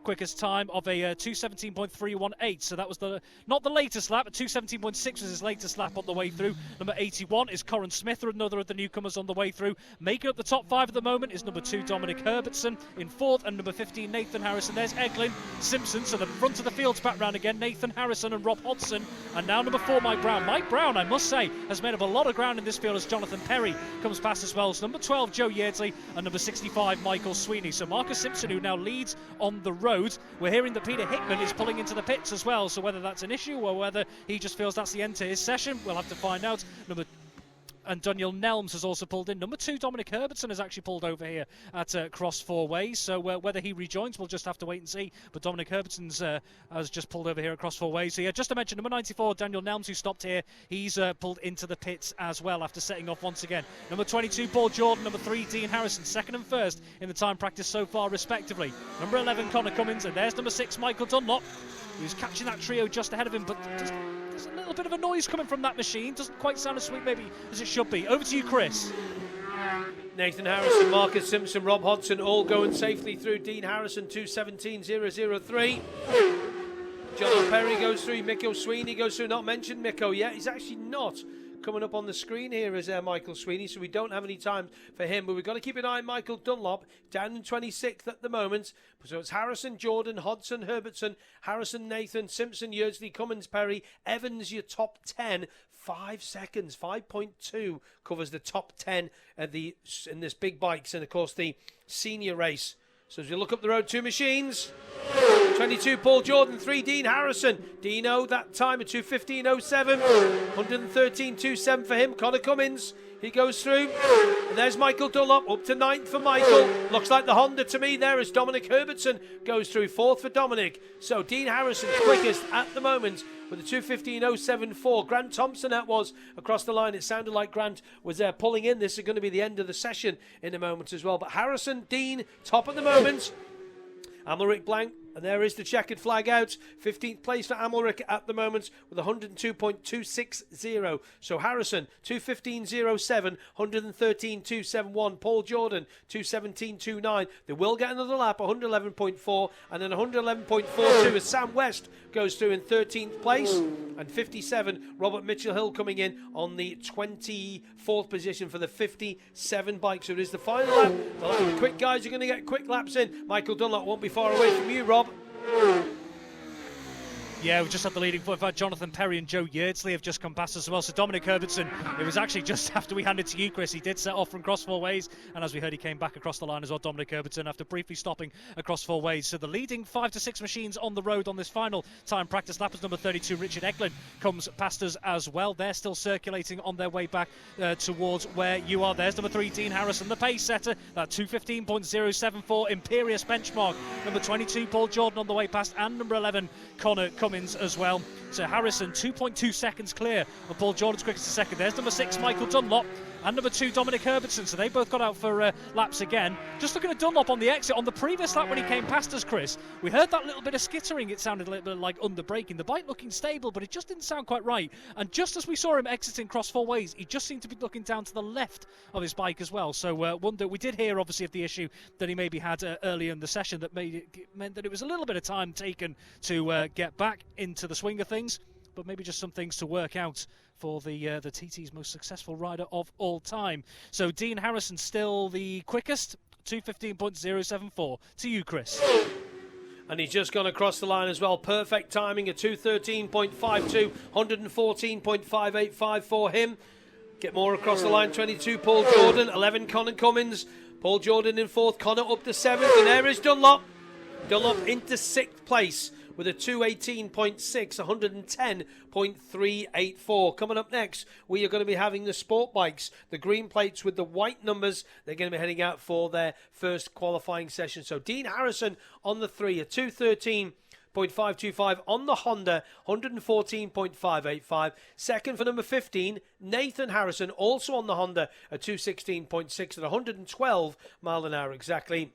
Quickest time of a 2:17.318, so that was not the latest lap. 2:17.6 was his latest lap on the way through. Number 81 is Corin Smith, another of the newcomers on the way through. Making up the top 5 at the moment is number 2, Dominic Herbertson in 4th, and number 15, Nathan Harrison. There's Eglin Simpson, so the front of the field's back round again. Nathan Harrison and Rob Hodson, and now number 4, Mike Brown. Mike Brown, I must say, has made up a lot of ground in this field as Jonathan Perry comes past as well. So number 12, Joe Yeardsley, and number 65, Michael Sweeney. So Marcus Simpson, who now leads on the road. We're hearing that Peter Hickman is pulling into the pits as well, so whether that's an issue or whether he just feels that's the end to his session, we'll have to find out. And Daniel Nelms has also pulled in. Number 2, Dominic Herbertson, has actually pulled over here at Cross Four Ways. So whether he rejoins, we'll just have to wait and see. But Dominic Herbertson's has just pulled over here at Cross Four Ways. So yeah, just to mention, number 94, Daniel Nelms, who stopped here, he's pulled into the pits as well after setting off once again. Number 22, Paul Jordan. Number 3, Dean Harrison, 2nd and 1st in the time practice so far, respectively. Number 11, Connor Cummins. And there's number 6, Michael Dunlop, who's catching that trio just ahead of him. But there's a little bit of a noise coming from that machine. Doesn't quite sound as sweet maybe as it should be. Over to you, Chris. Nathan Harrison, Marcus Simpson, Rob Hodson all going safely through. Dean Harrison 2:17.003. John Perry goes through. Mikko Sweeney goes through. Not mentioned Mikko yet. He's actually not coming up on the screen here is Michael Sweeney, so we don't have any time for him, but we've got to keep an eye on Michael Dunlop, down in 26th at the moment. So it's Harrison, Jordan, Hodson, Herbertson, Harrison, Nathan, Simpson, Yeardsley, Cummins, Perry, Evans, your top 10. 5 seconds, 5.2 covers the top 10 in this big bikes, and of course the senior race. So as we look up the road, 2 machines. 22 Paul Jordan, 3 Dean Harrison. Dino that time at 2:15.07. 113.27 for him. Connor Cummins, he goes through. And there's Michael Dunlop up to 9th for Michael. Looks like the Honda to me there as Dominic Herbertson goes through 4th for Dominic. So Dean Harrison quickest at the moment with a 2:15.074. Grant Thompson that was across the line. It sounded like Grant was there pulling in. This is going to be the end of the session in a moment as well. But Harrison, Dean, top at the moment. Amalric blank, and there is the checkered flag out. 15th place for Amalric at the moment with 102.260. So Harrison, 2:15.07, 113.271. Paul Jordan, 2:17.29. They will get another lap, 111.4, and then 111.42 as Sam West goes through in 13th place. And 57, Robert Mitchell-Hill coming in on the 24th position for the 57 bike. So it is the final lap. The quick guys are going to get quick laps in. Michael Dunlop won't be far away from you, Rob. Yeah, we've just had the leading point. Jonathan Perry and Joe Yeardsley have just come past us as well. So Dominic Herbertson, it was actually just after we handed to you, Chris. He did set off from cross 4 ways, and as we heard, he came back across the line as well, Dominic Herbertson, after briefly stopping across 4 ways. So the leading 5 to 6 machines on the road on this final time practice lap is number 32, Richard Eglin, comes past us as well. They're still circulating on their way back towards where you are. There's number 3, Dean Harrison, the pace setter, that 2:15.074 Imperious benchmark. Number 22, Paul Jordan on the way past, and number 11, Connor Cummins as well. So Harrison 2.2 seconds clear of Paul Jordan's quickest second. There's number 6 Michael Dunlop and number 2 Dominic Herbertson, so they both got out for laps again. Just looking at Dunlop on the exit on the previous lap when he came past us, Chris, we heard that little bit of skittering. It sounded a little bit like under braking, the bike looking stable, but it just didn't sound quite right. And just as we saw him exiting cross 4 ways, he just seemed to be looking down to the left of his bike as well. So wonder, we did hear obviously of the issue that he maybe had earlier in the session that meant that it was a little bit of time taken to get back into the swing of things, but maybe just some things to work out for the TT's most successful rider of all time. So Dean Harrison still the quickest, 2:15.074. To you, Chris. And he's just gone across the line as well. Perfect timing at 2:13.52, 114.585 for him. Get more across the line. 22 Paul Jordan, 11 Connor Cummins. Paul Jordan in 4th, Connor up to 7th, and there is Dunlop. Dunlop into 6th place with a 2:18.6, 110.384. Coming up next, we are going to be having the sport bikes, the green plates with the white numbers. They're going to be heading out for their first qualifying session. So Dean Harrison on the 3 at 2:13.525 on the Honda, 114.585. Second for number 15, Nathan Harrison, also on the Honda at 2:16.6 at 112 mile an hour exactly.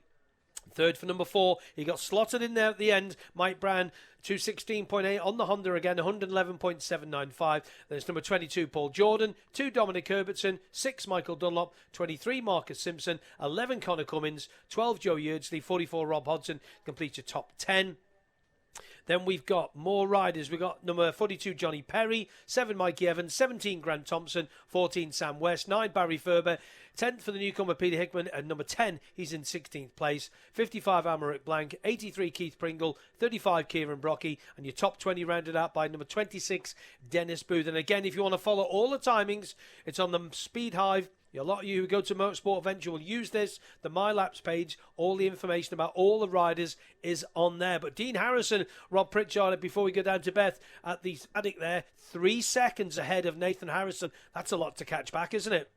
Third for number 4, he got slotted in there at the end, Mike Brown, 2:16.8 on the Honda again, 111.795. There's number 22, Paul Jordan, 2 Dominic Herbertson, 6 Michael Dunlop, 23 Marcus Simpson, 11 Connor Cummins, 12 Joe Yeardsley, 44 Rob Hodson, complete your top 10. Then we've got more riders. We've got number 42, Johnny Perry, 7 Mikey Evans, 17 Grant Thompson, 14 Sam West, 9 Barry Ferber, 10th for the newcomer Peter Hickman, and number 10, he's in 16th place. 55 Amalric Blank, 83 Keith Pringle, 35 Kieran Brocky, and your top 20 rounded out by number 26, Dennis Booth. And again, if you want to follow all the timings, it's on the Speed Hive. A lot of you who go to Motorsport Adventure will use this, the My Laps page. All the information about all the riders is on there. But Dean Harrison, Rob Pritchard, before we go down to Beth, at the attic there, 3 seconds ahead of Nathan Harrison. That's a lot to catch back, isn't it?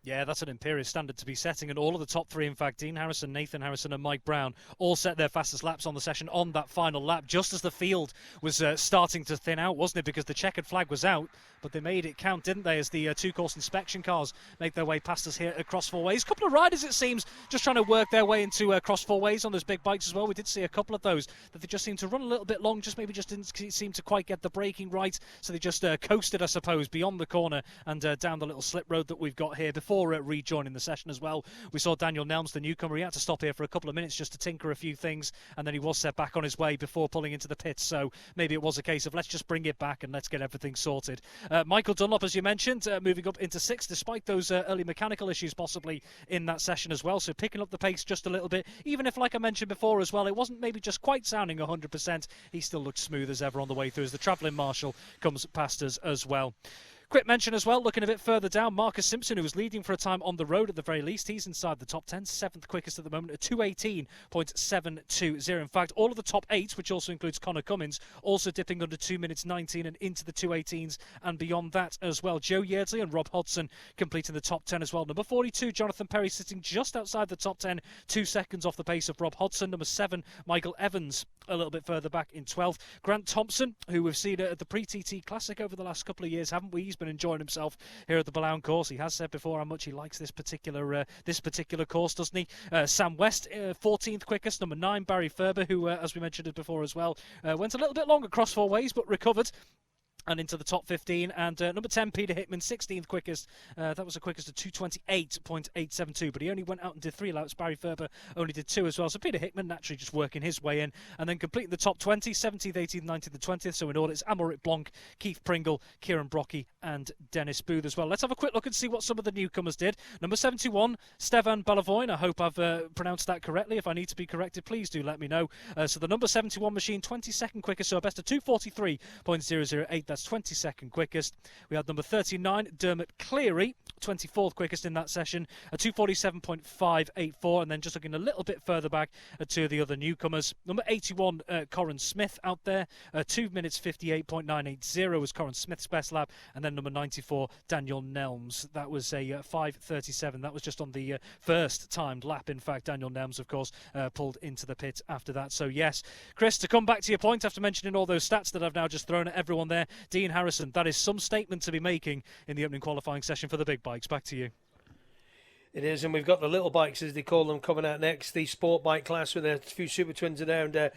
Yeah, that's an imperious standard to be setting, and all of the top 3, in fact, Dean Harrison, Nathan Harrison and Mike Brown, all set their fastest laps on the session on that final lap, just as the field was starting to thin out, wasn't it? Because the checkered flag was out, but they made it count, didn't they, as the 2-course inspection cars make their way past us here at Cross 4 Ways. A couple of riders, it seems, just trying to work their way into Cross 4 Ways on those big bikes as well. We did see a couple of those that they just seemed to run a little bit long, just maybe just didn't seem to quite get the braking right, so they just coasted, I suppose, beyond the corner and down the little slip road that we've got here. Before before rejoining the session as well. We saw Daniel Nelms, the newcomer. He had to stop here for a couple of minutes just to tinker a few things, and then he was set back on his way before pulling into the pits. So maybe it was a case of let's just bring it back and let's get everything sorted. Michael Dunlop, as you mentioned, moving up into 6th despite those early mechanical issues possibly in that session as well. So picking up the pace just a little bit, even if, like I mentioned before as well, it wasn't maybe just quite sounding 100%. He still looked smooth as ever on the way through as the travelling marshal comes past us as well. Quick mention as well, looking a bit further down, Marcus Simpson, who was leading for a time on the road at the very least. He's inside the top 10, 7th quickest at the moment at 2:18.720. In fact, all of the top 8, which also includes Connor Cummins, also dipping under 2 minutes 19 and into the 2:18s and beyond that as well. Joe Yeardley and Rob Hodgson completing the top 10 as well. Number 42, Jonathan Perry, sitting just outside the top 10, 2 seconds off the pace of Rob Hodgson. Number 7, Michael Evans, a little bit further back in 12th. Grant Thompson, who we've seen at the Pre-TT Classic over the last couple of years, haven't we? He's been enjoying himself here at the Blount course. He has said before how much he likes this particular course, doesn't he? Sam West, 14th quickest. Number 9, Barry Ferber, who, as we mentioned it before as well, went a little bit long across 4 ways, but recovered and into the top 15. And number 10, Peter Hickman, 16th quickest. That was the quickest at 2:28.872, but he only went out and did 3 laps. Barry Ferber only did 2 as well. So Peter Hickman naturally just working his way in, and then completing the top 20, 17th, 18th, 19th, and 20th. So in order, it's Amorit Blanc, Keith Pringle, Kieran Brocky, and Dennis Booth as well. Let's have a quick look and see what some of the newcomers did. Number 71, Stevan Balavoine. I hope I've pronounced that correctly. If I need to be corrected, please do let me know. So the number 71 machine, 22nd quickest, so a best of 2:43.008. That's 22nd quickest. We had number 39, Dermot Cleary, 24th quickest in that session, a 2:47.584, and then just looking a little bit further back at 2 of the other newcomers. Number 81, Corin Smith out there, 2 minutes 58.980 was Corin Smith's best lap, and then number 94, Daniel Nelms. That was a 5:37. That was just on the first timed lap. In fact, Daniel Nelms, of course, pulled into the pit after that. So yes, Chris, to come back to your point after mentioning all those stats that I've now just thrown at everyone there, Dean Harrison, that is some statement to be making in the opening qualifying session for the big bikes. Back to you. It is, and we've got the little bikes, as they call them, coming out next. The sport bike class with a few Super Twins in there, and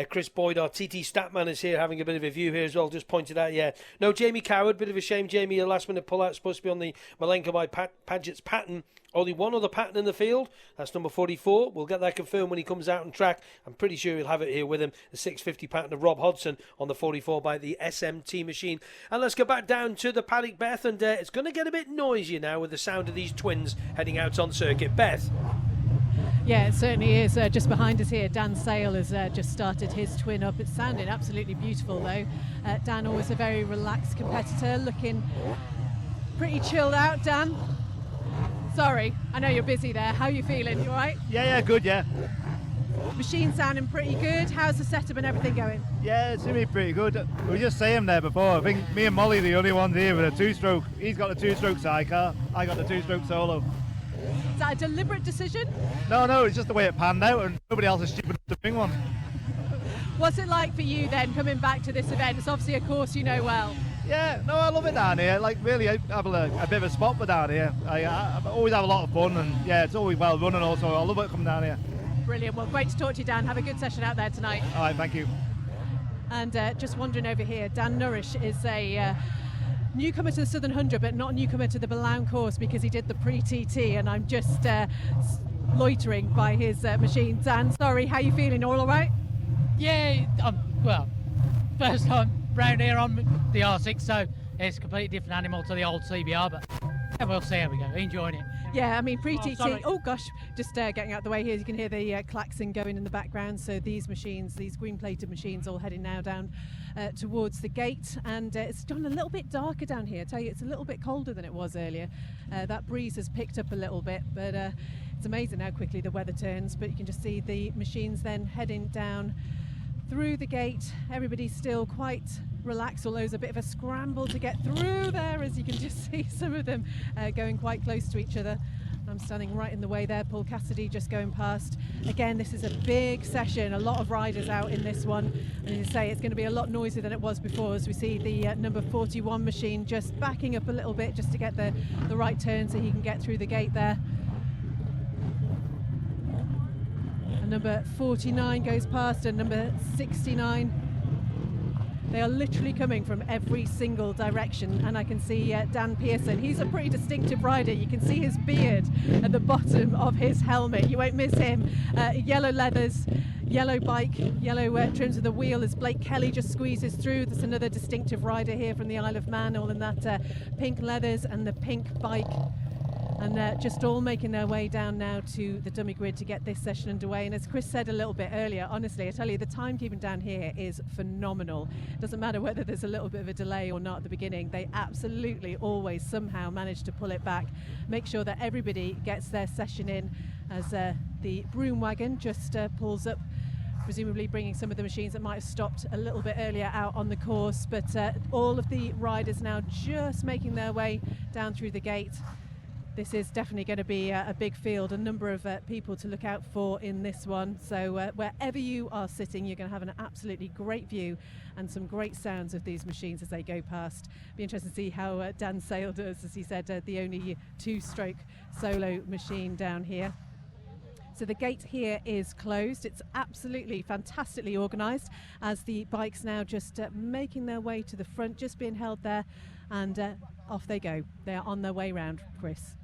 Chris Boyd, our TT Statman, is here having a bit of a view here as well. Just pointed out, no Jamie Coward, bit of a shame. Jamie, a last-minute pull-out, supposed to be on the Malenko by Padgett's pattern. Only one other pattern in the field. That's number 44. We'll get that confirmed when he comes out on track. I'm pretty sure he'll have it here with him. The 650 pattern of Rob Hodgson on the 44 by the SMT machine. And let's go back down to the paddock, Beth. And it's going to get a bit noisier now with the sound of these twins heading out on circuit. Beth. Yeah, it certainly is. Just behind us here, Dan Sale has just started his twin up. It's sounding absolutely beautiful, though. Dan, always a very relaxed competitor, looking pretty chilled out. Dan? Sorry, I know you're busy there. How are you feeling? You all right? Yeah, good, yeah. Machine sounding pretty good. How's the setup and everything going? Yeah, it's going to be pretty good. We were just saying there before, I think me and Molly are the only ones here with a 2-stroke. He's got the 2-stroke sidecar, I got the 2-stroke solo. Is that a deliberate decision? No, it's just the way it panned out, and nobody else is stupid enough to bring one. What's it like for you then, coming back to this event? It's obviously a course you know well. Yeah, no, I love it down here. Like, really, I have a bit of a spot for down here. I always have a lot of fun, and yeah, it's always well run, and also I love it coming down here. Brilliant. Well, great to talk to you, Dan. Have a good session out there tonight. All right, thank you. And just wandering over here, Dan Nourish is a newcomer to the Southern 100, but not a newcomer to the Blount course because he did the pre-TT, and I'm just loitering by his machine. Dan, sorry, how you feeling? All right? Yeah, well, first time round here on the R6, so it's a completely different animal to the old CBR, but we'll see how we go. Enjoying it. Yeah, I mean, pre-TT, oh gosh, just getting out the way here, you can hear the klaxon going in the background. So these machines, these green-plated machines, all heading now down towards the gate, and it's gone a little bit darker down here. I tell you, it's a little bit colder than it was earlier. That breeze has picked up a little bit, but it's amazing how quickly the weather turns. But you can just see the machines then heading down through the gate. Everybody's still quite relaxed, although there's a bit of a scramble to get through there, as you can just see some of them going quite close to each other. I'm standing right in the way there. Paul Cassidy just going past. Again, this is a big session, a lot of riders out in this one, and as you say, it's going to be a lot noisier than it was before, as we see the number 41 machine just backing up a little bit just to get the right turn so he can get through the gate there. And number 49 goes past, and number 69 They are literally coming from every single direction, and I can see Dan Pearson. He's a pretty distinctive rider. You can see his beard at the bottom of his helmet. You won't miss him. Yellow leathers, yellow bike, yellow trims of the wheel as Blake Kelly just squeezes through. There's another distinctive rider here from the Isle of Man, all in that pink leathers and the pink bike. And just all making their way down now to the dummy grid to get this session underway. And as Chris said a little bit earlier, honestly, I tell you, the timekeeping down here is phenomenal. Doesn't matter whether there's a little bit of a delay or not at the beginning. They absolutely always somehow manage to pull it back, make sure that everybody gets their session in as the broom wagon just pulls up, presumably bringing some of the machines that might have stopped a little bit earlier out on the course. But all of the riders now just making their way down through the gate. This is definitely going to be a big field, a number of people to look out for in this one. So wherever you are sitting, you're going to have an absolutely great view and some great sounds of these machines as they go past. Be interested to see how Dan Sale does, as he said, the only two-stroke solo machine down here. So the gate here is closed. It's absolutely fantastically organised as the bikes now just making their way to the front, just being held there, and off they go. They are on their way round, Chris.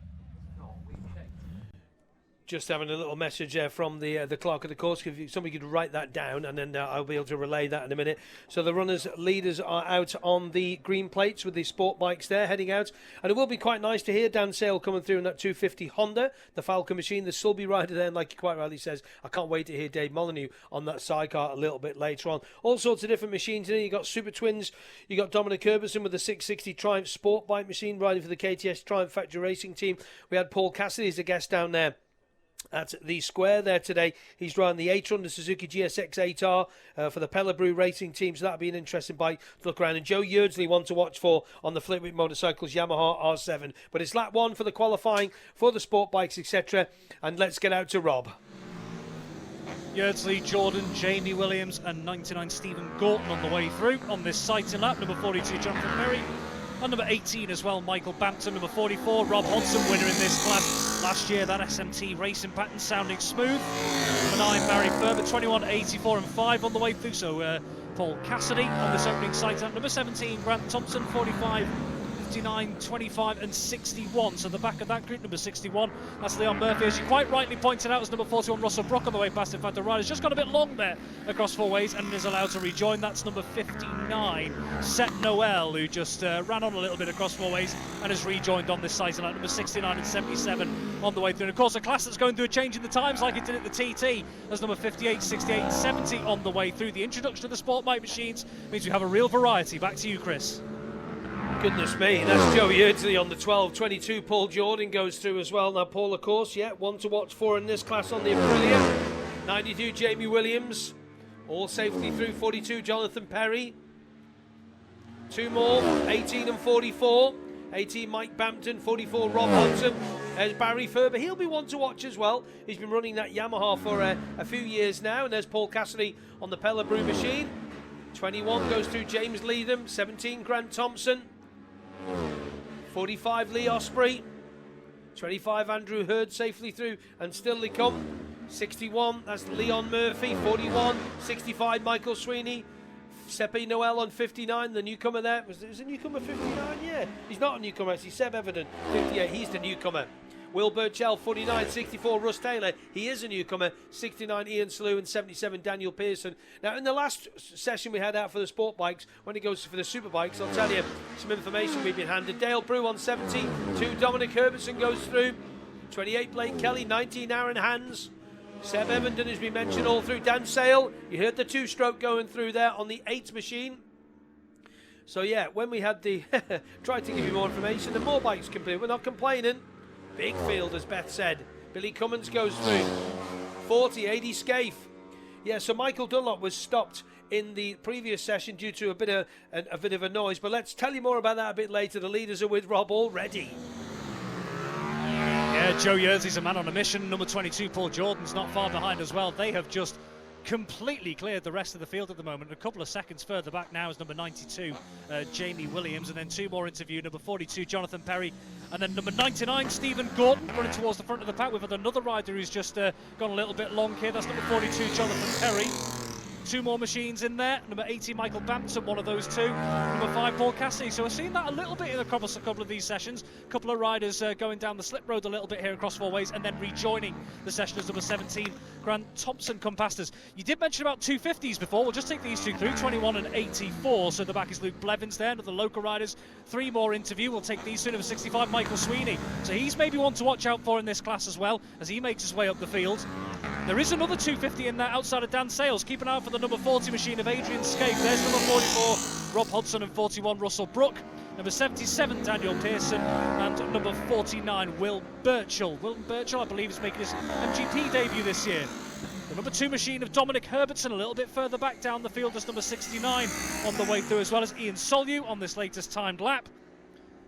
Just having a little message there from the clerk of the course. If somebody could write that down, and then I'll be able to relay that in a minute. So the runners, leaders are out on the green plates with the sport bikes there, heading out. And it will be quite nice to hear Dan Sale coming through in that 250 Honda, the Falcon machine. The Sulby rider there, and like he quite rightly says, I can't wait to hear Dave Molyneux on that sidecar a little bit later on. All sorts of different machines in there. You got Super Twins, you got Dominic Herberson with the 660 Triumph sport bike machine riding for the KTS Triumph Factory Racing team. We had Paul Cassidy as a guest down there at the square there today. He's riding the 800 Suzuki GSX 8R for the Pellabrew Racing team, so that'll be an interesting bike to look around. And Joe Yeardsley one to watch for on the Flitwick Motorcycles Yamaha R7. But it's lap one for the qualifying for the sport bikes, etc. And let's get out to Rob. Yeardsley, Jordan, Jamie Williams and 99 Stephen Gorton on the way through on this sighting lap. Number 42 Jonathan Perry. And number 18 as well, Michael Bampton. Number 44, Rob Hodson, winner in this class last year. That SMT racing pattern sounding smooth. Number 9, Barry Ferber. 21, 84 and 5 on the way through. So Paul Cassidy on this opening sight. Number 17, Grant Thompson. 45, 59, 25 and 61. So the back of that group, number 61, that's Leon Murphy. As you quite rightly pointed out, as number 41, Russell Brock on the way past. In fact, the rider's just got a bit long there across four ways and is allowed to rejoin. That's number 59, Seth Noel, who just ran on a little bit across four ways and has rejoined on this site. And number 69 and 77 on the way through. And of course, a class that's going through a change in the times like it did at the TT, as number 58, 68 and 70 on the way through. The introduction of the sport bike machines means we have a real variety. Back to you, Chris. Goodness me, that's Joe Yeardsley on the 12. 22, Paul Jordan goes through as well. Now, Paul, of course, yeah, one to watch for in this class on the Aprilia. 92, Jamie Williams. All safely through. 42, Jonathan Perry. Two more, 18 and 44. 18, Mike Bampton. 44, Rob Hodson. There's Barry Ferber. He'll be one to watch as well. He's been running that Yamaha for a few years now. And there's Paul Cassidy on the Pellabrew machine. 21 goes through James Leadham. 17, Grant Thompson. 45, Lee Osprey. 25, Andrew Hurd safely through, and still they come. 61, that's Leon Murphy. 41, 65, Michael Sweeney. Sepe Noel on 59, the newcomer there. Was a newcomer 59? Yeah, he's not a newcomer actually. Seb Everton, 58, he's the newcomer. Will Burchell, 49, 64, Russ Taylor, he is a newcomer, 69, Ian Slew, and 77, Daniel Pearson. Now, in the last session we had out for the sport bikes, when it goes for the super bikes, I'll tell you some information we've been handed. Dale Brew on 70, 2, Dominic Herbertson goes through, 28, Blake Kelly, 19, Aaron Hands, Seb Evenden has been mentioned all through. Dan Sale, you heard the two-stroke going through there on the 8 machine. So, yeah, when we had the, tried to give you more information, the more bikes complete, we're not complaining. Big field, as Beth said. Billy Cummins goes through. 40, 80 Scaife. Yeah, so Michael Dunlop was stopped in the previous session due to a bit of a noise. But let's tell you more about that a bit later. The leaders are with Rob already. Yeah, Joe Yeardsley's a man on a mission. Number 22, Paul Jordan's not far behind as well. They have just completely cleared the rest of the field at the moment. A couple of seconds further back now is number 92, Jamie Williams, and then two more interview. Number 42, Jonathan Perry, and then number 99, Stephen Gorton, running towards the front of the pack. We've had another rider who's just gone a little bit long here. That's number 42, Jonathan Perry. 2 more machines in there. Number 80, Michael Bampton, one of those 2. Number 5, Paul Cassidy. So we're seeing that a little bit in a couple of these sessions. A couple of riders going down the slip road a little bit here across 4 ways, and then rejoining the session as number 17, Grant Thompson, come past us. You did mention about 250s before. We'll just take these 2 through, 21 and 84. So the back is Luke Blevins there, another local riders. 3 more interview. We'll take these 2. Number 65, Michael Sweeney. So he's maybe one to watch out for in this class as well, as he makes his way up the field. There is another 250 in there outside of Dan Sales. Keep an eye out for the number 40 machine of Adrian Scape. There's number 44, Rob Hodson, and 41, Russell Brook. Number 77, Daniel Pearson, and number 49, Will Birchall. Will Birchall, I believe, is making his MGP debut this year. The number 2 machine of Dominic Herbertson, a little bit further back down the field, as number 69 on the way through, as well as Ian Solue on this latest timed lap.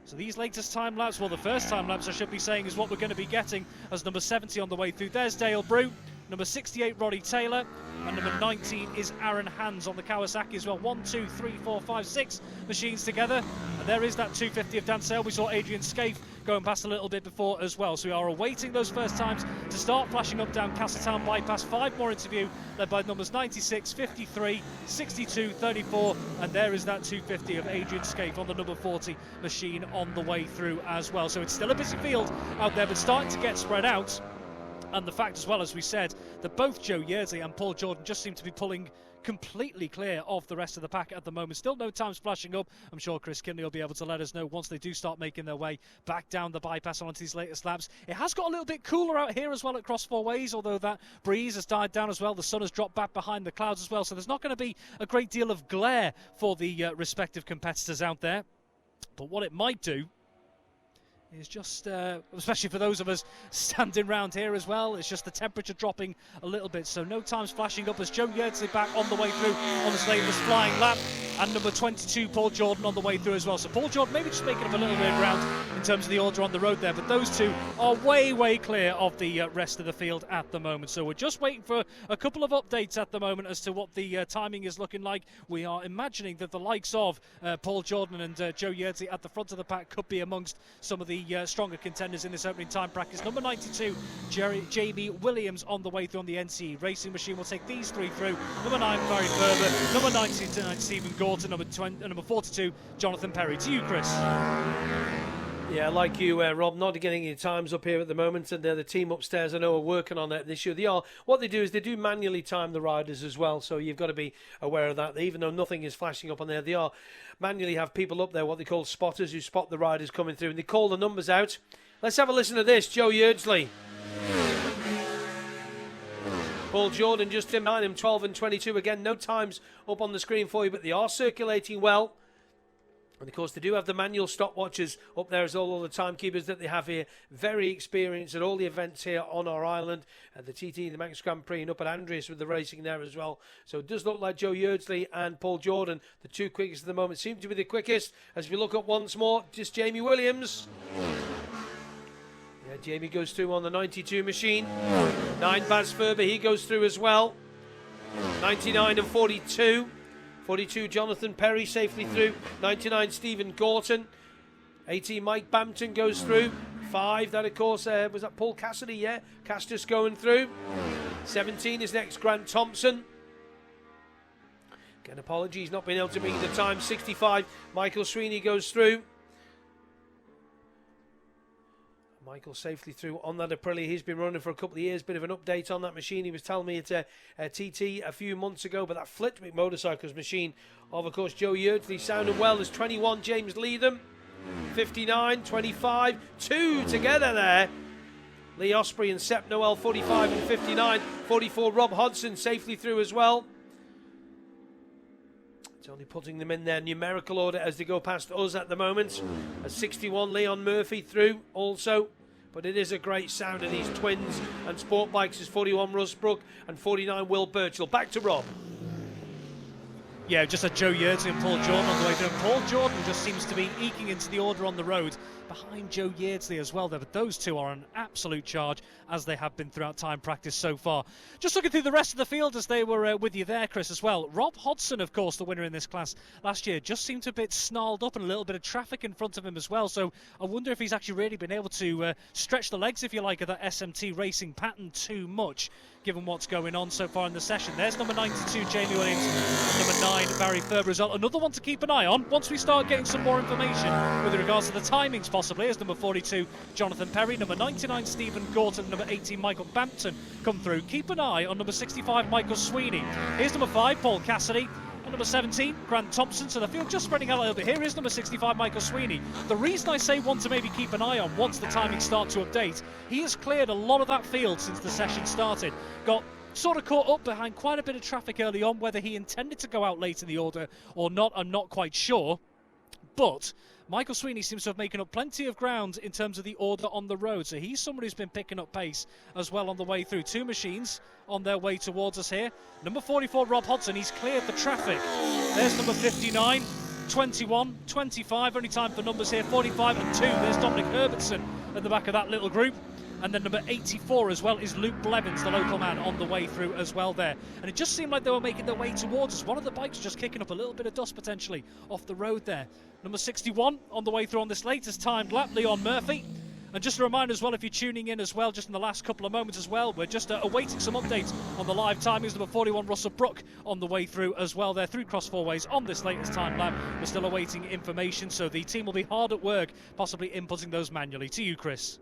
So these latest time laps, well, the first time laps, I should be saying, is what we're going to be getting, as number 70 on the way through. There's Dale Brew. Number 68, Roddy Taylor, and number 19 is Aaron Hands on the Kawasaki as well. 1, 2, 3, 4, 5, 6 machines together, and there is that 250 of Dan Sale. We saw Adrian Scaife going past a little bit before as well. So we are awaiting those first times to start flashing up down Castletown bypass. 5 more interview, led by numbers 96, 53, 62, 34, and there is that 250 of Adrian Scaife on the number 40 machine on the way through as well. So it's still a busy field out there, but starting to get spread out. And the fact as well, as we said, that both Joe Yeardley and Paul Jordan just seem to be pulling completely clear of the rest of the pack at the moment. Still no times flashing up. I'm sure Chris Kinley will be able to let us know once they do start making their way back down the bypass onto these latest laps. It has got a little bit cooler out here as well at Cross 4 Ways, although that breeze has died down as well. The sun has dropped back behind the clouds as well, so there's not going to be a great deal of glare for the respective competitors out there. But what it might do is just, especially for those of us standing round here as well, it's just the temperature dropping a little bit. So no times flashing up as Joe Yeardley back on the way through on his latest flying lap. And number 22, Paul Jordan, on the way through as well. So Paul Jordan maybe just making up a little bit of ground in terms of the order on the road there. But those 2 are way, way clear of the rest of the field at the moment. So we're just waiting for a couple of updates at the moment as to what the timing is looking like. We are imagining that the likes of Paul Jordan and Joe Yeardley at the front of the pack could be amongst some of the stronger contenders in this opening time practice. Number 92, Jamie Williams on the way through on the NCE Racing Machine. We'll take these 3 through. Number 9, Barry Ferber. Number 99, Stephen Gorton. Number 42, Jonathan Perry. To you, Chris. Yeah, like you, Rob, not getting any times up here at the moment, and the team upstairs I know are working on it this year. What they do is they do manually time the riders as well, so you've got to be aware of that. Even though nothing is flashing up on there, they are manually have people up there, what they call spotters, who spot the riders coming through, and they call the numbers out. Let's have a listen to this. Joe Yeardley. Paul Jordan just in behind him, 12 and 22. Again, no times up on the screen for you, but they are circulating well. And of course, they do have the manual stopwatches up there as all the timekeepers that they have here. Very experienced at all the events here on our island. At the TT, the Manx Grand Prix, and up at Andreas with the racing there as well. So it does look like Joe Yeardley and Paul Jordan, the 2 quickest at the moment, seem to be the quickest. As we look up once more, just Jamie Williams. Yeah, Jamie goes through on the 92 machine. 9, Baz Ferber, he goes through as well. 99 and 42. 42, Jonathan Perry safely through. 99, Stephen Gorton. 18, Mike Bampton goes through. 5, that of course, was that Paul Cassidy, yeah? Castus going through. 17 is next, Grant Thompson. Again, apologies, not being able to meet the time. 65, Michael Sweeney goes through. Michael safely through on that Aprilia. He's been running for a couple of years. Bit of an update on that machine. He was telling me it's a TT a few months ago, but that Flitwick Motorcycles machine of course, Joe Yeardley sounding well. There's 21, James Leatham. 59, 25, 2 together there. Lee Osprey and Sepp Noel, 45 and 59. 44, Rob Hodson safely through as well. It's only putting them in their numerical order as they go past us at the moment. At 61, Leon Murphy through also. But it is a great sound of these twins and sport bikes. Is 41, Russ Brook, and 49, Will Birchall. Back to Rob. Yeah, just had Joe Yeardley and Paul Jordan on the way through. And Paul Jordan just seems to be eking into the order on the road behind Joe Yeardley as well there. But those two are an absolute charge, as they have been throughout time practice so far. Just looking through the rest of the field as they were with you there, Chris, as well. Rob Hodson, of course, the winner in this class last year, just seemed a bit snarled up and a little bit of traffic in front of him as well. So I wonder if he's actually really been able to stretch the legs, if you like, of that SMT racing pattern too much. given what's going on so far in the session. There's number 92, Jamie Williams, and number 9, Barry Ferber as well. Another one to keep an eye on once we start getting some more information with regards to the timings possibly, as number 42, Jonathan Perry, number 99, Stephen Gorton, number 18, Michael Bampton come through. Keep an eye on number 65, Michael Sweeney. Here's number 5, Paul Cassidy. And number 17, Grant Thompson. So the field just spreading out a little bit. Here is number 65, Michael Sweeney. The reason I say one to maybe keep an eye on once the timings start to update, he has cleared a lot of that field since the session started. Got sort of caught up behind quite a bit of traffic early on. Whether he intended to go out late in the order or not, I'm not quite sure. But Michael Sweeney seems to have making up plenty of ground in terms of the order on the road. So he's somebody who's been picking up pace as well on the way through. 2 machines on their way towards us here. Number 44, Rob Hodson, he's cleared the traffic. There's number 59, 21, 25, only time for numbers here, 45 and 2. There's Dominic Herbertson at the back of that little group. And then number 84 as well is Luke Blevins, the local man, on the way through as well there. And it just seemed like they were making their way towards us. One of the bikes just kicking up a little bit of dust potentially off the road there. Number 61 on the way through on this latest timed lap, Leon Murphy. And just a reminder as well, if you're tuning in as well, just in the last couple of moments as well, we're just awaiting some updates on the live timings. Number 41, Russell Brook, on the way through as well there through Cross Four Ways on this latest time lap. We're still awaiting information, so the team will be hard at work, possibly inputting those manually. To you, Chris.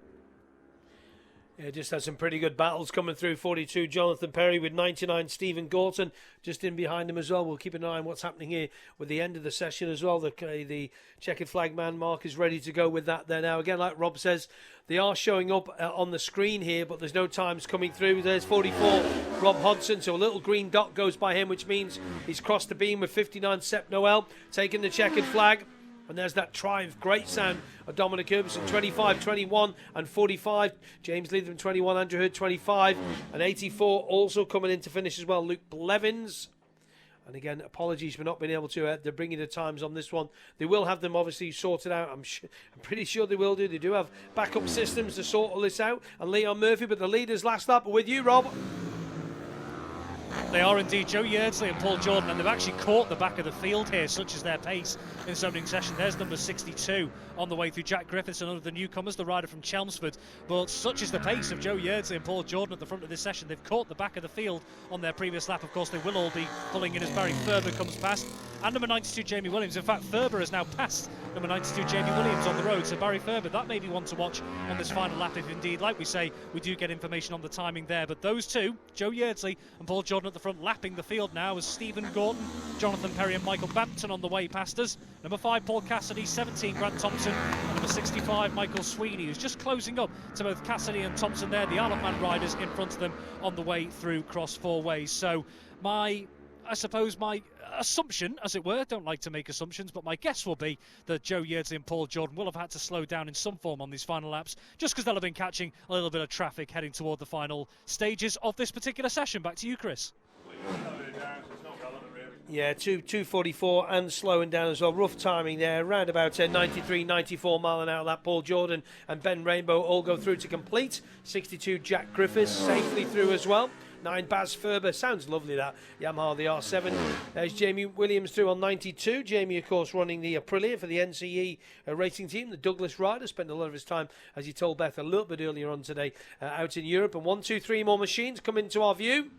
Yeah, just had some pretty good battles coming through. 42, Jonathan Perry, with 99, Stephen Gorton just in behind him as well. We'll keep an eye on what's happening here with the end of the session as well. The checkered flag man, Mark, is ready to go with that there now. Again, like Rob says, they are showing up on the screen here, but there's no times coming through. There's 44, Rob Hodson, so a little green dot goes by him, which means he's crossed the beam with 59, Sepp Noel, taking the checkered flag. And there's that triumph, great sound of Dominic Herbertson, 25, 21 and 45. James Leatham, 21, Andrew Hood, 25 and 84. Also coming in to finish as well, Luke Blevins. And again, apologies for not being able to, they're bringing the times on this one. They will have them obviously sorted out. I'm pretty sure they will do. They do have backup systems to sort all this out. And Leon Murphy, but the leaders last lap are with you, Rob. They are indeed, Joe Yeardsley and Paul Jordan, and they've actually caught the back of the field here, such is their pace in this opening session. There's number 62 on the way through, Jack Griffiths, another of the newcomers, the rider from Chelmsford. But such is the pace of Joe Yeardsley and Paul Jordan at the front of this session. They've caught the back of the field on their previous lap. Of course, they will all be pulling in as Barry Ferber comes past. And number 92, Jamie Williams. In fact, Ferber has now passed number 92, Jamie Williams on the road. So Barry Ferber, that may be one to watch on this final lap if indeed, like we say, we do get information on the timing there. But those two, Joe Yeardsley and Paul Jordan at the front, lapping the field now as Stephen Gorton, Jonathan Perry and Michael Bampton on the way past us. Number 5, Paul Cassidy, 17, Grant Thompson, and number 65, Michael Sweeney, who's just closing up to both Cassidy and Thompson there, the Isle of Man riders in front of them on the way through Cross Four Ways. So I suppose my assumption, as it were, don't like to make assumptions, but my guess will be that Joe Yeardsley and Paul Jordan will have had to slow down in some form on these final laps, just because they'll have been catching a little bit of traffic heading toward the final stages of this particular session. Back to you, Chris. Yeah, 244 and slowing down as well. Rough timing there, around about 93, 94 mile an hour. That Paul Jordan and Ben Rainbow all go through to complete. 62, Jack Griffiths safely through as well. 9, Baz Ferber, sounds lovely that, Yamaha the R7. There's Jamie Williams through on 92. Jamie, of course, running the Aprilia for the NCE racing team. The Douglas rider spent a lot of his time, as he told Beth a little bit earlier on today, out in Europe. And 1, 2, 3 more machines come into our view.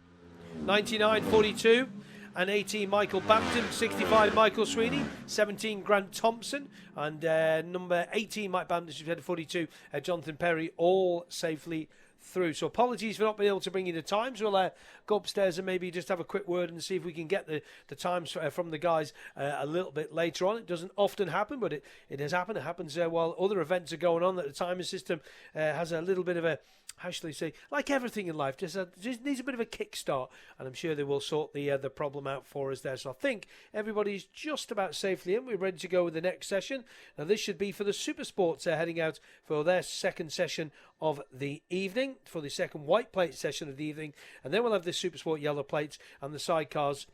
99, 42 and 18, Michael Bampton. 65, Michael Sweeney. 17, Grant Thompson. And number 18, Mike Bampton, who's headed 42, Jonathan Perry, all safely through. So apologies for not being able to bring you the times. We'll go upstairs and maybe just have a quick word and see if we can get the times from the guys a little bit later on. It doesn't often happen, but it has happened. It happens while other events are going on, that the timing system has a little bit of a, how shall I say, like everything in life, just needs a bit of a kickstart, and I'm sure they will sort the problem out for us there. So I think everybody's just about safely in. We're ready to go with the next session. Now this should be for the Super Sports heading out for their second session of the evening, for the second white plate session of the evening, and then we'll have the Super Sport yellow plates and the sidecars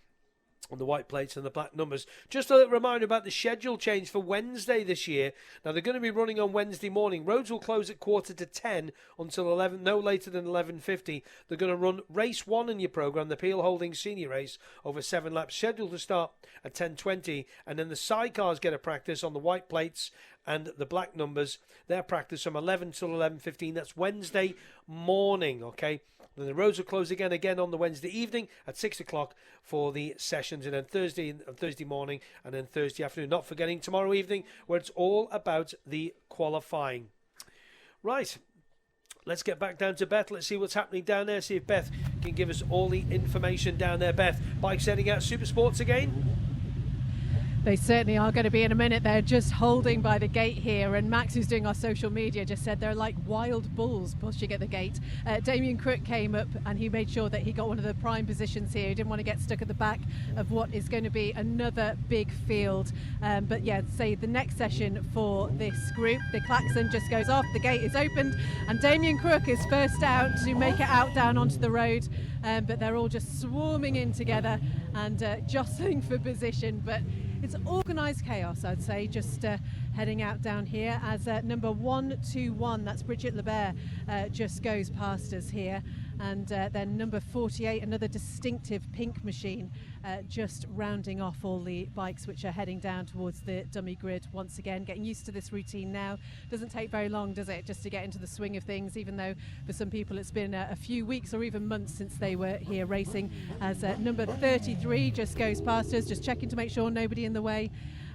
on the white plates and the black numbers. Just a little reminder about the schedule change for Wednesday this year. Now they're going to be running on Wednesday morning. Roads will close at 10:15 until 11, no later than 11:50. They're going to run race 1 in your programme, the Peel Holdings Senior Race, over 7 laps, scheduled to start at 10:20, and then the sidecars get a practice on the white plates and the black numbers, their practice from 11 till 11:15. That's Wednesday morning, okay? Then the roads will close again on the Wednesday evening at 6 o'clock for the sessions, and then Thursday morning, and then Thursday afternoon. Not forgetting tomorrow evening, where it's all about the qualifying. Right, let's get back down to Beth. Let's see what's happening down there. See if Beth can give us all the information down there. Beth, bikes heading out Super Sports again? They certainly are going to be in a minute. They're just holding by the gate here, and Max, who's doing our social media, just said they're like wild bulls pushing at the gate. Damien Crook came up and he made sure that he got one of the prime positions here. He didn't want to get stuck at the back of what is going to be another big field. But yeah, say the next session for this group, the klaxon just goes off, the gate is opened, and Damien Crook is first out to make it out down onto the road. But they're all just swarming in together and jostling for position. But it's organised chaos, I'd say, just heading out down here as number 121, that's Bridget Lebert, just goes past us here. And then number 48, another distinctive pink machine, just rounding off all the bikes which are heading down towards the dummy grid once again. Getting used to this routine now. Doesn't take very long, does it, just to get into the swing of things, even though for some people it's been a few weeks or even months since they were here racing. As number 33 just goes past us, just checking to make sure nobody in the way,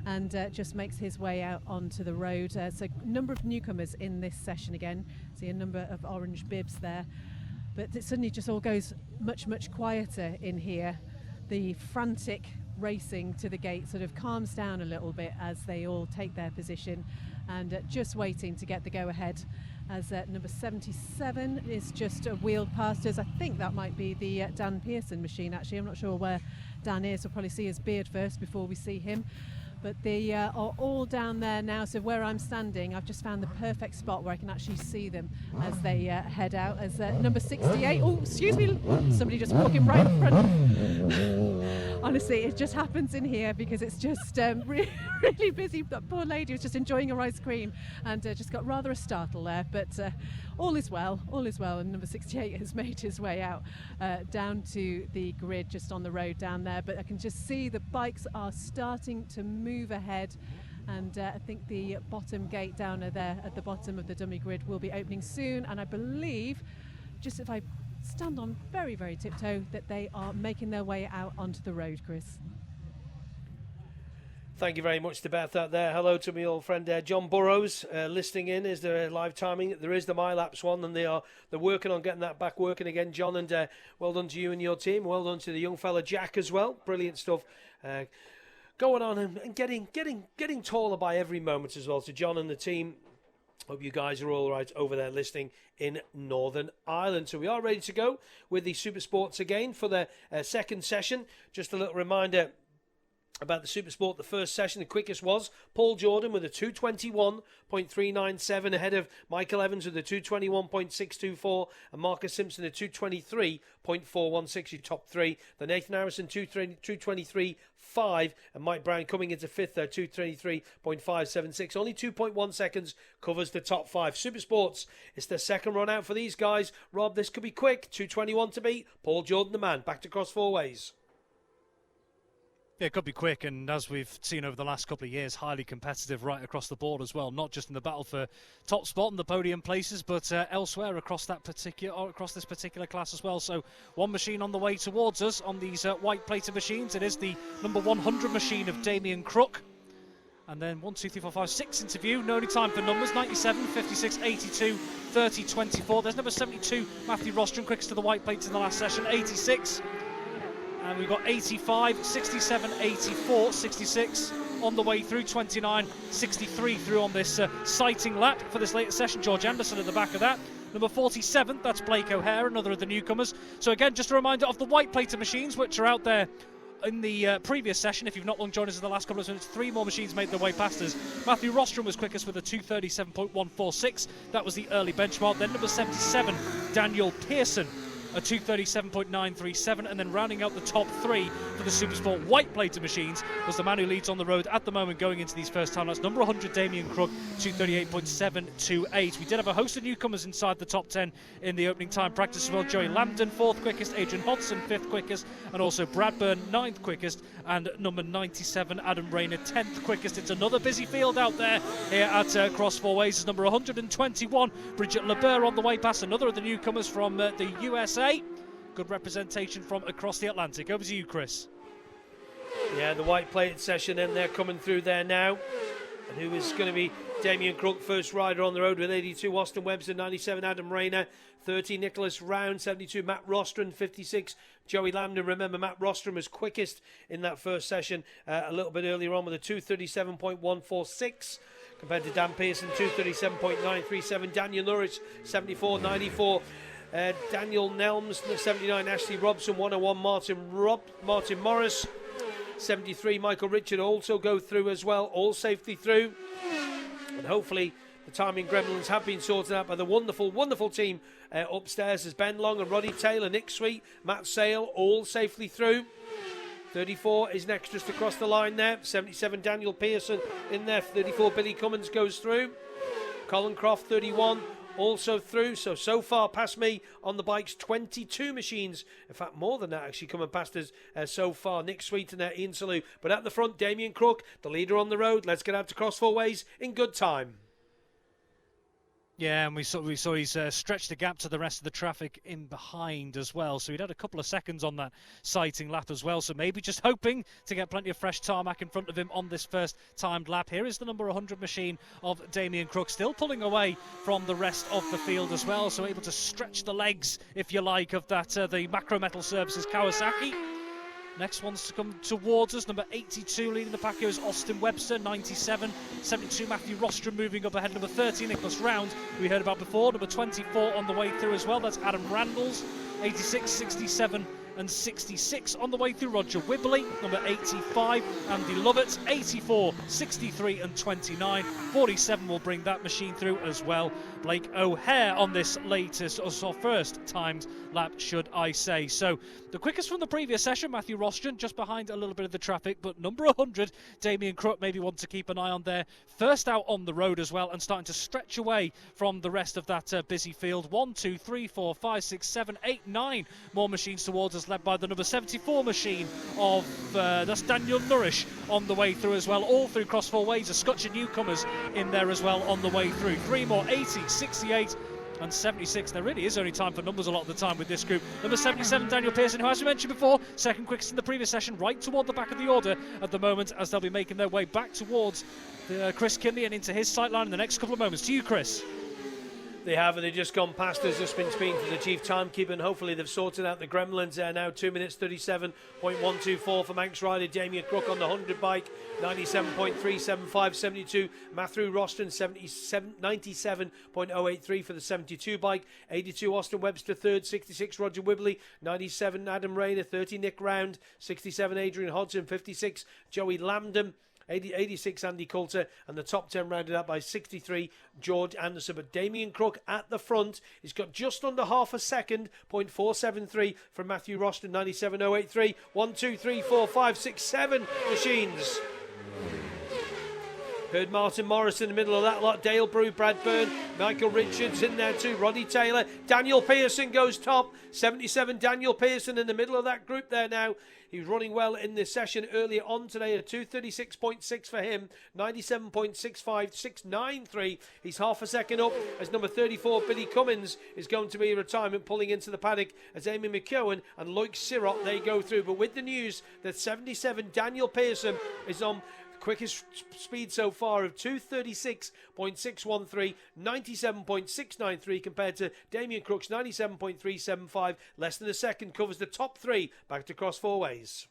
and just makes his way out onto the road. So a number of newcomers in this session again. See a number of orange bibs there. But it suddenly just all goes much, much quieter in here. The frantic racing to the gate sort of calms down a little bit as they all take their position, and just waiting to get the go-ahead as number 77 is just wheeled past us. I think that might be the Dan Pearson machine, actually. I'm not sure where Dan is. We'll probably see his beard first before we see him. But they are all down there now, so where I'm standing, I've just found the perfect spot where I can actually see them as they head out. As number 68, oh, excuse me, somebody just walking right in front. Honestly, it just happens in here because it's just really busy. That poor lady was just enjoying her ice cream and just got rather a startle there, but all is well, and number 68 has made his way out down to the grid just on the road down there. But I can just see the bikes are starting to move ahead, and I think the bottom gate down there at the bottom of the dummy grid will be opening soon, and I believe, just if I stand on very, very tiptoe, that they are making their way out onto the road, Chris. Thank you very much to Beth out there. Hello to my old friend John Burrows listening in. Is there a live timing? There is the MyLapse one, and they're working on getting that back working again, John, and well done to you and your team. Well done to the young fella Jack as well. Brilliant stuff. Going on and getting taller by every moment as well. So John and the team, hope you guys are all right over there listening in Northern Ireland. So we are ready to go with the Super Sports again for the second session. Just a little reminder about the Super Sport. The first session, the quickest was Paul Jordan with a 2:21.397 ahead of Michael Evans with a 2:21.624 and Marcus Simpson at 2:23.416, your top three. Then Nathan Harrison 2:23.5 and Mike Brown coming into fifth there, 2:23.576. Only 2.1 seconds covers the top five. Super Sports, it's the second run out for these guys. Rob, this could be quick. 2:21 to beat. Paul Jordan the man. Back to Cross Four Ways. Yeah, it could be quick, and as we've seen over the last couple of years, highly competitive right across the board as well. Not just in the battle for top spot and the podium places, but elsewhere across this particular class as well. So one machine on the way towards us on these white plated machines. It is the number 100 machine of Damien Crook. And then 1, 2, 3, 4, 5, 6 into view. No need time for numbers. 97, 56, 82, 30, 24. There's number 72, Matthew Rostron, quickest to the white plates in the last session. 86. And we've got 85, 67, 84, 66 on the way through, 29, 63 through on this sighting lap for this latest session. George Anderson at the back of that. Number 47, that's Blake O'Hare, another of the newcomers. So again, just a reminder of the white plated machines, which are out there in the previous session. If you've not long joined us in the last couple of minutes, 3 more machines made their way past us. Matthew Rostron was quickest with a 2:37.146. That was the early benchmark. Then number 77, Daniel Pearson, a 2:37.937, and then rounding out the top three for the Supersport white plated machines was the man who leads on the road at the moment going into these first time. That's number 100 Damien Crook, 2:38.728. We did have a host of newcomers inside the top 10 in the opening time practice as well. Joey Lambden 4th quickest, Adrian Hodson 5th quickest, and also Bradburn 9th quickest, and number 97 Adam Rayner 10th quickest. It's another busy field out there here at Cross Four Ways. It's number 121 Bridget LeBeur on the way past, another of the newcomers from the USA. Good representation from across the Atlantic. Over to you, Chris. Yeah, the white plated session, and they're coming through there now. And who is going to be Damien Crook, first rider on the road with 82 Austin Webster, 97 Adam Rayner, 30 Nicholas Round, 72 Matt Rostron, 56 Joey Lambden. Remember, Matt Rostron was quickest in that first session a little bit earlier on with a 2:37.146 compared to Dan Pearson, 2:37.937. Daniel Norris, 74.94. Daniel Nelms, 79. Ashley Robson, 101. Martin Morris, 73. Michael Richard also go through as well, all safely through. And hopefully the timing gremlins have been sorted out by the wonderful, wonderful team upstairs as Ben Long and Roddy Taylor, Nick Sweet, Matt Sale, all safely through. 34 is next just across the line there. 77 Daniel Pearson in there. 34 Billy Cummins goes through. Colin Croft, 31. Also through, so far past me on the bikes, 22 machines, in fact more than that actually coming past us so far. Nick Sweet and Ian Salu, but at the front Damien Crook, the leader on the road. Let's get out to Cross Four Ways in good time. Yeah, and we saw he's stretched the gap to the rest of the traffic in behind as well. So he'd had a couple of seconds on that sighting lap as well. So maybe just hoping to get plenty of fresh tarmac in front of him on this first timed lap. Here is the number 100 machine of Damien Crook, still pulling away from the rest of the field as well. So able to stretch the legs, if you like, of that the Macro Metal Services Kawasaki. Next one's to come towards us, number 82 leading the pack here is Austin Webster, 97, 72 Matthew Rostron moving up ahead, number 30 Nicholas Round, who we heard about before, number 24 on the way through as well, that's Adam Randalls, 86, 67 and 66 on the way through. Roger Wibley, number 85, Andy Lovett, 84, 63 and 29, 47 will bring that machine through as well. Blake O'Hare on this latest, or first timed lap, should I say. So the quickest from the previous session, Matthew Rostron, just behind a little bit of the traffic, but number 100, Damien Crook, maybe one to keep an eye on there. First out on the road as well, and starting to stretch away from the rest of that busy field. 1, 2, 3, 4, 5, 6, 7, 8, 9 more machines towards us, led by the number 74 machine of that's Daniel Nourish on the way through as well. All through Cross Four Ways, a scotch of newcomers in there as well on the way through. 3 more, 80, 68 and 76. There really is only time for numbers a lot of the time with this group. Number 77 Daniel Pearson, who, as we mentioned before, second quickest in the previous session, right toward the back of the order at the moment, as they'll be making their way back towards Chris Kinley and into his sight line in the next couple of moments. To you, Chris. They have, and they've just gone past us. Just been speaking to the chief timekeeper, and hopefully they've sorted out the gremlins there now. 2 minutes 37.124 for Manx rider Damien Crook on the 100 bike. 97.375, 72 Matthew Rostron, 97.083 for the 72 bike. 82 Austin Webster third, 66 Roger Wibley, 97 Adam Rayner, 30 Nick Round, 67 Adrian Hodson, 56 Joey Lambden, 86 Andy Coulter, and the top 10 rounded out by 63 George Anderson. But Damien Crook at the front, he's got just under half a second, 0.473 from Matthew Rostron, 97.083. 1, 2, 3, 4, 5, 6, 7 machines. Heard Martin Morris in the middle of that lot. Dale Brew, Bradburn, Michael Richards in there too. Roddy Taylor. Daniel Pearson goes top. 77 Daniel Pearson in the middle of that group there now. He was running well in this session earlier on today. A 2:36.6 for him. 97.65, 693. He's half a second up as number 34 Billy Cummins is going to be a retirement, pulling into the paddock as Amy McKeown and Loic Sirot, they go through. But with the news that 77 Daniel Pearson is on quickest speed so far of 2:36.613, 97.693 compared to Damien Crook's 97.375. Less than a second covers the top three. Back to Cross Four Ways.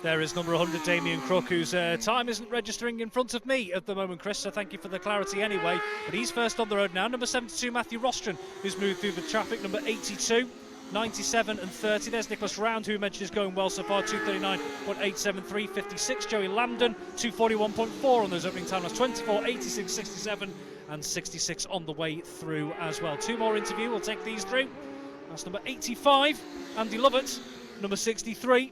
There is number 100 Damien Crook, whose time isn't registering in front of me at the moment, Chris, so thank you for the clarity anyway. But he's first on the road now. Number 72 Matthew Rostron, who's moved through the traffic. Number 82 97 and 30. There's Nicholas Round, who mentioned is going well so far. 2:39.873. 56 Joey Lambden. 2:41.4 on those opening times. 24, 86, 67 and 66 on the way through as well. Two more interview. We'll take these through That's number 85, Andy Lovett. Number 63,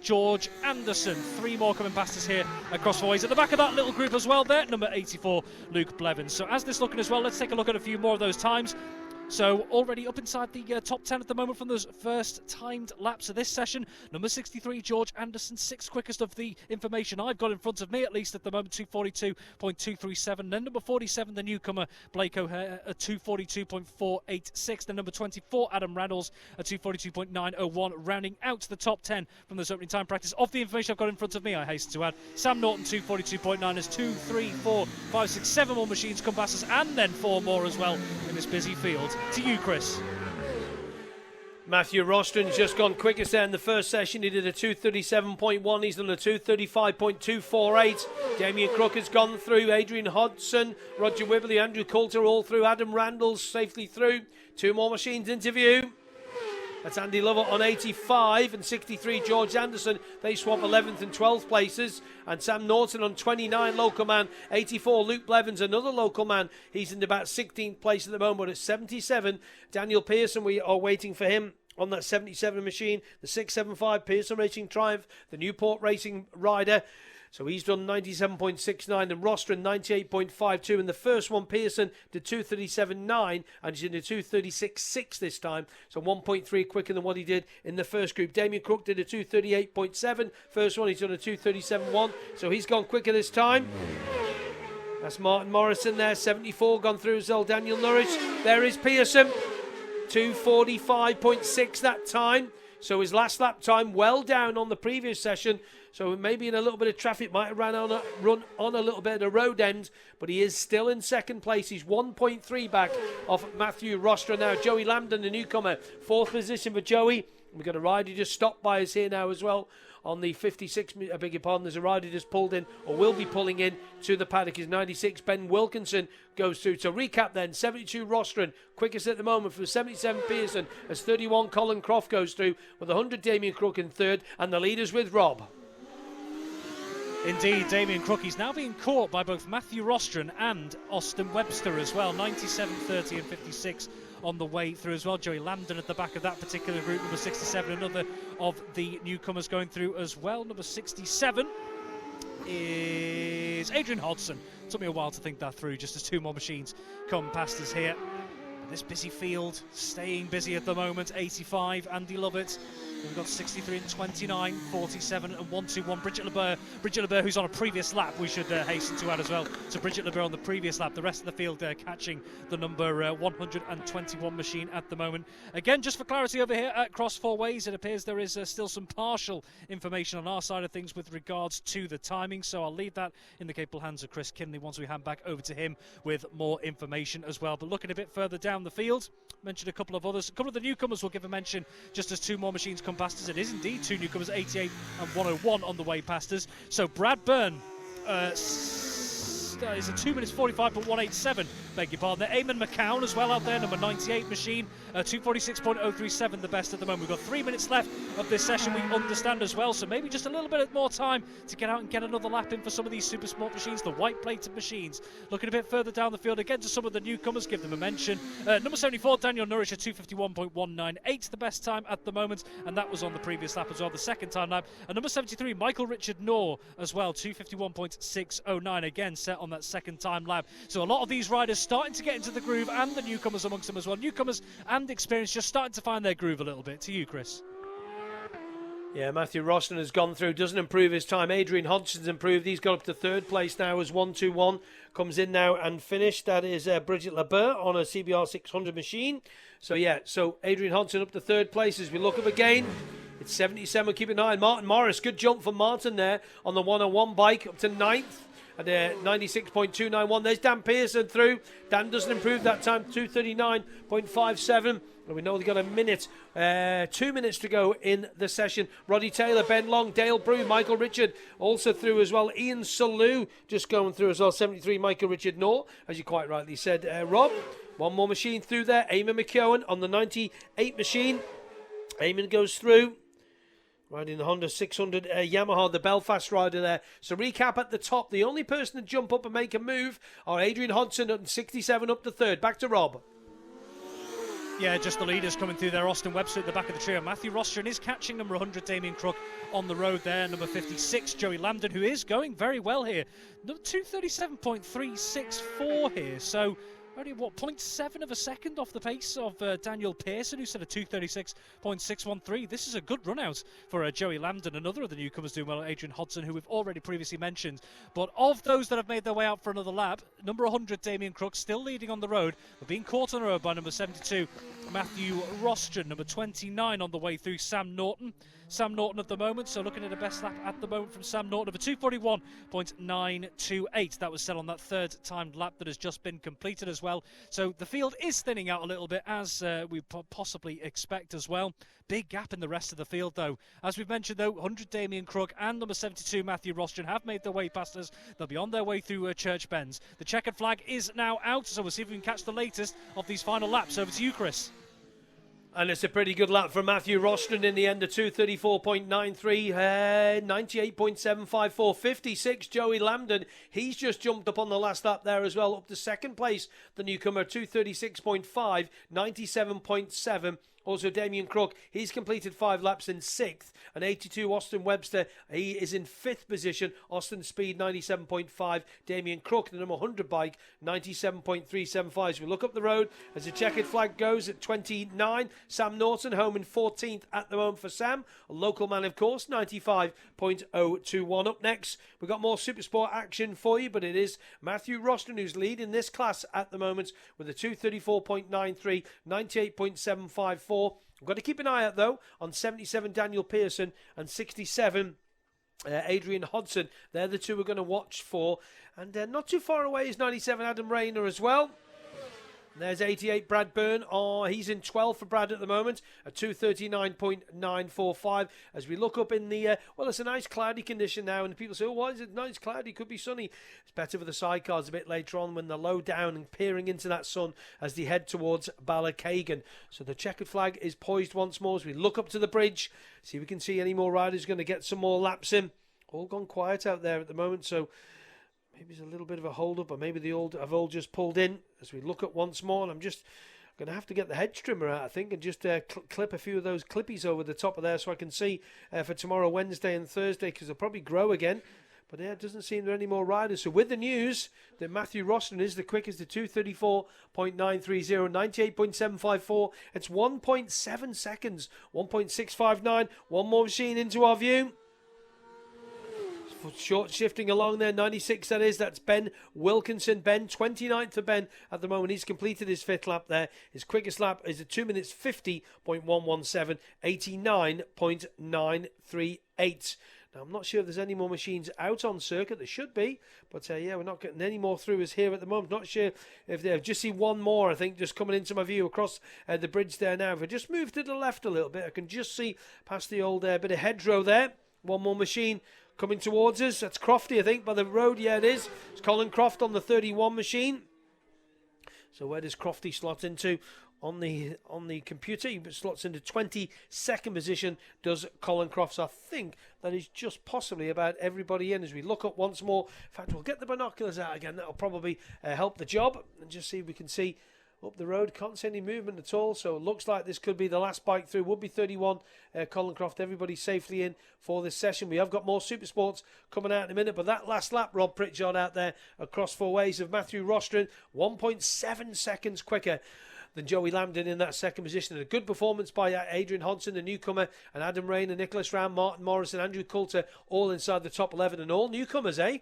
George Anderson. 3 more coming past us here across 4 ways. At the back of that little group as well there, number 84, Luke Blevins. So as this looking as well, let's take a look at a few more of those times. So already up inside the top 10 at the moment from those first timed laps of this session. Number 63, George Anderson, 6th quickest of the information I've got in front of me at least at the moment, 242.237. Then number 47, the newcomer Blake O'Hare at 242.486. Then number 24, Adam Reynolds at 242.901, rounding out the top 10 from this opening time practice. Of the information I've got in front of me, I hasten to add, Sam Norton 242.9 as 2, 3, 4, 5, 6, 7 more machines come past us, and then 4 more as well in this busy field. To you, Chris. Matthew Rostron's just gone quickest there in the first session. He did a 2:37.1. He's done a 2:35.248. Damien Crook has gone through. Adrian Hodgson, Roger Whibley, Andrew Coulter all through. Adam Randall's safely through. 2 more machines into view. That's Andy Lovett on 85 and 63, George Anderson. They swap 11th and 12th places. And Sam Norton on 29, local man. 84, Luke Blevins, another local man. He's in about 16th place at the moment at 77. Daniel Pearson, we are waiting for him on that 77 machine. The 675 Pearson Racing Triumph, the Newport Racing rider. So he's done 97.69 and Rostron 98.52. And the first one, Pearson, did 2:37.9 and he's in a 2:36.6 this time. So 1.3 quicker than what he did in the first group. Damien Crook did a 2:38.7. First one, he's done a 2:37.1. So he's gone quicker this time. That's Martin Morrison there, 74, gone through as well. Daniel Norris. There is Pearson, 2:45.6 that time. So his last lap time well down on the previous session. So maybe in a little bit of traffic, might have run on a little bit at the road end, but he is still in second place. He's 1.3 back off Matthew Rostron now. Joey Lambden, the newcomer, 4th position for Joey. We've got a rider just stopped by us here now as well on the 56, I beg your pardon. There's a rider just pulled in or will be pulling in to the paddock. Is 96, Ben Wilkinson goes through. To recap then, 72 Rostron, quickest at the moment for 77 Pearson, as 31 Colin Croft goes through, with 100 Damien Crook in 3rd, and the leaders with Rob. Indeed, Damien Crook. He's now being caught by both Matthew Rostron and Austin Webster as well. 97, 30 and 56 on the way through as well. Joey Lambden at the back of that particular group. Number 67, another of the newcomers going through as well. Number 67 is Adrian Hodgson. Took me a while to think that through, just as 2 more machines come past us here. This busy field, staying busy at the moment. 85, Andy Lovett. We've got 63 and 29, 47 and 121. Bridget LeBeur, who's on a previous lap, we should hasten to add as well. So Bridget LeBeur on the previous lap, the rest of the field catching the number 121 machine at the moment. Again, just for clarity over here at Cross 4 Ways, it appears there is still some partial information on our side of things with regards to the timing. So I'll leave that in the capable hands of Chris Kinley once we hand back over to him with more information as well. But looking a bit further down the field, mentioned a couple of others. A couple of the newcomers will give a mention just as 2 more machines come past us. It is indeed 2 newcomers, 88 and 101 on the way past us. So Brad Byrne is a 2 minutes 45.187, beg your pardon. Eamon McCown as well out there, number 98 machine, 246.037 the best at the moment. We've got 3 minutes left of this session, we understand as well, so maybe just a little bit more time to get out and get another lap in for some of these super sport machines, the white plated machines. Looking a bit further down the field again to some of the newcomers, give them a mention. Number 74, Daniel Nourish at 251.198, the best time at the moment, and that was on the previous lap as well, the second time lap. And number 73, Michael Richard Knorr as well, 251.609, again set on that second time lap. So a lot of these riders starting to get into the groove, and the newcomers amongst them as well. Newcomers and experience just starting to find their groove a little bit. To you, Chris. Yeah, Matthew Rostron has gone through, doesn't improve his time. Adrian Hodgson's improved. He's got up to 3rd place now as 121 comes in now and finished. That is Bridget LeBeur on a CBR 600 machine. So yeah, so Adrian Hodgson up to 3rd place. As we look up again, it's 77. Keep an eye on Martin Morris. Good jump from Martin there on the 101 bike up to 9th. At 96.291. There's Dan Pearson through. Dan doesn't improve that time, 239.57. And we know they've got a minute, 2 minutes to go in the session. Roddy Taylor, Ben Long, Dale Brew, Michael Richard also through as well. Ian Salou just going through as well. 73, Michael Richard Knorr, as you quite rightly said, Rob. 1 more machine through there. Eamon McKeown on the 98 machine. Eamon goes through. Riding the Honda 600 Yamaha, the Belfast rider there. So recap at the top. The only person to jump up and make a move are Adrian Hodgson at 67 up to 3rd. Back to Rob. Yeah, just the leaders coming through there. Austin Webster at the back of the trio. Matthew Rostron is catching number 100, Damien Crook, on the road there. Number 56, Joey Lambden, who is going very well here. 2:37.364 here, so only, 0.7 of a second off the pace of Daniel Pearson, who set a 2:36.613. This is a good run out for Joey Lambden. Another of the newcomers doing well, Adrian Hodson, who we've already previously mentioned. But of those that have made their way out for another lap, number 100, Damien Crook, still leading on the road, but being caught on the road by number 72, Matthew Rostron. Number 29 on the way through, Sam Norton. Sam Norton at the moment, so looking at a best lap at the moment from Sam Norton of a 2:41.928. That was set on that third timed lap that has just been completed as well. So the field is thinning out a little bit, as we possibly expect as well. Big gap in the rest of the field, though. As we've mentioned, though, 100 Damien Crook and number 72 Matthew Rostron have made their way past us. They'll be on their way through Church Bends. The checkered flag is now out, so we'll see if we can catch the latest of these final laps. Over to you, Chris. And it's a pretty good lap for Matthew Rostron in the end of 2:34.93, 98.754, 56 Joey Lambden. He's just jumped up on the last lap there as well, up to second place. The newcomer, 2:36.5, 97.7. Also, Damien Crook, he's completed 5 laps in 6th. And 82, Austin Webster, he is in 5th position. Austin speed, 97.5. Damien Crook, the number 100 bike, 97.375. So we look up the road as the checkered flag goes at 29. Sam Norton home in 14th at the moment for Sam. A local man, of course, 95.021. Up next, we've got more Supersport action for you, but it is Matthew Rostron who's leading this class at the moment with a 2:34.93, 98.754. We've got to keep an eye out, though, on 77 Daniel Pearson and 67 Adrian Hodson. They're the two we're going to watch for. And not too far away is 97 Adam Rayner as well. There's 88 Brad Byrne. Oh, he's in 12th for Brad at the moment at 2:39.945. As we look up in the, well, it's a nice cloudy condition now, and people say, oh, why is it nice cloudy? Could be sunny. It's better for the sidecars a bit later on when they're low down and peering into that sun as they head towards Ballakegan. So the checkered flag is poised once more as we look up to the bridge. See if we can see any more riders going to get some more laps in. All gone quiet out there at the moment, so maybe it's a little bit of a hold-up, or maybe have all just pulled in as we look at once more. And I'm just going to have to get the hedge trimmer out, I think, and just clip a few of those clippies over the top of there so I can see for tomorrow, Wednesday and Thursday, because they'll probably grow again. But yeah, it doesn't seem there are any more riders. So with the news that Matthew Rostron is the quickest at 2:34.930, 98.754. It's 1.7 seconds, 1.659. One more machine into our view. Short shifting along there, 96 that is. That's Ben Wilkinson. Ben, 29th for Ben at the moment. He's completed his 5th lap there. His quickest lap is at 2 minutes 50.117, 89.938. Now, I'm not sure if there's any more machines out on circuit. There should be. But, yeah, we're not getting any more through us here at the moment. Not sure if they've just seen one more, I think, just coming into my view across the bridge there now. If I just move to the left a little bit, I can just see past the old bit of hedgerow there. One more machine coming towards us. That's Crofty, I think, by the road. Yeah, it is. It's Colin Croft on the 31 machine. So where does Crofty slot into on the computer? He slots into 22nd position, does Colin Croft. So I think that is just possibly about everybody in as we look up once more. In fact, we'll get the binoculars out again. That'll probably help the job. And just see if we can see up the road. Can't see any movement at all, so it looks like this could be the last bike through. Would be 31 Colin Croft. Everybody safely in for this session. We have got more Super Sports coming out in a minute, but that last lap, Rob Pritchard out there across 4 ways of Matthew Rostron, 1.7 seconds quicker than Joey Lambden in that second position. And a good performance by Adrian Hodson, the newcomer, and Adam Rayner, Nicholas Ram, Martin Morris, and Andrew Coulter, all inside the top 11, and all newcomers, eh?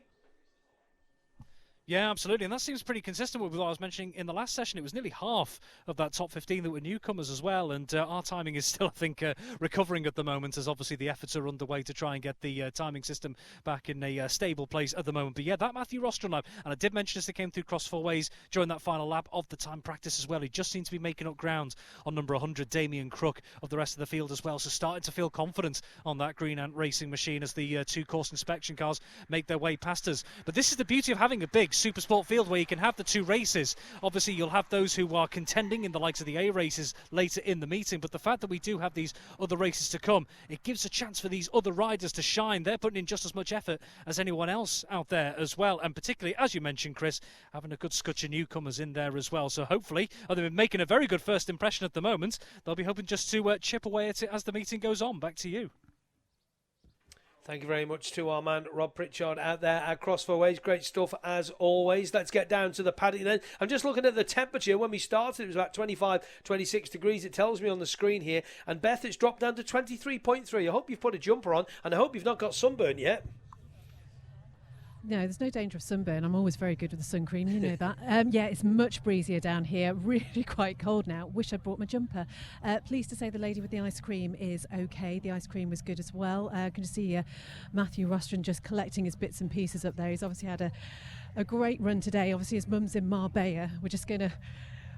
Yeah, absolutely. And that seems pretty consistent with what I was mentioning in the last session. It was nearly half of that top 15 that were newcomers as well. And our timing is still, I think, recovering at the moment, as obviously the efforts are underway to try and get the timing system back in a stable place at the moment. But yeah, that Matthew Rostron lap, and I did mention as they came through cross 4 ways during that final lap of the time practice as well. He just seems to be making up ground on number 100, Damien Crook, of the rest of the field as well. So starting to feel confident on that Green Ant Racing machine as the 2 course inspection cars make their way past us. But this is the beauty of having a big Supersport field where you can have the 2 races. Obviously, you'll have those who are contending in the likes of the A races later in the meeting, but the fact that we do have these other races to come, it gives a chance for these other riders to shine. They're putting in just as much effort as anyone else out there as well, and particularly, as you mentioned, Chris, having a good scutch of newcomers in there as well. So hopefully, they've been making a very good first impression at the moment. They'll be hoping just to chip away at it as the meeting goes on. Back to you. Thank you very much to our man Rob Pritchard out there at Cross 4 Ways. Great stuff as always. Let's get down to the paddock then. I'm just looking at the temperature. When we started, it was about 25, 26 degrees. It tells me on the screen here. And Beth, it's dropped down to 23.3. I hope you've put a jumper on, and I hope you've not got sunburn yet. No, there's no danger of sunburn. I'm always very good with the sun cream, you know that. Yeah, it's much breezier down here. Really quite cold now. Wish I'd brought my jumper. Pleased to say the lady with the ice cream is okay. The ice cream was good as well. Good to see Matthew Rostron just collecting his bits and pieces up there. He's obviously had a great run today. Obviously his mum's in Marbella. We're just going to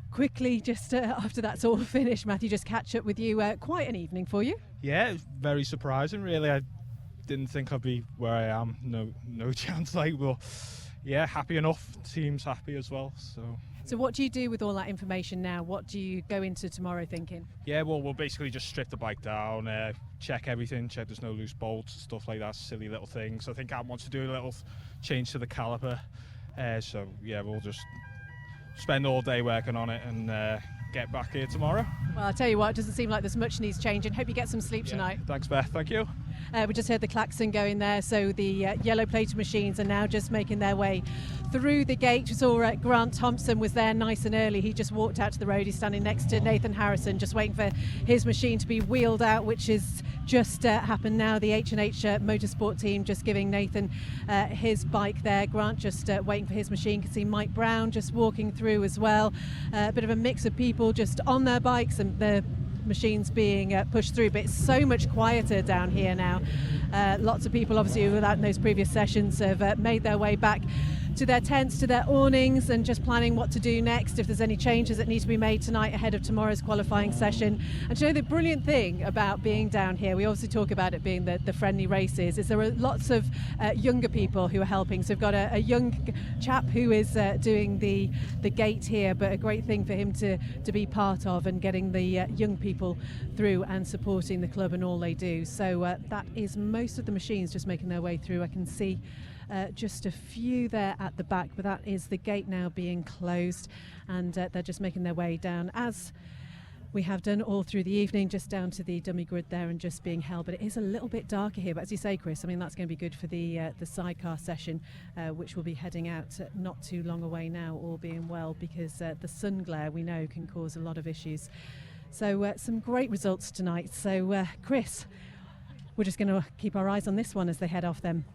quickly, just after that's all finished, Matthew, just catch up with you. Quite an evening for you. Yeah, it's very surprising, really. I didn't think I'd be where I am. No chance, but yeah, happy enough. Team's happy as well. So what do you do with all that information now? What do you go into tomorrow thinking? Yeah, well, we'll basically just strip the bike down, check everything, check there's no loose bolts, stuff like that, silly little things. I think Adam wants to do a little change to the caliper. So yeah, we'll just spend all day working on it and get back here tomorrow. Well, I'll tell you what, it doesn't seem like there's much needs changing. Hope you get some sleep tonight. Thanks, Beth. Thank you. We just heard the klaxon going there, so the yellow plated machines are now just making their way through the gate. We saw Grant Thompson was there nice and early. He just walked out to the road. He's standing next to Nathan Harrison, just waiting for his machine to be wheeled out, which is just happened now. The H&H Motorsport team just giving Nathan his bike there. Grant just waiting for his machine. You can see Mike Brown just walking through as well. A bit of a mix of people just on their bikes and the machines being pushed through, but it's so much quieter down here now. Lots of people obviously who were out in those previous sessions have made their way back to their tents, to their awnings, and just planning what to do next, if there's any changes that need to be made tonight ahead of tomorrow's qualifying session. And you know, the brilliant thing about being down here, we obviously talk about it being the friendly races, is there are lots of younger people who are helping. So we've got a young chap who is doing the gate here, but a great thing for him to be part of and getting the young people through and supporting the club and all they do. So that is most of the machines just making their way through. I can see just a few there at the back, but that is the gate now being closed, and they're just making their way down, as we have done all through the evening, just down to the dummy grid there and just being held. But it is a little bit darker here, but as you say, Chris, I mean, that's going to be good for the sidecar session, which will be heading out not too long away now, all being well, because the sun glare, we know, can cause a lot of issues. So some great results tonight. So Chris, we're just going to keep our eyes on this one as they head off then.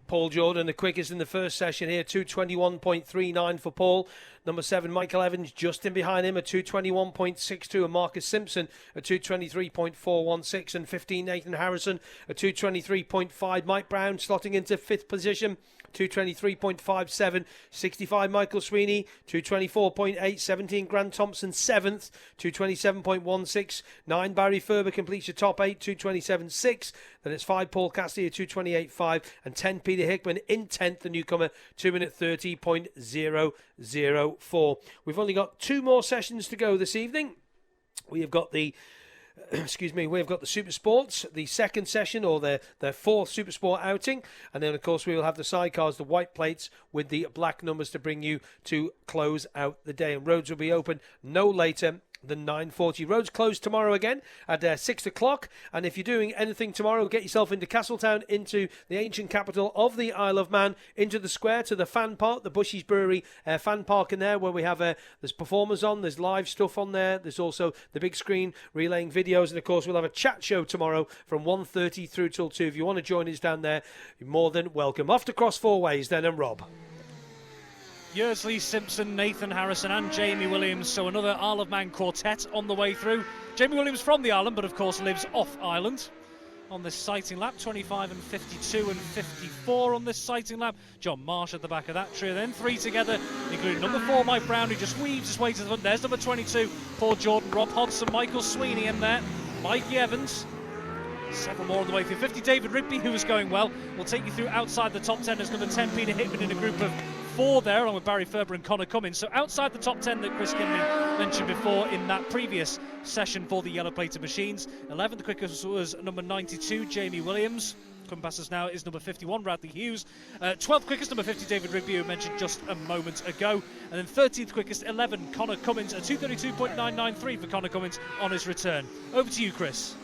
Paul Jordan, the quickest in the first session here, 2:21.39 for Paul. Number 7, Michael Evans, just in behind him at 2:21.62, and Marcus Simpson at 2:23.416, and 15, Nathan Harrison at 2:23.5. Mike Brown slotting into 5th position, 2:23.57. 65, Michael Sweeney, 2:24.8. 17, Grant Thompson, 7th, 2:27.16. 9, Barry Ferber completes the top 8, 2:27.6. Then it's 5, Paul Cassidy at 2:28.5, and 10, Peter Hickman in 10th, the newcomer, 2:30.004. We've only got 2 more sessions to go this evening. We have got the we've got the Super Sports, the second session, or their 4th Super Sport outing. And then, of course, we will have the sidecars, the white plates with the black numbers to bring you to close out the day. And roads will be open no later than 9:40. Roads closed tomorrow again at 6 o'clock. And if you're doing anything tomorrow, get yourself into Castletown, into the ancient capital of the Isle of Man, into the square, to the fan park, the Bushy's Brewery fan park in there, where we have there's performers on, there's live stuff on there, there's also the big screen relaying videos, and of course we'll have a chat show tomorrow from 1:30 through till 2. If you want to join us down there, you're more than welcome. Off to Cross 4 Ways then, and Rob. Yearsley, Simpson, Nathan Harrison and Jamie Williams, so another Isle of Man quartet on the way through. Jamie Williams from the island, but of course lives off island. On this sighting lap, 25 and 52 and 54 on this sighting lap. John Marsh at the back of that trio. Then 3 together, including number 4, Mike Brown, who just weaves his way to the front. There's number 22, Paul Jordan, Rob Hodson, Michael Sweeney in there, Mikey Evans, Several more on the way through. 50 David Rigby, who was going well. We'll take you through outside the top 10 as number 10 Peter Hickman in a group of 4 there, along with Barry Ferber and Connor Cummins. So outside the top 10 that Chris Kinley mentioned before in that previous session for the yellow plated machines. 11th, the quickest was number 92 Jamie Williams. Coming past us now is number 51 Radley Hughes. 12th quickest, number 50 David Rigby, who mentioned just a moment ago. And then 13th quickest, 11 Connor Cummins, a 2:32.993 for Connor Cummins on his return. Over to you, Chris.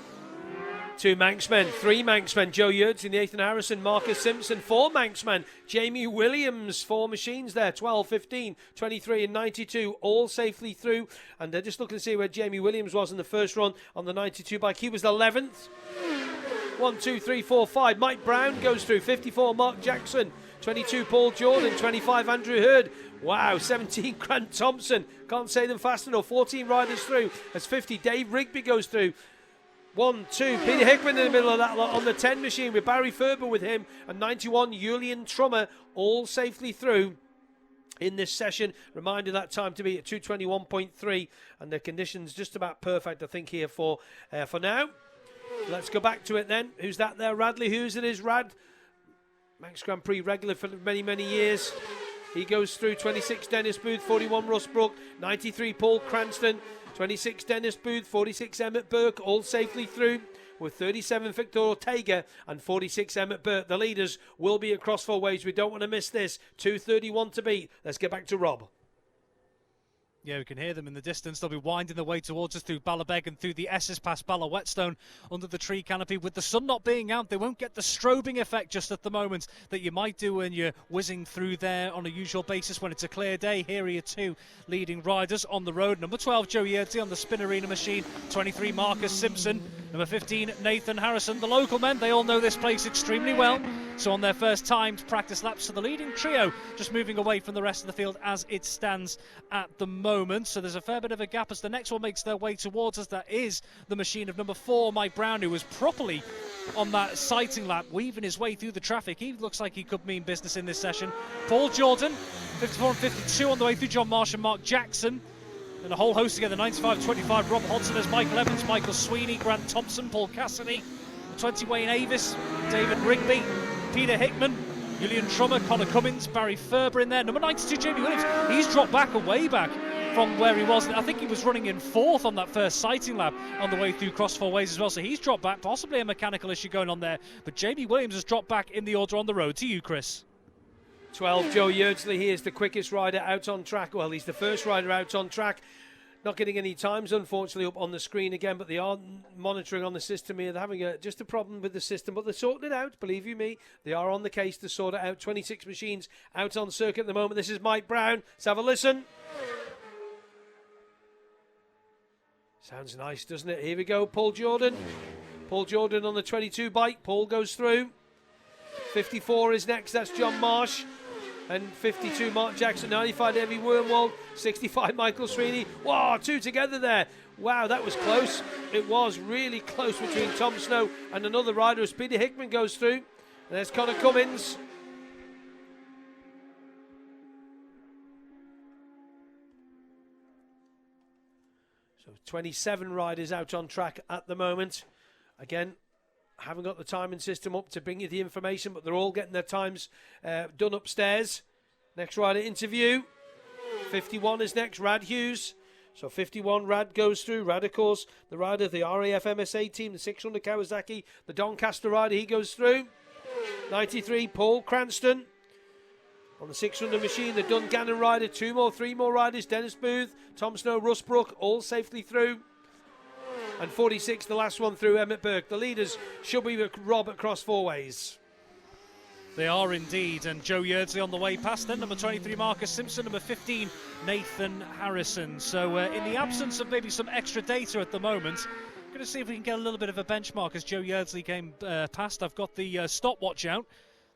2 Manxmen, 3 Manxmen, Joe Yeardsley, Nathan Harrison, Marcus Simpson, 4 Manxmen, Jamie Williams, 4 machines there, 12, 15, 23 and 92, all safely through. And they're just looking to see where Jamie Williams was in the first run on the 92 bike. He was 11th. 1, 2, 3, 4, 5. Mike Brown goes through. 54, Mark Jackson. 22, Paul Jordan. 25, Andrew Hurd. Wow, 17, Grant Thompson. Can't say them fast enough. 14 riders through. As 50, Dave Rigby goes through. 1, 2, Peter Hickman in the middle of that lot on the 10 machine with Barry Ferber with him. And 91, Julian Trummer, all safely through in this session. Reminder that time to be at 2:21.3. And the conditions just about perfect, I think, here for now. Let's go back to it then. Who's that there? Radley Hughes it is. Rad. Manx Grand Prix regular for many, many years. He goes through. 26 Dennis Booth, 41 Russ Brook, 93 Paul Cranston, 26 Dennis Booth, 46 Emmett Burke, all safely through. With 37 Victor Ortega and 46 Emmett Burke. The leaders will be across 4 ways. We don't want to miss this. 2:31 to beat. Let's get back to Rob. Yeah, we can hear them in the distance. They'll be winding their way towards us through Ballabeg and through the Esses past Balla Whetstone under the tree canopy. With the sun not being out, they won't get the strobing effect just at the moment that you might do when you're whizzing through there on a usual basis when it's a clear day. Here are your 2 leading riders on the road. Number 12, Joe Yeardsley on the Spin Arena machine. 23, Marcus Simpson. Number 15, Nathan Harrison. The local men, they all know this place extremely well. So on their first timed practice laps, so the leading trio just moving away from the rest of the field as it stands at the moment. So there's a fair bit of a gap as the next one makes their way towards us. That is the machine of number 4, Mike Brown, who was properly on that sighting lap, weaving his way through the traffic. He looks like he could mean business in this session. Paul Jordan, 54 and 52 on the way through. John Marsh and Mark Jackson. And a whole host together, 95-25, Rob Hodson as Michael Evans, Michael Sweeney, Grant Thompson, Paul Cassidy, 20 Wayne Avis, David Rigby, Peter Hickman, Julian Trummer, Connor Cummins, Barry Ferber in there. Number 92, Jamie Williams. He's dropped back a way back from where he was. I think he was running in 4th on that first sighting lap on the way through Cross 4 Ways as well. So he's dropped back, possibly a mechanical issue going on there. But Jamie Williams has dropped back in the order on the road. To you, Chris. 12, Joe Yeardsley. He is the quickest rider out on track. Well, he's the first rider out on track. Not getting any times, unfortunately, up on the screen again, but they are monitoring on the system here. They're having just a problem with the system, but they're sorting it out, believe you me. They are on the case to sort it out. 26 machines out on circuit at the moment. This is Mike Brown. Let's have a listen. Sounds nice, doesn't it? Here we go, Paul Jordan. Paul Jordan on the 22 bike. Paul goes through. 54 is next, that's John Marsh. And 52, Mark Jackson. 95, Evie Wormwald. 65, Michael Sweeney. Wow, 2 together there. Wow, that was close. It was really close between Tom Snow and another rider as Peter Hickman goes through. And there's Connor Cummins. So 27 riders out on track at the moment. Again, haven't got the timing system up to bring you the information, but they're all getting their times done upstairs. Next rider interview. 51 is next, Rad Hughes. So 51, Rad goes through. Rad, of course, the rider of the RAF MSA team, the 600 Kawasaki, the Doncaster rider, he goes through. 93, Paul Cranston. On the 600 machine, the Dungannon rider, 3 more riders, Dennis Booth, Tom Snow, Russ Brook, all safely through. And 46, the last one through, Emmett Burke. The leaders should be Rob at Cross 4 Ways. They are indeed, and Joe Yeardsley on the way past then, number 23 Marcus Simpson, number 15 Nathan Harrison. So in the absence of maybe some extra data at the moment, I'm going to see if we can get a little bit of a benchmark as Joe Yeardsley came past. I've got the stopwatch out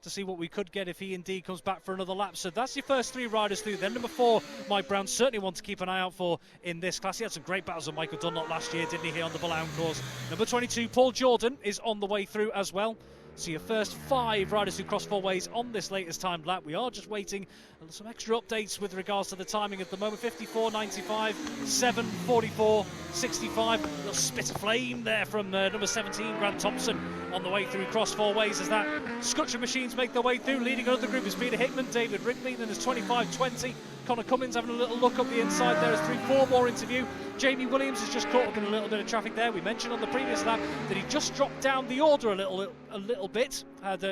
to see what we could get if he indeed comes back for another lap. So that's your first 3 riders through. Then number 4, Mike Brown, certainly one to keep an eye out for in this class. He had some great battles with Michael Dunlop last year, didn't he, here on the Ballown course. Number 22, Paul Jordan, is on the way through as well. So your first 5 riders who cross 4 ways on this latest timed lap. We are just waiting on some extra updates with regards to the timing at the moment. 54.95, 7.44, 65. A little spit of flame there from number 17, Grant Thompson, on the way through cross 4 ways as that scutch of machines make their way through. Leading another group is Peter Hickman, David Rigby, then there's 25.20. Connor Cummins having a little look up the inside there as 3-4 more interview. Jamie Williams has just caught up in a little bit of traffic there. We mentioned on the previous lap that he just dropped down the order a little bit,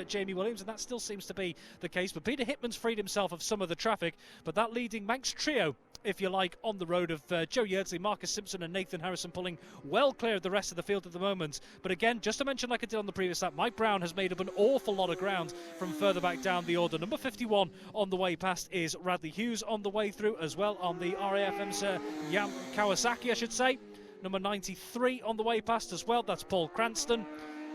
Jamie Williams, and that still seems to be the case. But Peter Hickman's freed himself of some of the traffic, but that leading Manx trio, if you like, on the road of Joe Yeardsley, Marcus Simpson and Nathan Harrison pulling well clear of the rest of the field at the moment. But again, just to mention like I did on the previous lap, Mike Brown has made up an awful lot of ground from further back down the order. Number 51 on the way past is Radley Hughes on the way through as well on the RAF IMSA Kawasaki, I should say. Number 93 on the way past as well, that's Paul Cranston.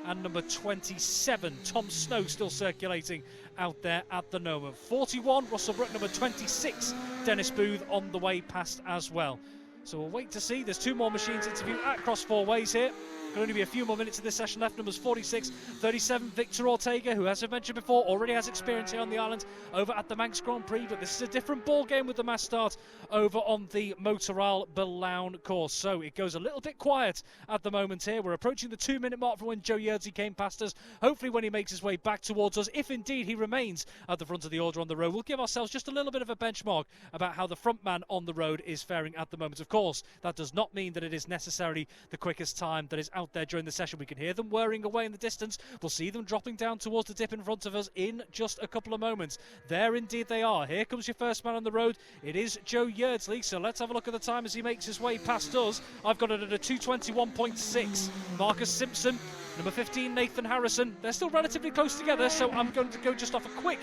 And number 27, Tom Snow, still circulating out there at the moment. 41, Russell Brook. Number 26, Dennis Booth on the way past as well. So we'll wait to see. There's 2 more machines interviewed at cross 4 ways here. There'll only be a few more minutes of this session left. Numbers 46, 37, Victor Ortega, who, as I've mentioned before, already has experience here on the island over at the Manx Grand Prix, but this is a different ball game with the mass start over on the Motor Isle Belawn course. So it goes a little bit quiet at the moment here. We're approaching the 2-minute mark from when Joe Yeardsley came past us. Hopefully when he makes his way back towards us, if indeed he remains at the front of the order on the road, we'll give ourselves just a little bit of a benchmark about how the front man on the road is faring at the moment. Of course, that does not mean that it is necessarily the quickest time that is out there during the session. We can hear them whirring away in the distance. We'll see them dropping down towards the dip in front of us in just a couple of moments. There indeed they are. Here comes your first man on the road. It is Joe Yeardsley. So let's have a look at the time as he makes his way past us. I've got it at a 2:21.6. Marcus Simpson, number 15, Nathan Harrison. They're still relatively close together, so I'm going to go just off a quick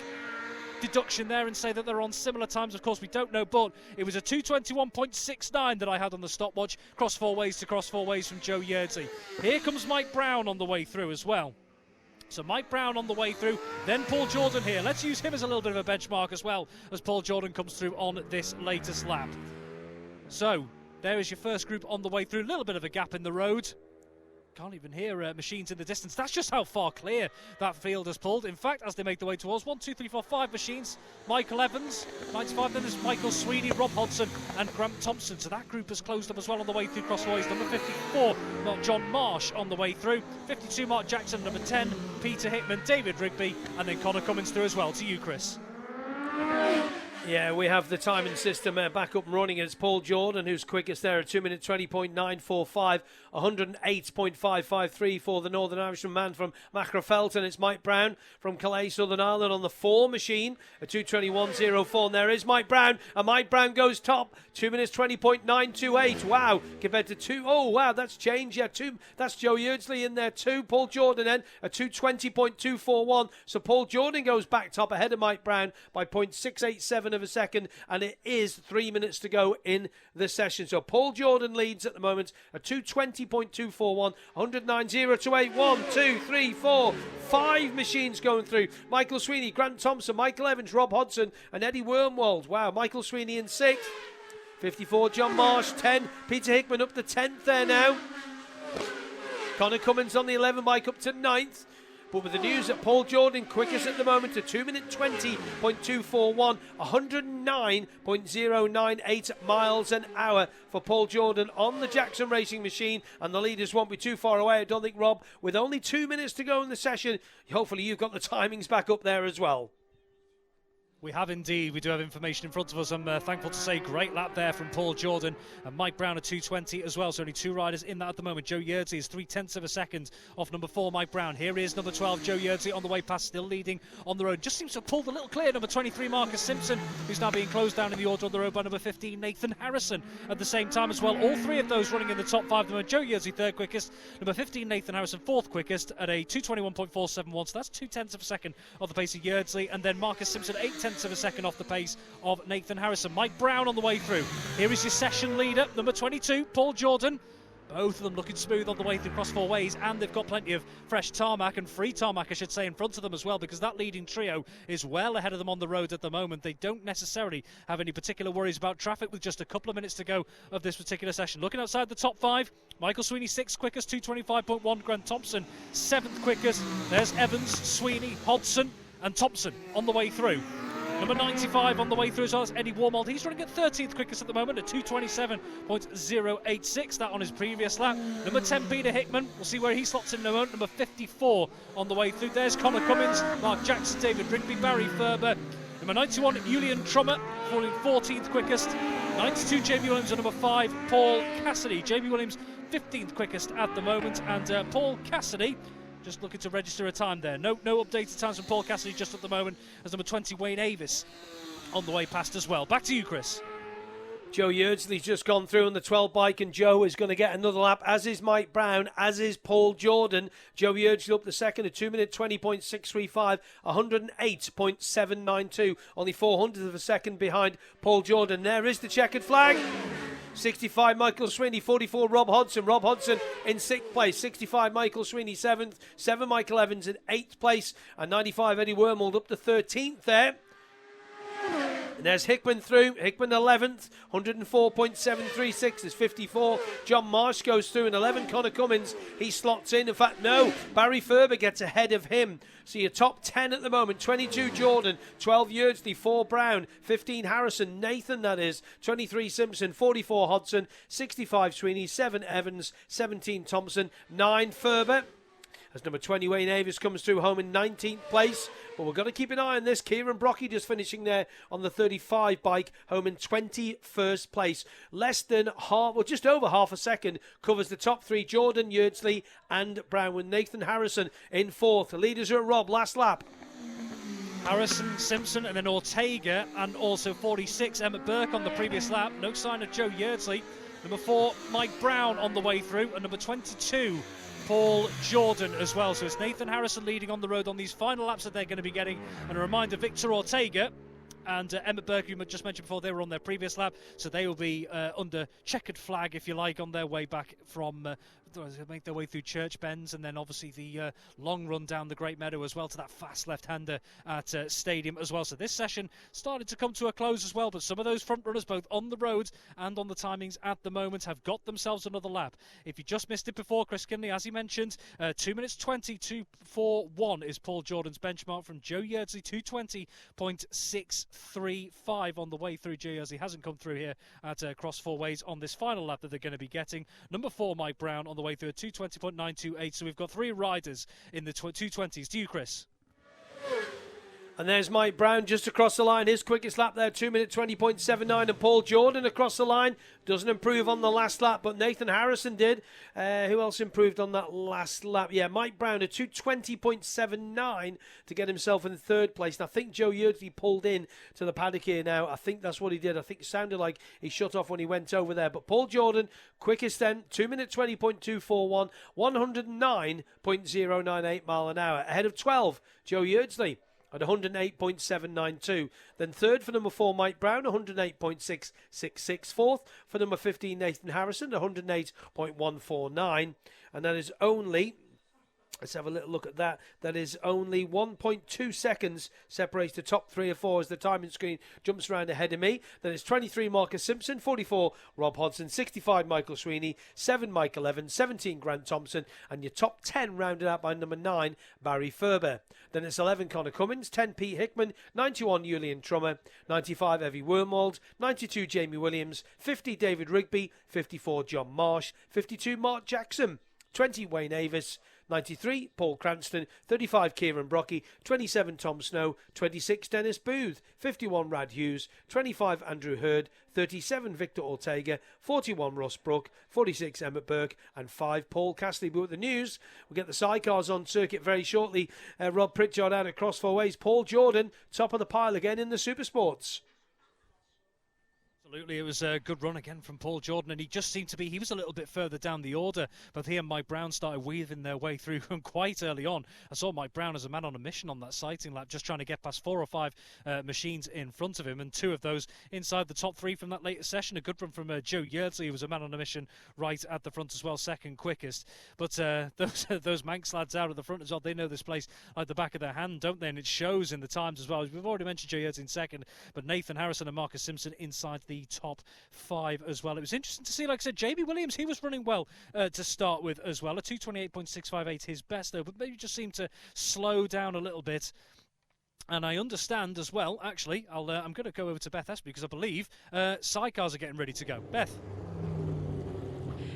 deduction there and say that they're on similar times. Of course, we don't know, but it was a 2:21.69 that I had on the stopwatch. Cross 4 ways to cross 4 ways from Joe Yeardsley. Here comes Mike Brown on the way through as well. So Mike Brown on the way through, then Paul Jordan here. Let's use him as a little bit of a benchmark as well as Paul Jordan comes through on this latest lap. So there is your first group on the way through. A little bit of a gap in the road. Can't even hear machines in the distance. That's just how far clear that field has pulled. In fact, as they make their way towards 1, 2, 3, 4, 5 machines, Michael Evans, 95, then there's Michael Sweeney, Rob Hodson and Grant Thompson. So that group has closed up as well on the way through crossways. Number 54, John Marsh on the way through. 52, Mark Jackson. Number 10, Peter Hickman, David Rigby, and then Connor Cummins through as well. To you, Chris. Yeah, we have the timing system back up and running. It's Paul Jordan who's quickest there at 2 minute 20.945, 108.553 for the Northern Irishman man from Macrofelton. It's Mike Brown from Calais, Southern Ireland on the 4 machine at 2:21.04. And there is Mike Brown, and Mike Brown goes top, 2 minutes 20.928. Wow, compared to 2. Oh, wow, that's changed. Yeah, 2. That's Joe Yeardsley in there too. Paul Jordan then at 2:20.241. So Paul Jordan goes back top ahead of Mike Brown by 0.687 of a second, and it is 3 minutes to go in the session. So Paul Jordan leads at the moment at 2:20.241, 109.028. 1, 2, 3, 4, 5 machines going through. Michael Sweeney, Grant Thompson, Michael Evans, Rob Hodson and Eddie Wormwald. Wow, Michael Sweeney in 6th. 54, John Marsh, 10. Peter Hickman up to 10th there now. Connor Cummins on the 11 bike up to 9th. But with the news that Paul Jordan quickest at the moment at 2 minute 20.241, 109.098 miles an hour for Paul Jordan on the Jackson Racing machine, and the leaders won't be too far away. I don't think, Rob, with only 2 minutes to go in the session, hopefully you've got the timings back up there as well. We have indeed. We do have information in front of us. I'm thankful to say great lap there from Paul Jordan and Mike Brown at 2:20 as well. So only 2 riders in that at the moment. Joe Yeardsley is 0.3 of a second off number 4, Mike Brown. Here is number 12, Joe Yeardsley on the way past, still leading on the road. Just seems to have pulled a little clear. Number 23, Marcus Simpson, who's now being closed down in the order on the road by number 15, Nathan Harrison. At the same time as well, all 3 of those running in the top 5. Number Joe Yeardsley, 3rd quickest. Number 15, Nathan Harrison, 4th quickest at a 2:21.471. So that's 0.2 of a second off the pace of Yeardsley. And then Marcus Simpson, 0.8 of a second off the pace of Nathan Harrison. Mike Brown on the way through. Here is your session leader, number 22, Paul Jordan. Both of them looking smooth on the way through Cross Four Ways, and they've got plenty of fresh tarmac and free tarmac, I should say, in front of them as well, because that leading trio is well ahead of them on the road at the moment. They don't necessarily have any particular worries about traffic with just a couple of minutes to go of this particular session. Looking outside the top 5, Michael Sweeney 6th quickest, 2:25.1. Grant Thompson 7th quickest. There's Evans, Sweeney, Hodgson and Thompson on the way through. Number 95 on the way through as well as Eddie Warmold. He's running at 13th quickest at the moment at 2:27.086. That on his previous lap. Number 10, Peter Hickman. We'll see where he slots in a moment. Number 54 on the way through. There's Connor Cummins, Mark Jackson, David Rigby, Barry Ferber. Number 91, Julian Trummer, falling 14th quickest. 92, Jamie Williams, and number 5, Paul Cassidy. Jamie Williams, 15th quickest at the moment, and Paul Cassidy just looking to register a time there. No updated times from Paul Cassidy just at the moment, as number 20, Wayne Avis, on the way past as well. Back to you, Chris. Joe Yeardsley's just gone through on the 12 bike, and Joe is going to get another lap, as is Mike Brown, as is Paul Jordan. Joe Yeardsley up the second at 2:20.635, 108.792, only 400th of a second behind Paul Jordan. There is the checkered flag. 65 Michael Sweeney, 44 Rob Hodgson. Rob Hodgson in 6th place. 65 Michael Sweeney 7th. 7 Michael Evans in 8th place. And 95 Eddie Wormold up to 13th there. And there's Hickman through. Hickman 11th, 104.736 is 54. John Marsh goes through in 11. Connor Cummins, he slots in. In fact, no, Barry Ferber gets ahead of him. So your top 10 at the moment: 22 Jordan, 12 Yeardsley, 4 Brown, 15 Harrison, Nathan that is, 23 Simpson, 44 Hodgson, 65 Sweeney, 7 Evans, 17 Thompson, 9 Ferber. As number 20, Wayne Avis, comes through home in 19th place. But we've got to keep an eye on this. Kieran Brocky just finishing there on the 35 bike, home in 21st place. Less than half, well, just over half a second, covers the top 3, Jordan, Yeardsley and Brown, with Nathan Harrison in 4th. The leaders are Rob, last lap. Harrison, Simpson and then Ortega, and also 46 Emmett Burke on the previous lap. No sign of Joe Yeardsley. Number 4, Mike Brown on the way through, and number 22, Paul Jordan as well. So it's Nathan Harrison leading on the road on these final laps that they're going to be getting. And a reminder, Victor Ortega and Emmett Burke, who just mentioned before, they were on their previous lap, so they will be under checkered flag, if you like, on their way back from make their way through Church Bends, and then obviously the long run down the Great Meadow as well to that fast left-hander at Stadium as well. So this session started to come to a close as well, but some of those front runners, both on the road and on the timings at the moment, have got themselves another lap. If you just missed it before, Chris Kinley, as he mentioned, 2:20.241 is Paul Jordan's benchmark from Joe Yeardsley, 2:20.635 on the way through. Joe Yeardsley hasn't come through here at Cross Four Ways on this final lap that they're going to be getting. Number 4, Mike Brown, on the way through at 2:20.928. So we've got 3 riders in the 2:20s. To you, Chris. And there's Mike Brown just across the line. His quickest lap there, 2:20.79. And Paul Jordan across the line. Doesn't improve on the last lap, but Nathan Harrison did. Who else improved on that last lap? Yeah, Mike Brown at 2:20.79 to get himself in 3rd place. And I think Joe Yeardsley pulled in to the paddock here now. I think that's what he did. I think it sounded like he shut off when he went over there. But Paul Jordan, quickest then, 2:20.241, 109.098 mile an hour. Ahead of 12, Joe Yeardsley at 108.792. Then 3rd for number 4, Mike Brown, 108.666. 4th for number 15, Nathan Harrison, 108.149. And that is only, let's have a little look at that. That is only 1.2 seconds separates the top 3 or 4 as the timing screen jumps around ahead of me. Then it's 23 Marcus Simpson, 44 Rob Hodgson, 65 Michael Sweeney, 7 Michael Evans, 17 Grant Thompson, and your top 10 rounded out by number 9 Barry Ferber. Then it's 11 Connor Cummins, 10 Pete Hickman, 91 Julian Trummer, 95 Evie Wormold, 92 Jamie Williams, 50 David Rigby, 54 John Marsh, 52 Mark Jackson, 20 Wayne Avis, 93 Paul Cranston, 35 Kieran Brocky, 27 Tom Snow, 26 Dennis Booth, 51 Rad Hughes, 25 Andrew Hurd, 37 Victor Ortega, 41 Ross Brook, 46 Emmett Burke, and 5 Paul Cassidy. But with the news, we'll get the sidecars on circuit very shortly. Rob Pritchard out at Cross Four Ways. Paul Jordan, top of the pile again in the Supersports. Absolutely, it was a good run again from Paul Jordan, and he just seemed to be, he was a little bit further down the order. Both he and Mike Brown started weaving their way through quite early on. I saw Mike Brown as a man on a mission on that sighting lap, just trying to get past 4 or 5 machines in front of him, and 2 of those inside the top 3 from that latest session. A good run from Joe Yeardsley, who was a man on a mission right at the front as well, second quickest. But those Manx lads out at the front as well, they know this place like the back of their hand, don't they? And it shows in the times as well. We've already mentioned Joe Yeardsley in second, but Nathan Harrison and Marcus Simpson inside the top 5 as well. It was interesting to see, like I said, Jamie Williams, he was running well to start with as well. A 2:28.658 his best though, but maybe just seemed to slow down a little bit. And I understand as well, actually, I'm going to go over to Beth Espey because I believe sidecars are getting ready to go. Beth.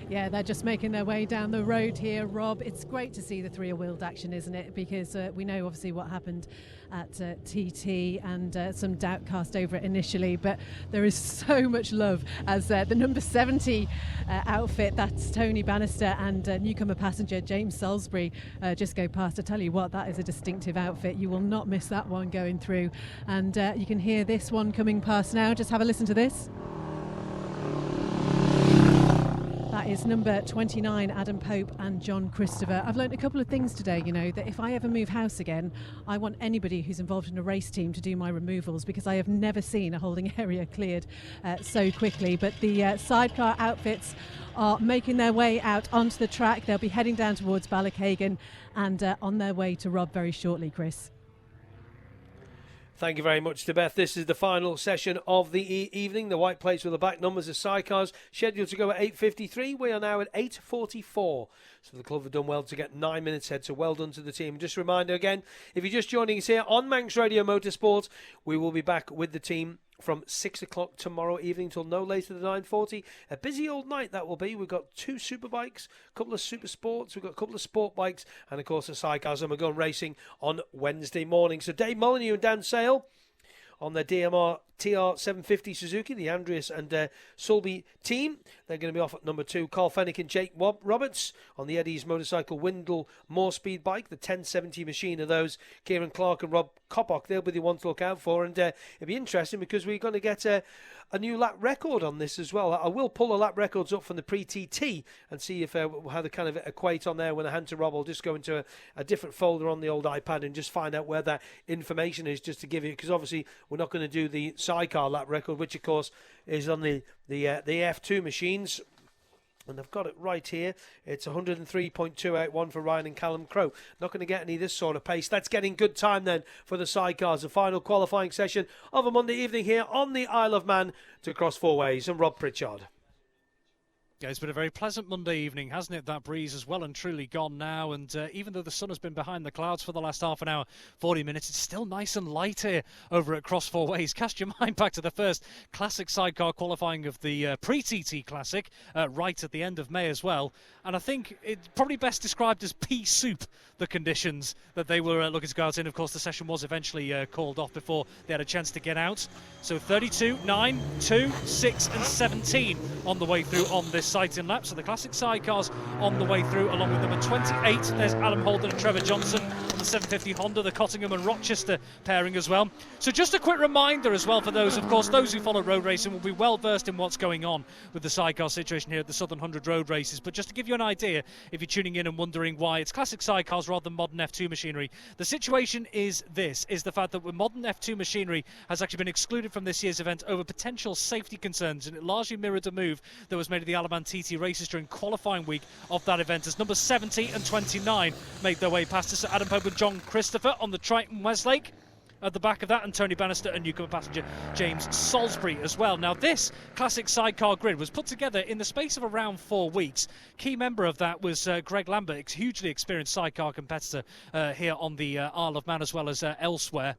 Yeah, they're just making their way down the road here, Rob. It's great to see the three-wheeled action, isn't it? Because we know obviously what happened at TT and some doubt cast over it initially, but there is so much love as the number 70 outfit, that's Tony Bannister and newcomer passenger James Salisbury just go past. I tell you what, that is a distinctive outfit. You will not miss that one going through. And you can hear this one coming past now. Just have a listen to this. That is number 29, Adam Pope and John Christopher. I've learned a couple of things today, you know, that if I ever move house again, I want anybody who's involved in a race team to do my removals, because I have never seen a holding area cleared so quickly. But the sidecar outfits are making their way out onto the track. They'll be heading down towards Ballachagan and on their way to Rob very shortly, Chris. Thank you very much to Beth. This is the final session of the evening. The white plates with the back numbers of sidecars scheduled to go at 8:53. We are now at 8:44. So the club have done well to get 9 minutes ahead. So well done to the team. Just a reminder again, if you're just joining us here on Manx Radio Motorsport, we will be back with the team from 6 o'clock tomorrow evening till no later than 9:40. A busy old night that will be. We've got 2 super bikes, a couple of super sports, we've got a couple of sport bikes, and of course the sidecars, and we're going racing on Wednesday morning. So Dave Molyneux and Dan Sale on their DMR TR750 Suzuki, the Andreas and Sulby team. They're going to be off at number 2. Carl Fennick and Jake Roberts on the Eddie's Motorcycle Windle More Speed bike, the 1070 machine of those. Kieran Clark and Rob Koppock, they'll be the ones to look out for. And it'll be interesting because we're going to get a new lap record on this as well. I will pull the lap records up from the pre-TT and see if how they kind of equate on there. When I hand to Rob, I'll just go into a different folder on the old iPad and just find out where that information is, just to give you, because obviously we're not going to do the sidecar lap record, which of course is on the F2 machines. And I've got it right here. It's 103.281 for Ryan and Callum Crowe. Not going to get any of this sort of pace. That's getting good time then for the sidecars. The final qualifying session of a Monday evening here on the Isle of Man to Cross Four Ways and Rob Pritchard. Yeah, it's been a very pleasant Monday evening, hasn't it? That breeze is well and truly gone now, and even though the sun has been behind the clouds for the last half an hour, 40 minutes, it's still nice and light here over at Cross Four Ways. Cast your mind back to the first classic sidecar qualifying of the pre-TT Classic right at the end of May as well, and I think it's probably best described as pea soup, the conditions that they were looking to go out in. Of course, the session was eventually called off before they had a chance to get out. So 32, 9, 2, 6 and 17 on the way through on this sighting lap. So the classic sidecars on the way through, along with number 28. There's Adam Holden and Trevor Johnson on the 750 Honda, the Cottingham and Rochester pairing as well. So just a quick reminder as well for those, of course, those who follow road racing will be well versed in what's going on with the sidecar situation here at the Southern 100 Road Races. But just to give you an idea, if you're tuning in and wondering why it's classic sidecars rather than modern F2 machinery, the situation is this, is the fact that modern F2 machinery has actually been excluded from this year's event over potential safety concerns, and it largely mirrored a move that was made at the Isle of Man TT races during qualifying week of that event, as number 70 and 29 made their way past us. Adam Pope and John Christopher on the Triton Westlake at the back of that, and Tony Bannister and newcomer passenger James Salisbury as well. Now, this classic sidecar grid was put together in the space of around 4 weeks. Key member of that was Greg Lambert, hugely experienced sidecar competitor here on the Isle of Man as well as elsewhere.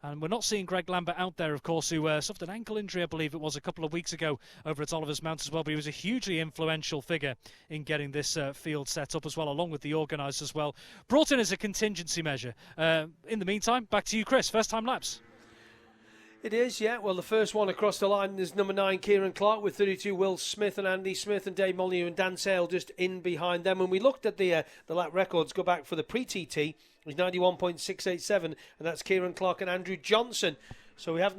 And we're not seeing Greg Lambert out there, of course, who suffered an ankle injury, I believe it was, a couple of weeks ago over at Oliver's Mount as well. But he was a hugely influential figure in getting this field set up as well, along with the organisers as well. Brought in as a contingency measure. In the meantime, back to you, Chris. First time laps. It is, yeah. Well, the first one across the line is number 9, Kieran Clark, with 32, Will Smith and Andy Smith, and Dave Molyneux and Dan Sale just in behind them. When we looked at the lap records, go back for the pre-TT, it was 91.687, and that's Kieran Clark and Andrew Johnson. So we have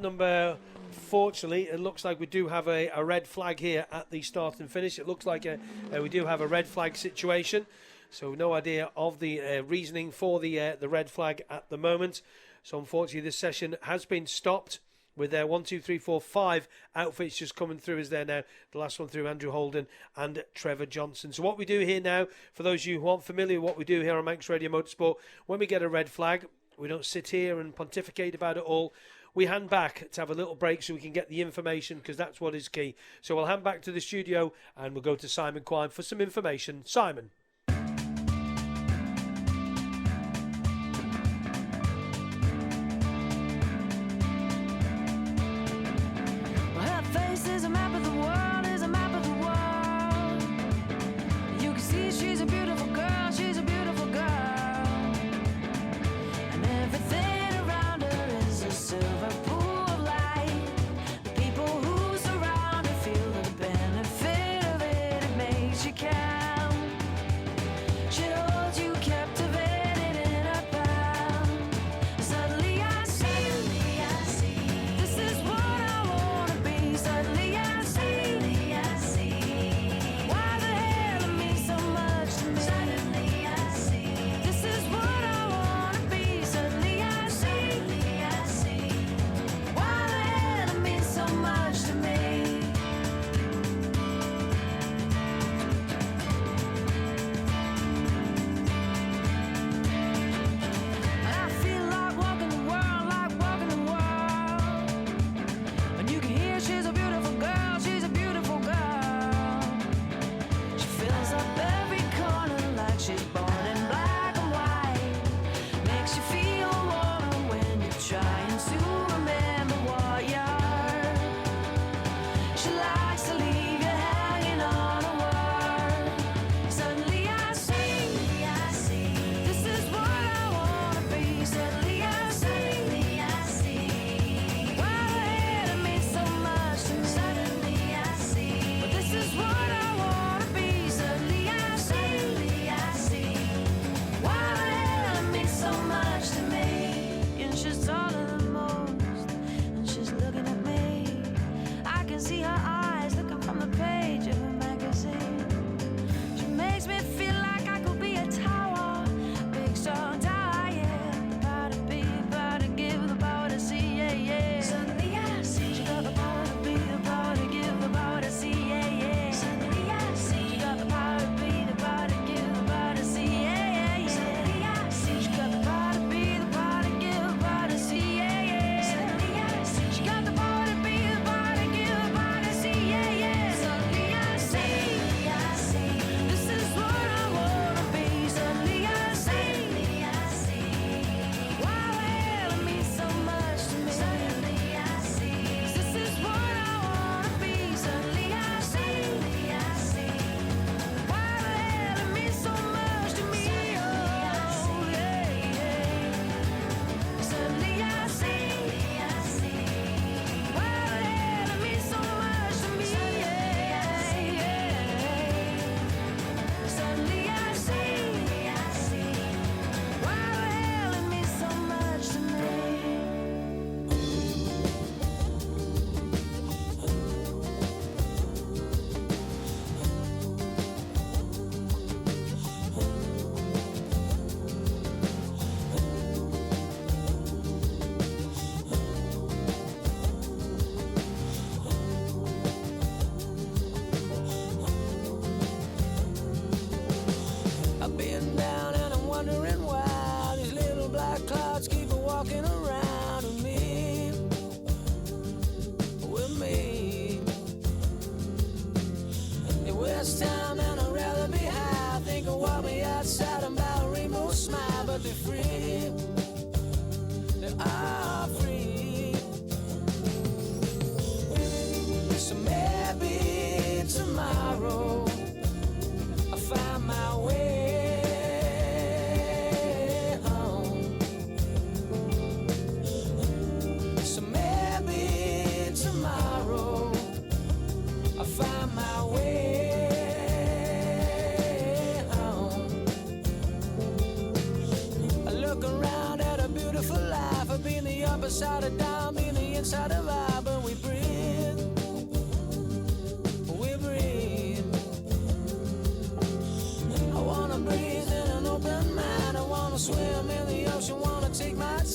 fortunately, it looks like we do have a red flag here at the start and finish. It looks like we do have a red flag situation. So no idea of the reasoning for the red flag at the moment. So unfortunately, this session has been stopped with their 1, 2, 3, 4, 5 outfits just coming through as they're now. The last one through, Andrew Holden and Trevor Johnson. So what we do here now, for those of you who aren't familiar with what we do here on Manx Radio Motorsport, when we get a red flag, we don't sit here and pontificate about it all. We hand back to have a little break so we can get the information, because that's what is key. So we'll hand back to the studio and we'll go to Simon Quine for some information. Simon. See her eyes looking from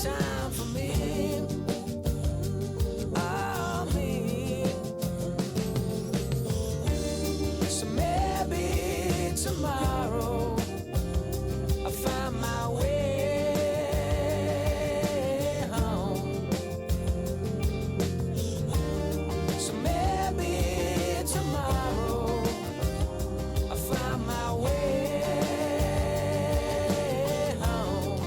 time for me. Oh, me. So maybe tomorrow I'll find my way home. So maybe tomorrow I'll find my way home.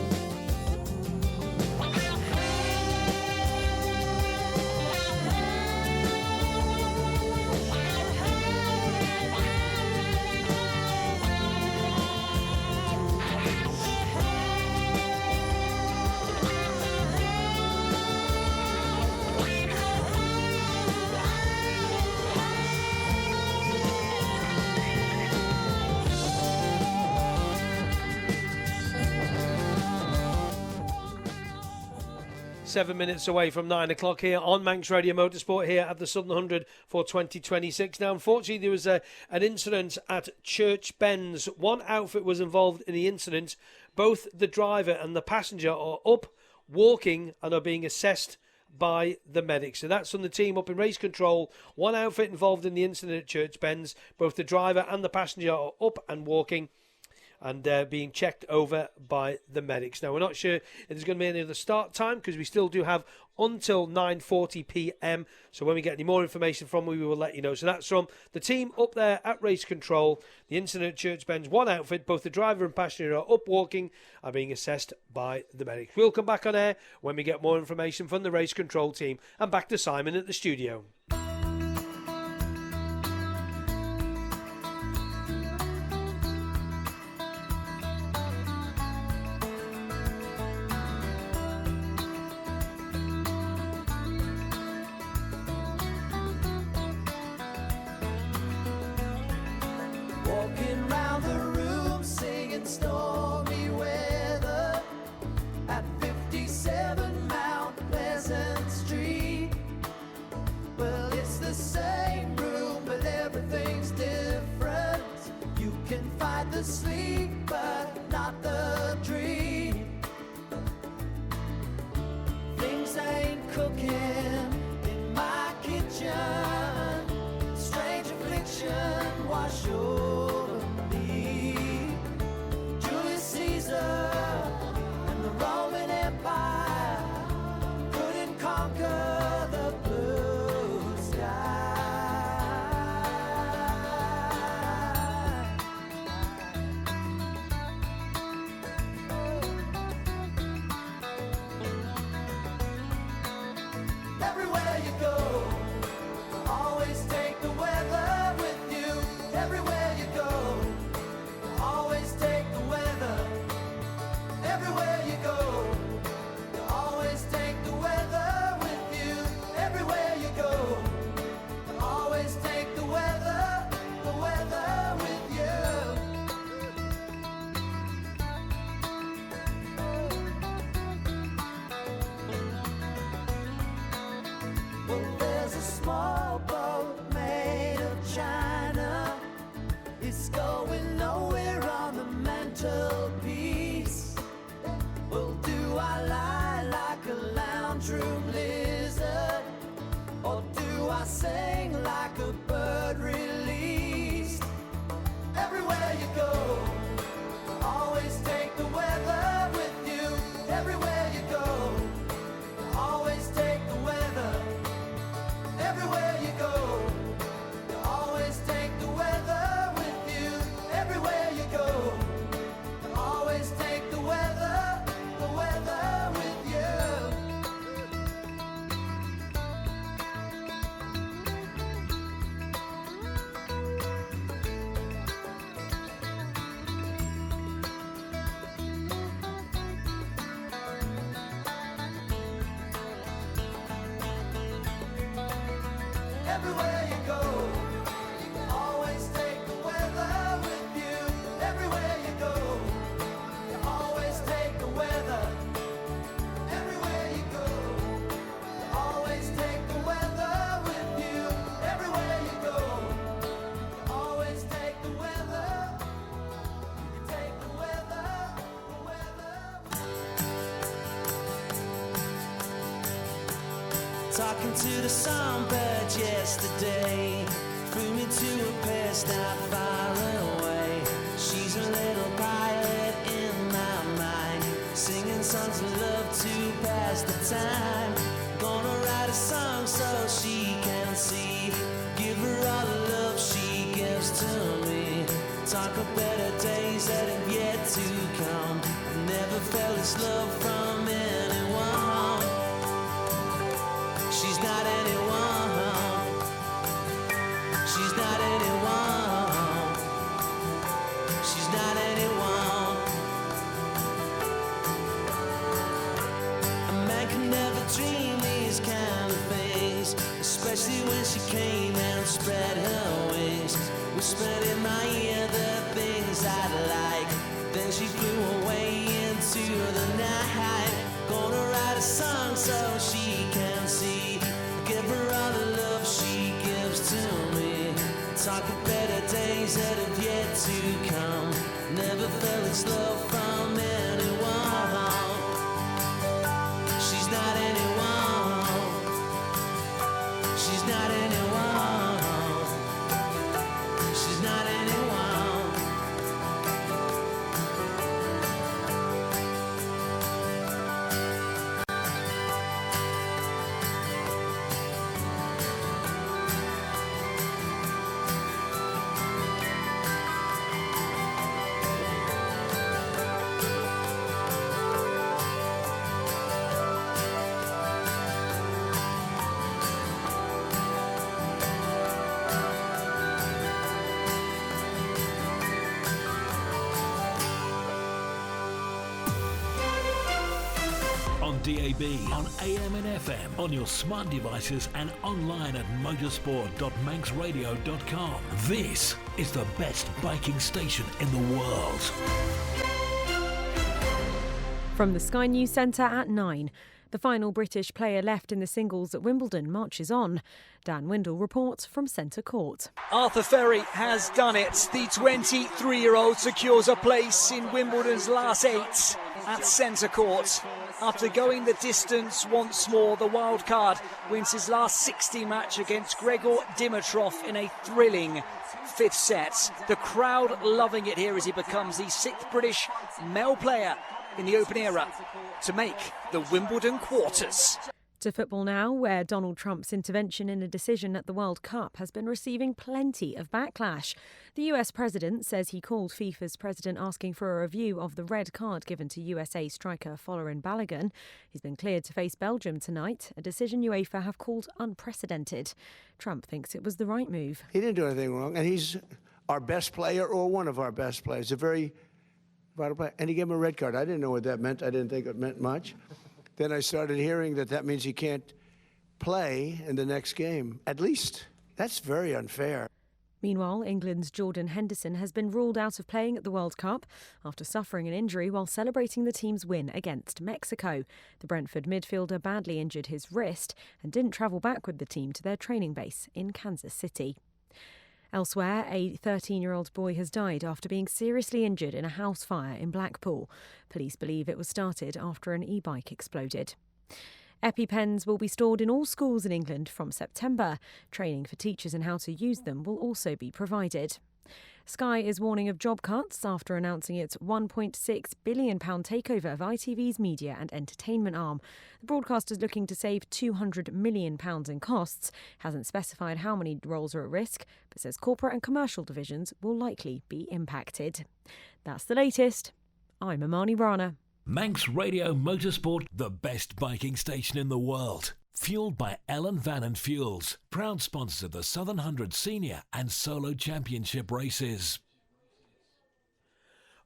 7 minutes away from 9 o'clock here on Manx Radio Motorsport here at the Southern 100 for 2026. Now, unfortunately, there was an incident at Church Bends. One outfit was involved in the incident. Both the driver and the passenger are up, walking, and are being assessed by the medics. So that's from the team up in race control. One outfit involved in the incident at Church Bends. Both the driver and the passenger are up and walking and being checked over by the medics. Now, we're not sure if there's going to be any other start time because we still do have until 9:40 p.m. So when we get any more information from we will let you know. So that's from the team up there at race control. The incident at Church Bends, one outfit, both the driver and passenger are up walking, are being assessed by the medics. We'll come back on air when we get more information from the race control team. And back to Simon at the studio. Walking round the room singing stormy weather at 57 Mount Pleasant Street. Well, it's the same room, but everything's different. You can fight the sleep, but not the dream. Things ain't cooking in my kitchen. Strange affliction wash over me. Julius Caesar and the Roman Empire couldn't conquer the blue sky. Everywhere you go, always take the weather with you. Everywhere you go, always take the weather. Everywhere you go, always take the weather with you. Everywhere you go, always take the weather with you. Well, there's a small boat made of china. It's going nowhere on the mantelpiece. Well, do I lie like a lounge room lizard? Or do I sing like a bird released? Everywhere you go, always take the weather with you. Everywhere you go, always take the weather. Everywhere you go, always take the weather with you. Everywhere you go, always take the weather with you. Everywhere you go, always take the weather with you. Everywhere you go, always take the weather. Everywhere you go, always take the weather with you. Everywhere you go, always take the weather. Take the weather. talking to the songbird yesterday. Flew me to a place not far away. She's a little pilot in my mind, singing songs of love to pass the time. Gonna write a song so she can see, give her all the love she gives to me. Talk of better days that have yet to come. I never felt this love from anyone. She's not anyone. She's not anyone. She's not anyone. A man can never dream these kind of things, especially when she came and spread her wings, whispered in my ear the things I'd like. Then she flew away into the night. Gonna write a song so she can see, give her all the love she gives to me. Talk of better days that have yet to come. Never felt this love from anyone. She's not anyone. She's not anyone. She's not anyone. On DAB, on AM and FM, on your smart devices and online at motorsport.manxradio.com. This is the best biking station in the world. From the Sky News Centre at 9. The final British player left in the singles at Wimbledon marches on. Dan Windle reports from Centre Court. Arthur Ferry has done it. The 23-year-old secures a place in Wimbledon's last 8 at Centre Court. After going the distance once more, the wild card wins his last 60 match against Gregor Dimitrov in a thrilling 5th set. The crowd loving it here as he becomes the 6th British male player in the Open era to make the Wimbledon quarters. To football now, where Donald Trump's intervention in a decision at the World Cup has been receiving plenty of backlash. The US president says he called FIFA's president asking for a review of the red card given to USA striker Folarin Balogun. He's been cleared to face Belgium tonight, a decision UEFA have called unprecedented. Trump thinks it was the right move. He didn't do anything wrong, and he's our best player or one of our best players, a very vital player. And he gave him a red card. I didn't know what that meant. I didn't think it meant much. Then I started hearing that means he can't play in the next game. At least, that's very unfair. Meanwhile, England's Jordan Henderson has been ruled out of playing at the World Cup after suffering an injury while celebrating the team's win against Mexico. The Brentford midfielder badly injured his wrist and didn't travel back with the team to their training base in Kansas City. Elsewhere, a 13-year-old boy has died after being seriously injured in a house fire in Blackpool. Police believe it was started after an e-bike exploded. EpiPens will be stored in all schools in England from September. Training for teachers in how to use them will also be provided. Sky is warning of job cuts after announcing its £1.6 billion takeover of ITV's media and entertainment arm. The broadcaster is looking to save £200 million in costs, hasn't specified how many roles are at risk, but says corporate and commercial divisions will likely be impacted. That's the latest. I'm Amani Rana. Manx Radio Motorsport, the best biking station in the world. Fueled by Ellen Van and Fuels, proud sponsors of the Southern 100 Senior and Solo Championship races.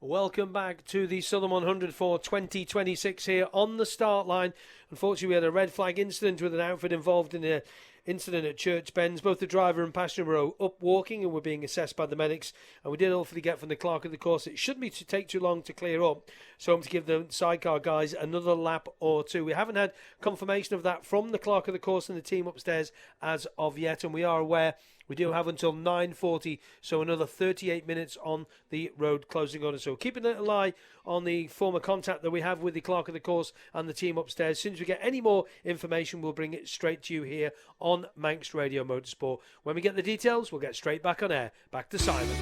Welcome back to the Southern 100 for 2026 here on the start line. Unfortunately, we had a red flag incident with an outfit involved in a incident at Church Bends. Both the driver and passenger were up walking and were being assessed by the medics, and we did hopefully get from the clerk of the course it shouldn't be to take too long to clear up, so I'm to give the sidecar guys another lap or two. We haven't had confirmation of that from the clerk of the course and the team upstairs as of yet, and we are aware We do have until 9:40, so another 38 minutes on the road closing order. So keep a little eye on the former contact that we have with the clerk of the course and the team upstairs. As soon as we get any more information, we'll bring it straight to you here on Manx Radio Motorsport. When we get the details, we'll get straight back on air. Back to Simon.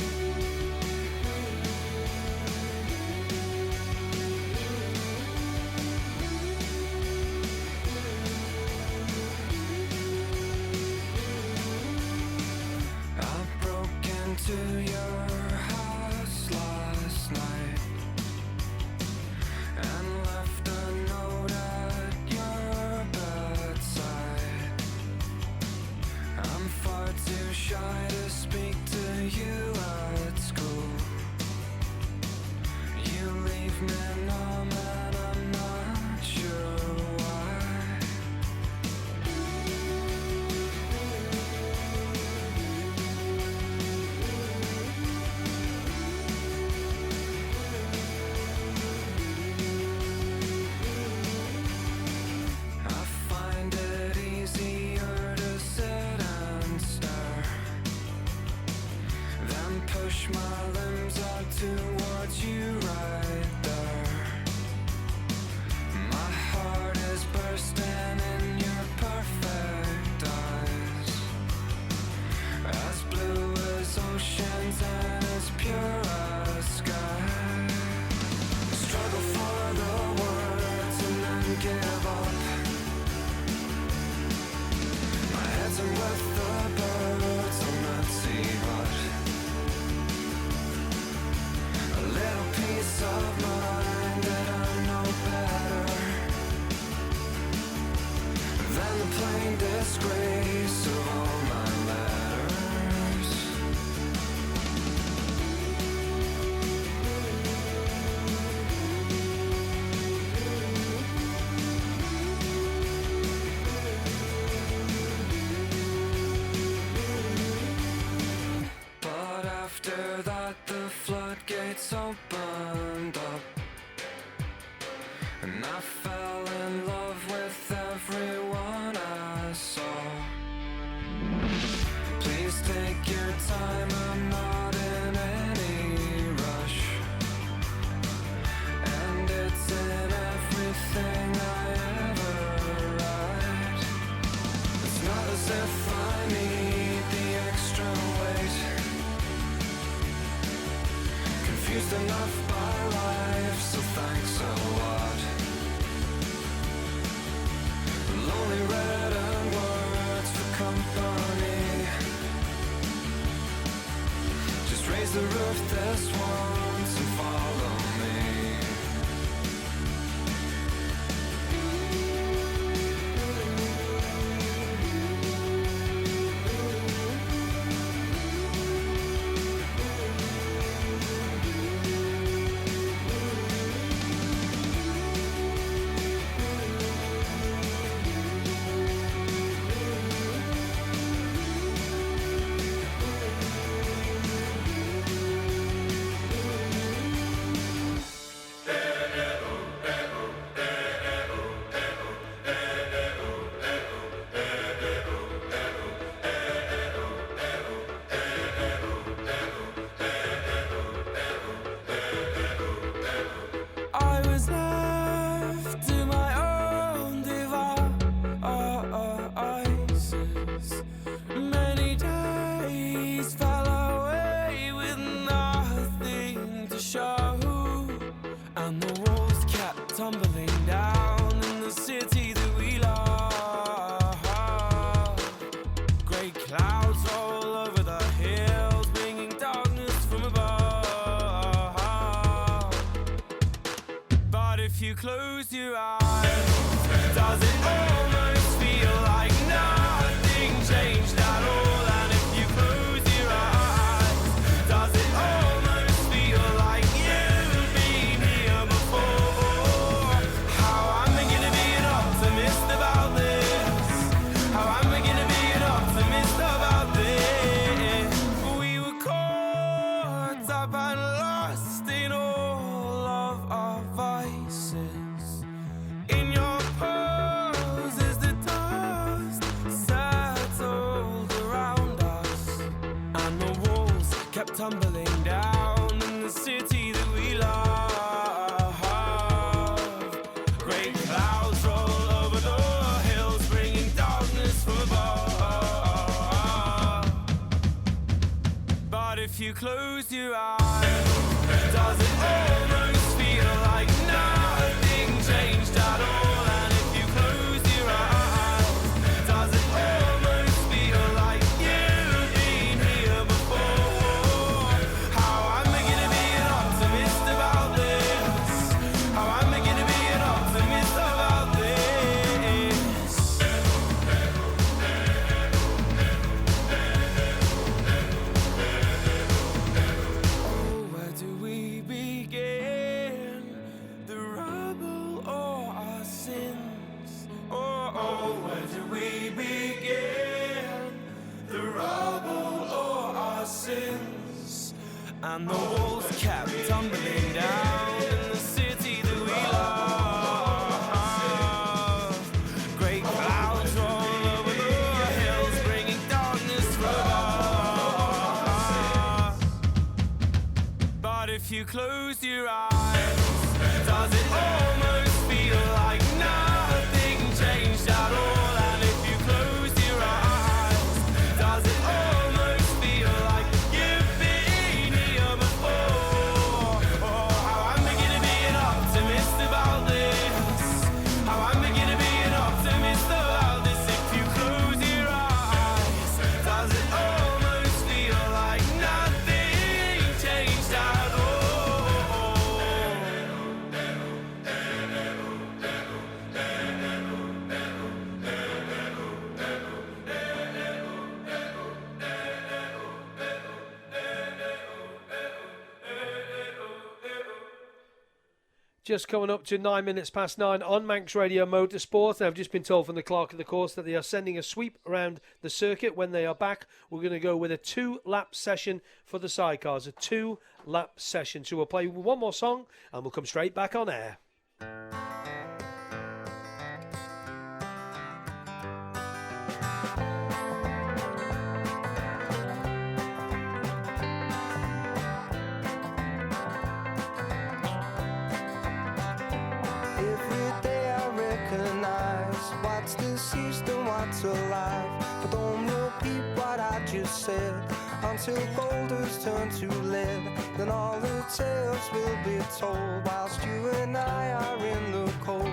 To your house last night and left a note at your bedside. I'm far too shy to speak to you at school. You leave me numb and I'm not sure why. Push my limbs up towards you right there. My heart is bursting in your perfect eyes, as blue as oceans and as pure as sky. Struggle for the words and then give up. My head's in with the birds on that sea hut. Peace of mind that I know better than the plain disgrace of all my letters. But after that the floodgates opened up, and I fell in love with everyone I saw. Please take your time, I'm not in any rush, and it's in everything I ever write. It's not as if I need the extra weight, confused enough by life, so thanks a lot. Lonely red and words for company. Just raise the roof this once and follow me. Close your eyes. Does it almost feel like nothing changed at all? And if you close your eyes, does it almost feel like you've been here before? How am I gonna be an optimist about this? How am I gonna be an optimist about this? We were caught up and lost in all of our vices. In your pose as the dust settled kept tumbling down in the city that we love. Great clouds roll over the hills, bringing darkness from above. But if you close your eyes, does it almost feel like nothing changed at all? And if you close your eyes, does it almost feel like you've been here before? How am I gonna be an optimist about this? How am I gonna be an optimist about this? Oh, where do we begin? The rubble or our sins? Oh, where do we begin? The rubble or our sins? And the walls kept tumbling down in the city that we love. Great clouds roll over the hills, bringing darkness from above. But if you close your eyes, does it almost feel like nothing changed at all? And if you close your eyes, does it almost feel like you've been here before? Oh, how am I gonna be an optimist about this? How am I gonna be an optimist about this? If you close your eyes, does it almost feel like nothing changed at all? Just coming up to 9 minutes past 9 on Manx Radio Motorsport. I've just been told from the clerk of the course that they are sending a sweep around the circuit. When they are back, we're going to go with a 2-lap session for the sidecars, a 2-lap session. So we'll play one more song and we'll come straight back on air. Every day I recognize what's the system, what's alive. But don't repeat what I just said until boulders turn to lead. Then all the tales will be told whilst you and I are in the cold.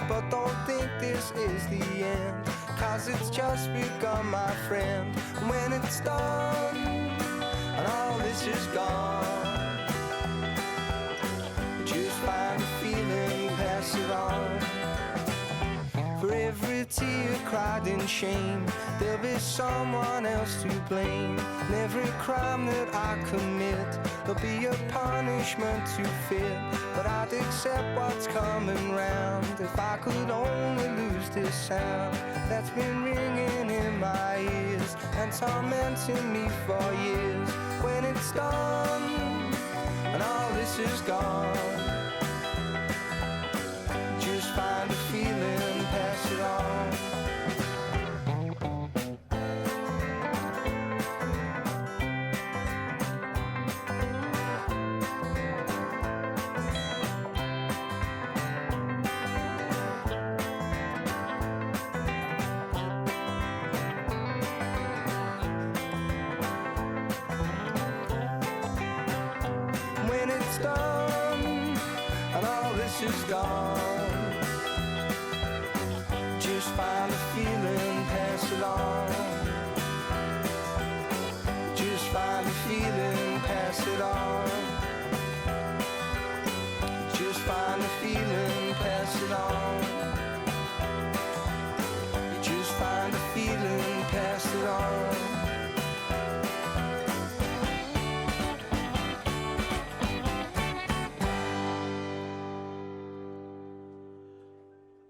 But don't think this is the end, 'cause it's just begun, my friend. And when it's done and all this is gone, just find a feeling, pass it on. For every tear cried in shame, there'll be someone else to blame. And every crime that I commit, there'll be a punishment to fit. But I'd accept what's coming round if I could only lose this sound that's been ringing in my ears and tormenting me for years. When it's done and all this is gone, just find a feeling, pass it on. When it's done and all this is gone, just find a feeling, pass it on. Just find a feeling, pass it on. Just find a feeling, pass it on. Just find a feeling, pass it on.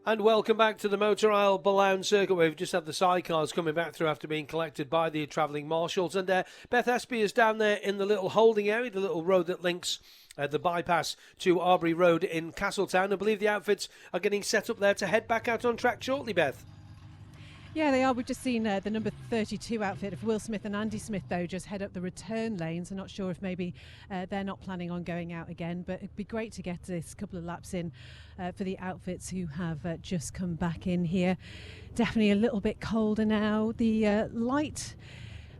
And welcome back to the Motor Isle Ballown Circuit. We've just had the sidecars coming back through after being collected by the travelling marshals. And Beth Espey is down there in the little holding area, the little road that links the bypass to Arbury Road in Castletown. I believe the outfits are getting set up there to head back out on track shortly, Beth. Yeah, they are. We've just seen the number 32 outfit of Will Smith and Andy Smith, though, just head up the return lanes. I'm not sure if maybe they're not planning on going out again, but it'd be great to get this couple of laps in for the outfits who have just come back in here. Definitely a little bit colder now. The light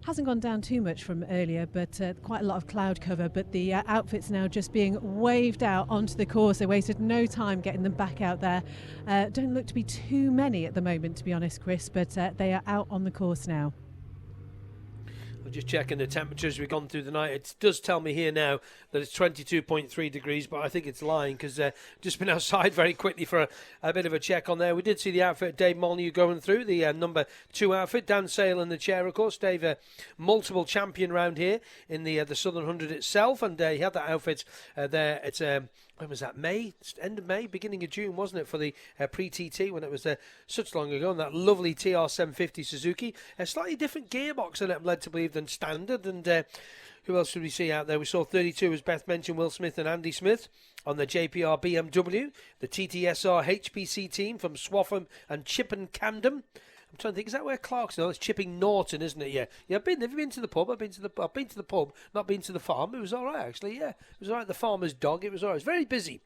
hasn't gone down too much from earlier, but quite a lot of cloud cover. But the outfits now just being waved out onto the course. They wasted no time getting them back out there. Don't look to be too many at the moment, to be honest, Chris, but they are out on the course now. We're just checking the temperatures we've gone through the night. It does tell me here now that it's 22.3 degrees, but I think it's lying because just been outside very quickly for a bit of a check on there. We did see the outfit Dave Molyneux going through, the number 2 outfit. Dan Sale in the chair, of course. Dave, multiple champion round here in the Southern 100 itself, and he had that outfit there. It's when was that? May? End of May, beginning of June, wasn't it, for the pre-TT when it was such long ago, and that lovely TR750 Suzuki. A slightly different gearbox in it, I'm led to believe, than standard. And who else did we see out there? We saw 32, as Beth mentioned, Will Smith and Andy Smith on the JPR BMW, the TTSR HPC team from Swaffham and Chippen Camden. I'm trying to think, is that where Clarkson? Oh, it's Chipping Norton, isn't it? Yeah. Have you been to the pub? I've been to the pub, not been to the farm. It was all right, actually. Yeah, it was all right. The farmer's dog. It was all right. It was very busy.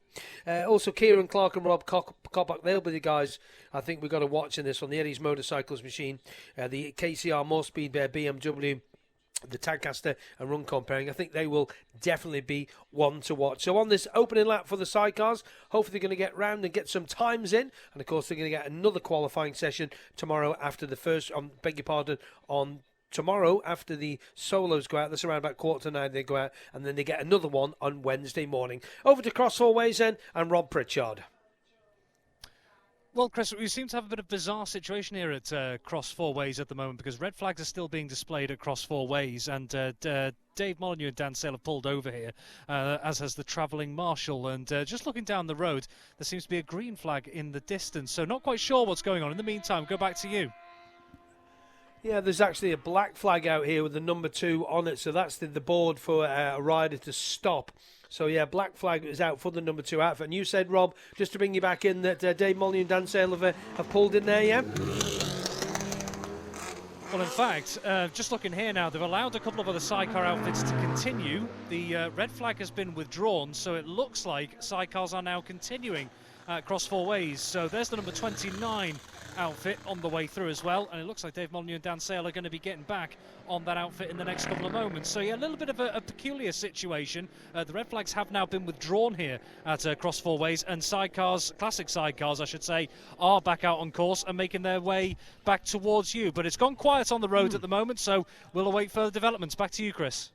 Also, Kieran Clark and Rob Coppock. They'll be the guys I think we've got to watch in this on the Eddie's Motorcycles machine, the KCR More Speed BMW, the Tagcaster and Run Comparing. I think they will definitely be one to watch. So on this opening lap for the sidecars, hopefully they're going to get round and get some times in. And of course they're going to get another qualifying session tomorrow after the first, on tomorrow after the solos go out. That's around about 8:45 they go out, and then they get another one on Wednesday morning. Over to Cross Four Ways then, and Rob Pritchard. Well, Chris, we seem to have a bit of a bizarre situation here at Cross Four Ways at the moment, because red flags are still being displayed at Cross Four Ways, and Dave Molyneux and Dan Sale have pulled over here, as has the travelling marshal. And just looking down the road, there seems to be a green flag in the distance, so not quite sure what's going on. In the meantime, go back to you. Yeah, there's actually a black flag out here with the number 2 on it, so that's the board for a rider to stop. So, yeah, black flag is out for the number 2 outfit. And you said, Rob, just to bring you back in, that Dave Molyneux and Dan Sale have pulled in there, yeah? Well, in fact, just looking here now, they've allowed a couple of other sidecar outfits to continue. The red flag has been withdrawn, so it looks like sidecars are now continuing Cross Four Ways. So there's the number 29 outfit on the way through as well, and it looks like Dave Molyneux and Dan Sale are going to be getting back on that outfit in the next couple of moments. So yeah, a little bit of a peculiar situation. The red flags have now been withdrawn here at Cross Four Ways, and sidecars, classic sidecars I should say, are back out on course and making their way back towards you. But it's gone quiet on the road at the moment, so we'll await further developments. Back to you, Chris.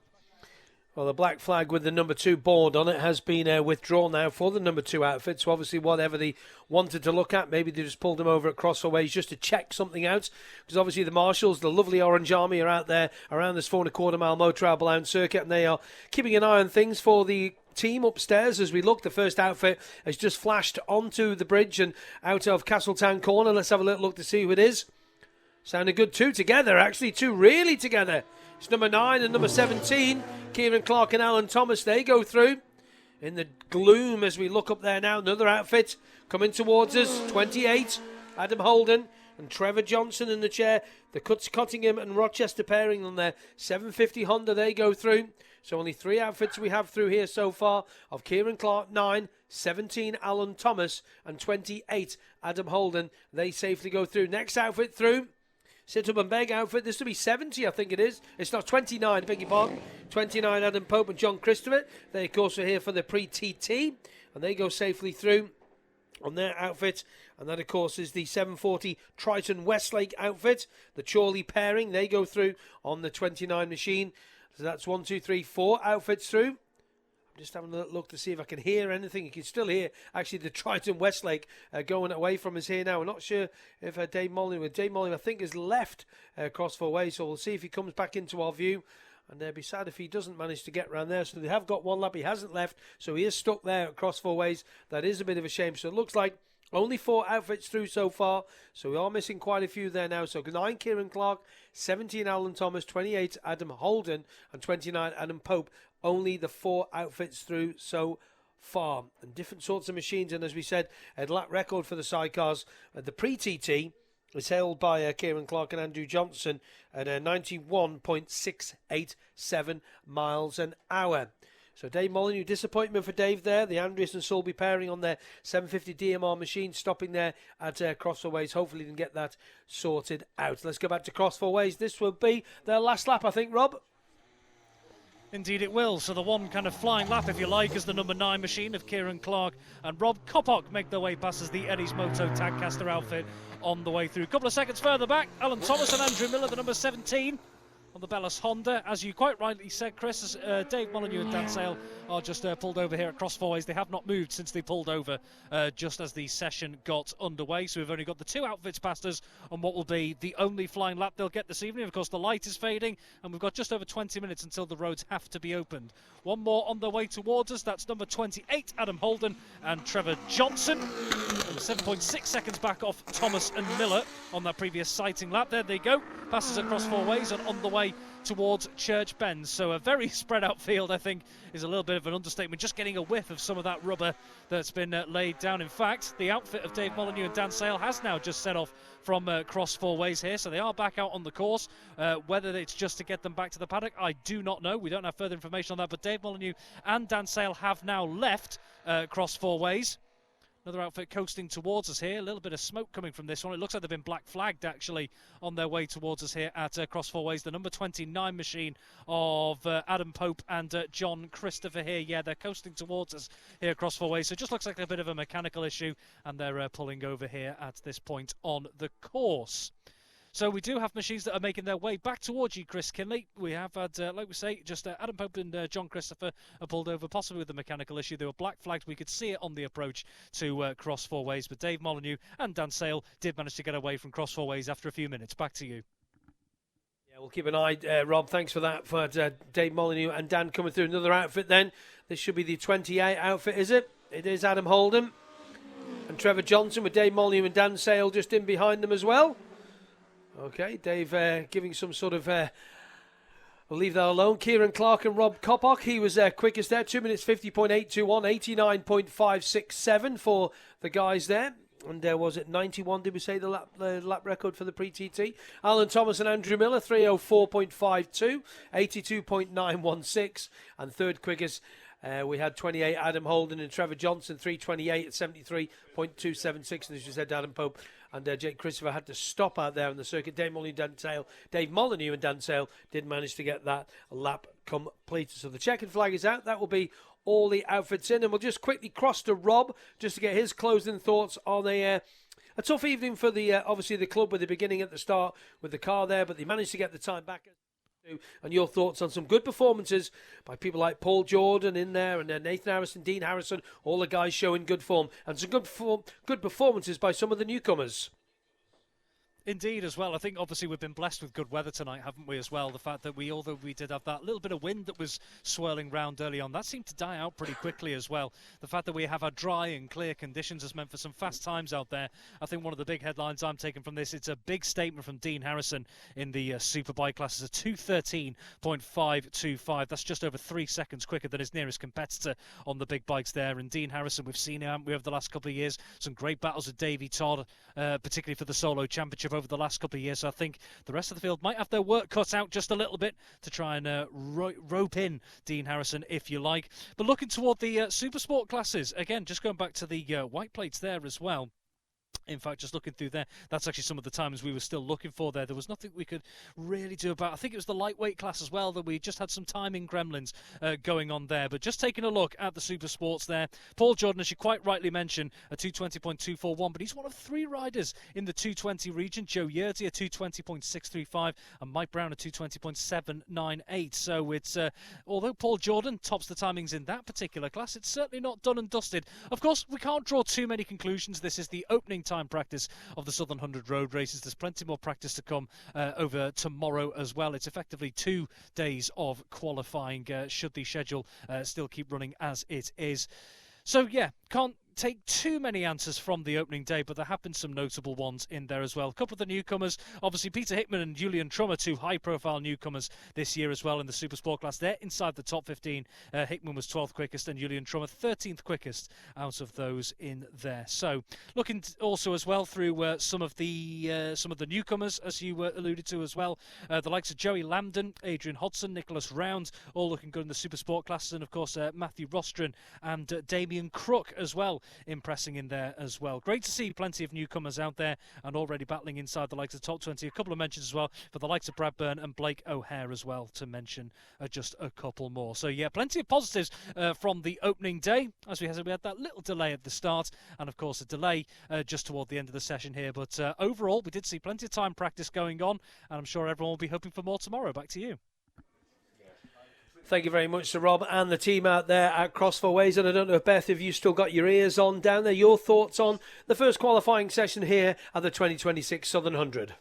Well, the black flag with the number 2 board on it has been withdrawn now for the number 2 outfit. So obviously whatever they wanted to look at, maybe they just pulled them over at Cross Four Ways just to check something out. Because obviously the marshals, the lovely Orange Army, are out there around this 4.25 mile Motor Owl Balloon circuit, and they are keeping an eye on things for the team upstairs. As we look, the first outfit has just flashed onto the bridge and out of Castletown Corner. Let's have a little look to see who it is. Sounding good, 2 together, actually, 2 really together. It's number 9 and number 17, Kieran Clark and Alan Thomas. They go through in the gloom as we look up there now. Another outfit coming towards us, 28, Adam Holden and Trevor Johnson in the chair. The Cottingham and Rochester pairing on their 750 Honda. They go through. So only 3 outfits we have through here so far of Kieran Clark, 9, 17 Alan Thomas and 28 Adam Holden. They safely go through. Next outfit through. Sit up and beg outfit. This will be 70, I think it is. It's not 29, beg your pardon. 29, Adam Pope and John Christopher. They, of course, are here for the pre-TT. And they go safely through on their outfit. And that, of course, is the 740 Triton Westlake outfit. The Chorley pairing. They go through on the 29 machine. So that's 1, 2, 3, 4 outfits through. Just having a look to see if I can hear anything. You can still hear, actually, the Triton Westlake going away from us here now. We're not sure if Dave Molyneux, I think, has left Cross Four Ways, so we'll see if he comes back into our view. And it'd be sad if he doesn't manage to get round there. So they have got one lap. He hasn't left, so he is stuck there at Cross Four Ways. That is a bit of a shame. So it looks like only 4 outfits through so far, so we are missing quite a few there now. So 9 Kieran Clark, 17 Alan Thomas, 28 Adam Holden, and 29 Adam Pope. Only the 4 outfits through so far. And different sorts of machines. And as we said, a lap record for the sidecars. The pre-TT is held by Kieran Clark and Andrew Johnson at 91.687 miles an hour. So Dave Molyneux, disappointment for Dave there. The Andreas and Sulby pairing on their 750 DMR machine, stopping there at Crossford Ways. Hopefully they can get that sorted out. Let's go back to Crossford Ways. This will be their last lap, I think, Rob. Indeed it will. So the one kind of flying lap, if you like, is the number 9 machine of Kieran Clark and Rob Kopok make their way past as the Eddie's Moto Tagcaster outfit on the way through. A couple of seconds further back, Alan Thomas and Andrew Miller, the number 17 on the Bellis Honda. As you quite rightly said, Chris, Dave Molyneux and Dan Sale are just pulled over here at Crossford Ways. They have not moved since they pulled over just as the session got underway. So we've only got the 2 outfits past us on what will be the only flying lap they'll get this evening. Of course, the light is fading, and we've got just over 20 minutes until the roads have to be opened. One more on their way towards us. That's number 28, Adam Holden and Trevor Johnson. 7.6 seconds back off Thomas and Miller on that previous sighting lap. There they go. Passes across 4 ways and on the way towards Church Bend. So a very spread out field, I think, is a little bit of an understatement. Just getting a whiff of some of that rubber that's been laid down. In fact, the outfit of Dave Molyneux and Dan Sale has now just set off from Cross 4 Ways here, so they are back out on the course. Whether it's just to get them back to the paddock, I do not know. We don't have further information on that, but Dave Molyneux and Dan Sale have now left Cross 4 Ways. Another outfit coasting towards us here. A little bit of smoke coming from this one. It looks like they've been black flagged actually on their way towards us here at Cross 4 Ways. The number 29 machine of Adam Pope and John Christopher here. Yeah, they're coasting towards us here at Cross 4 Ways. So it just looks like a bit of a mechanical issue, and they're pulling over here at this point on the course. So we do have machines that are making their way back towards you, Chris Kinley. We have had, like we say, just Adam Pope and John Christopher are pulled over, possibly with a mechanical issue. They were black flagged. We could see it on the approach to Cross 4 Ways. But Dave Molyneux and Dan Sale did manage to get away from Cross 4 Ways after a few minutes. Back to you. Yeah, we'll keep an eye, Rob. Thanks for that, for Dave Molyneux and Dan coming through. Another outfit then. This should be the 28 outfit, is it? It is Adam Holden and Trevor Johnson with Dave Molyneux and Dan Sale just in behind them as well. Okay, Dave giving some sort of... we'll leave that alone. Kieran Clark and Rob Kopok, he was quickest there. 2 minutes 50.821, 89.567 for the guys there. And was it 91, did we say, the lap record for the pre-TT? Alan Thomas and Andrew Miller, 304.52, 82.916. And third quickest, we had 28, Adam Holden and Trevor Johnson, 328 at 73.276. And as you said, Adam Pope and Jake Christopher had to stop out there on the circuit. Dave Molyneux and Dan Sale did manage to get that lap completed. So the checkered flag is out. That will be all the outfits in. And we'll just quickly cross to Rob just to get his closing thoughts on a tough evening for the obviously the club with the beginning at the start with the car there, but they managed to get the time back. And your thoughts on some good performances by people like Paul Jordan in there, and Nathan Harrison, Dean Harrison, all the guys showing good form, and some good performances by some of the newcomers. Indeed, as well. I think obviously we've been blessed with good weather tonight, haven't we, as well? The fact that although we did have that little bit of wind that was swirling round early on, that seemed to die out pretty quickly as well. The fact that we have our dry and clear conditions has meant for some fast times out there. I think one of the big headlines I'm taking from this, it's a big statement from Dean Harrison in the Superbike class. It's a 2:13.525. That's just over 3 seconds quicker than his nearest competitor on the big bikes there. And Dean Harrison, we've seen him over the last couple of years. Some great battles with Davey Todd, particularly for the solo championship over the last couple of years. So I think the rest of the field might have their work cut out just a little bit to try and rope in Dean Harrison, if you like. But looking toward the Supersport classes, again, just going back to the white plates there as well. In fact, just looking through there, that's actually some of the times we were still looking for there. There was nothing we could really do about. I think it was the lightweight class as well that we just had some timing gremlins going on there. But just taking a look at the Super Sports there, Paul Jordan, as you quite rightly mentioned, a 220.241, but he's one of 3 riders in the 220 region. Joe Yurdy, a 220.635, and Mike Brown, a 220.798. So it's, although Paul Jordan tops the timings in that particular class, it's certainly not done and dusted. Of course, we can't draw too many conclusions. This is the opening time practice of the Southern 100 road races. There's plenty more practice to come over tomorrow as well. It's effectively 2 days of qualifying should the schedule still keep running as it is. So yeah, can't take too many answers from the opening day, but there have been some notable ones in there as well. A couple of the newcomers, obviously Peter Hickman and Julian Trummer, two high-profile newcomers this year as well in the Super Sport class. They're inside the top 15. Hickman was 12th quickest and Julian Trummer 13th quickest out of those in there. So looking also as well through some of the newcomers, as you alluded to as well, the likes of Joey Lambden, Adrian Hodson, Nicholas Round, all looking good in the Super Sport classes, and of course Matthew Rostron and Damien Crook as well impressing in there as well. Great to see plenty of newcomers out there and already battling inside the likes of the top 20. A couple of mentions as well for the likes of Brad Byrne and Blake O'Hare as well, to mention just a couple more. So yeah, plenty of positives from the opening day. As we had that little delay at the start, and of course a delay just toward the end of the session here, but overall we did see plenty of time practice going on, and I'm sure everyone will be hoping for more tomorrow. Back to you. Thank you very much to Rob and the team out there at Cross4 Ways. And I don't know, Beth, if you've still got your ears on down there, your thoughts on the first qualifying session here at the 2026 Southern 100.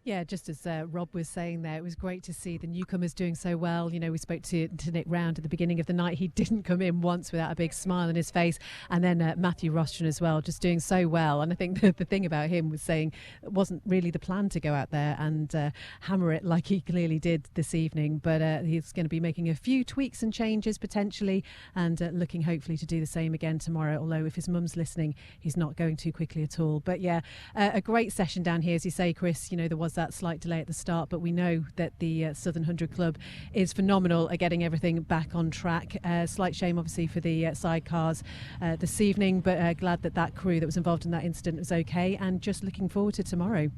Yeah, just as Rob was saying there, it was great to see the newcomers doing so well. You know, we spoke to Nick Round at the beginning of the night. He didn't come in once without a big smile on his face. And then Matthew Rostron as well, just doing so well. And I think the thing about him was saying it wasn't really the plan to go out there and hammer it like he clearly did this evening. But he's going to be making a few tweaks and changes potentially, and looking hopefully to do the same again tomorrow. Although if his mum's listening, he's not going too quickly at all. But yeah, a great session down here, as you say, Chris. You know, there was that slight delay at the start, but we know that the Southern 100 Club is phenomenal at getting everything back on track. Slight shame obviously for the sidecars this evening, but glad that that crew that was involved in that incident was okay, and just looking forward to tomorrow.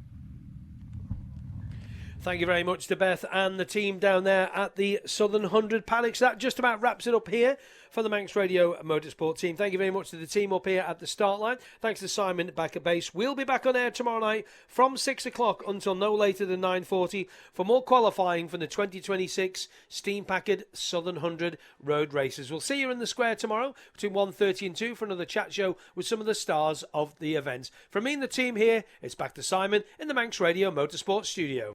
Thank you very much to Beth and the team down there at the Southern 100 paddocks. That just about wraps it up here for the Manx Radio Motorsport team. Thank you very much to the team up here at the start line. Thanks to Simon back at base. We'll be back on air tomorrow night from 6 o'clock until no later than 9:40 for more qualifying for the 2026 Steam Packard Southern 100 road races. We'll see you in the square tomorrow between 1:30 and 2 for another chat show with some of the stars of the event. From me and the team here, it's back to Simon in the Manx Radio Motorsport studio.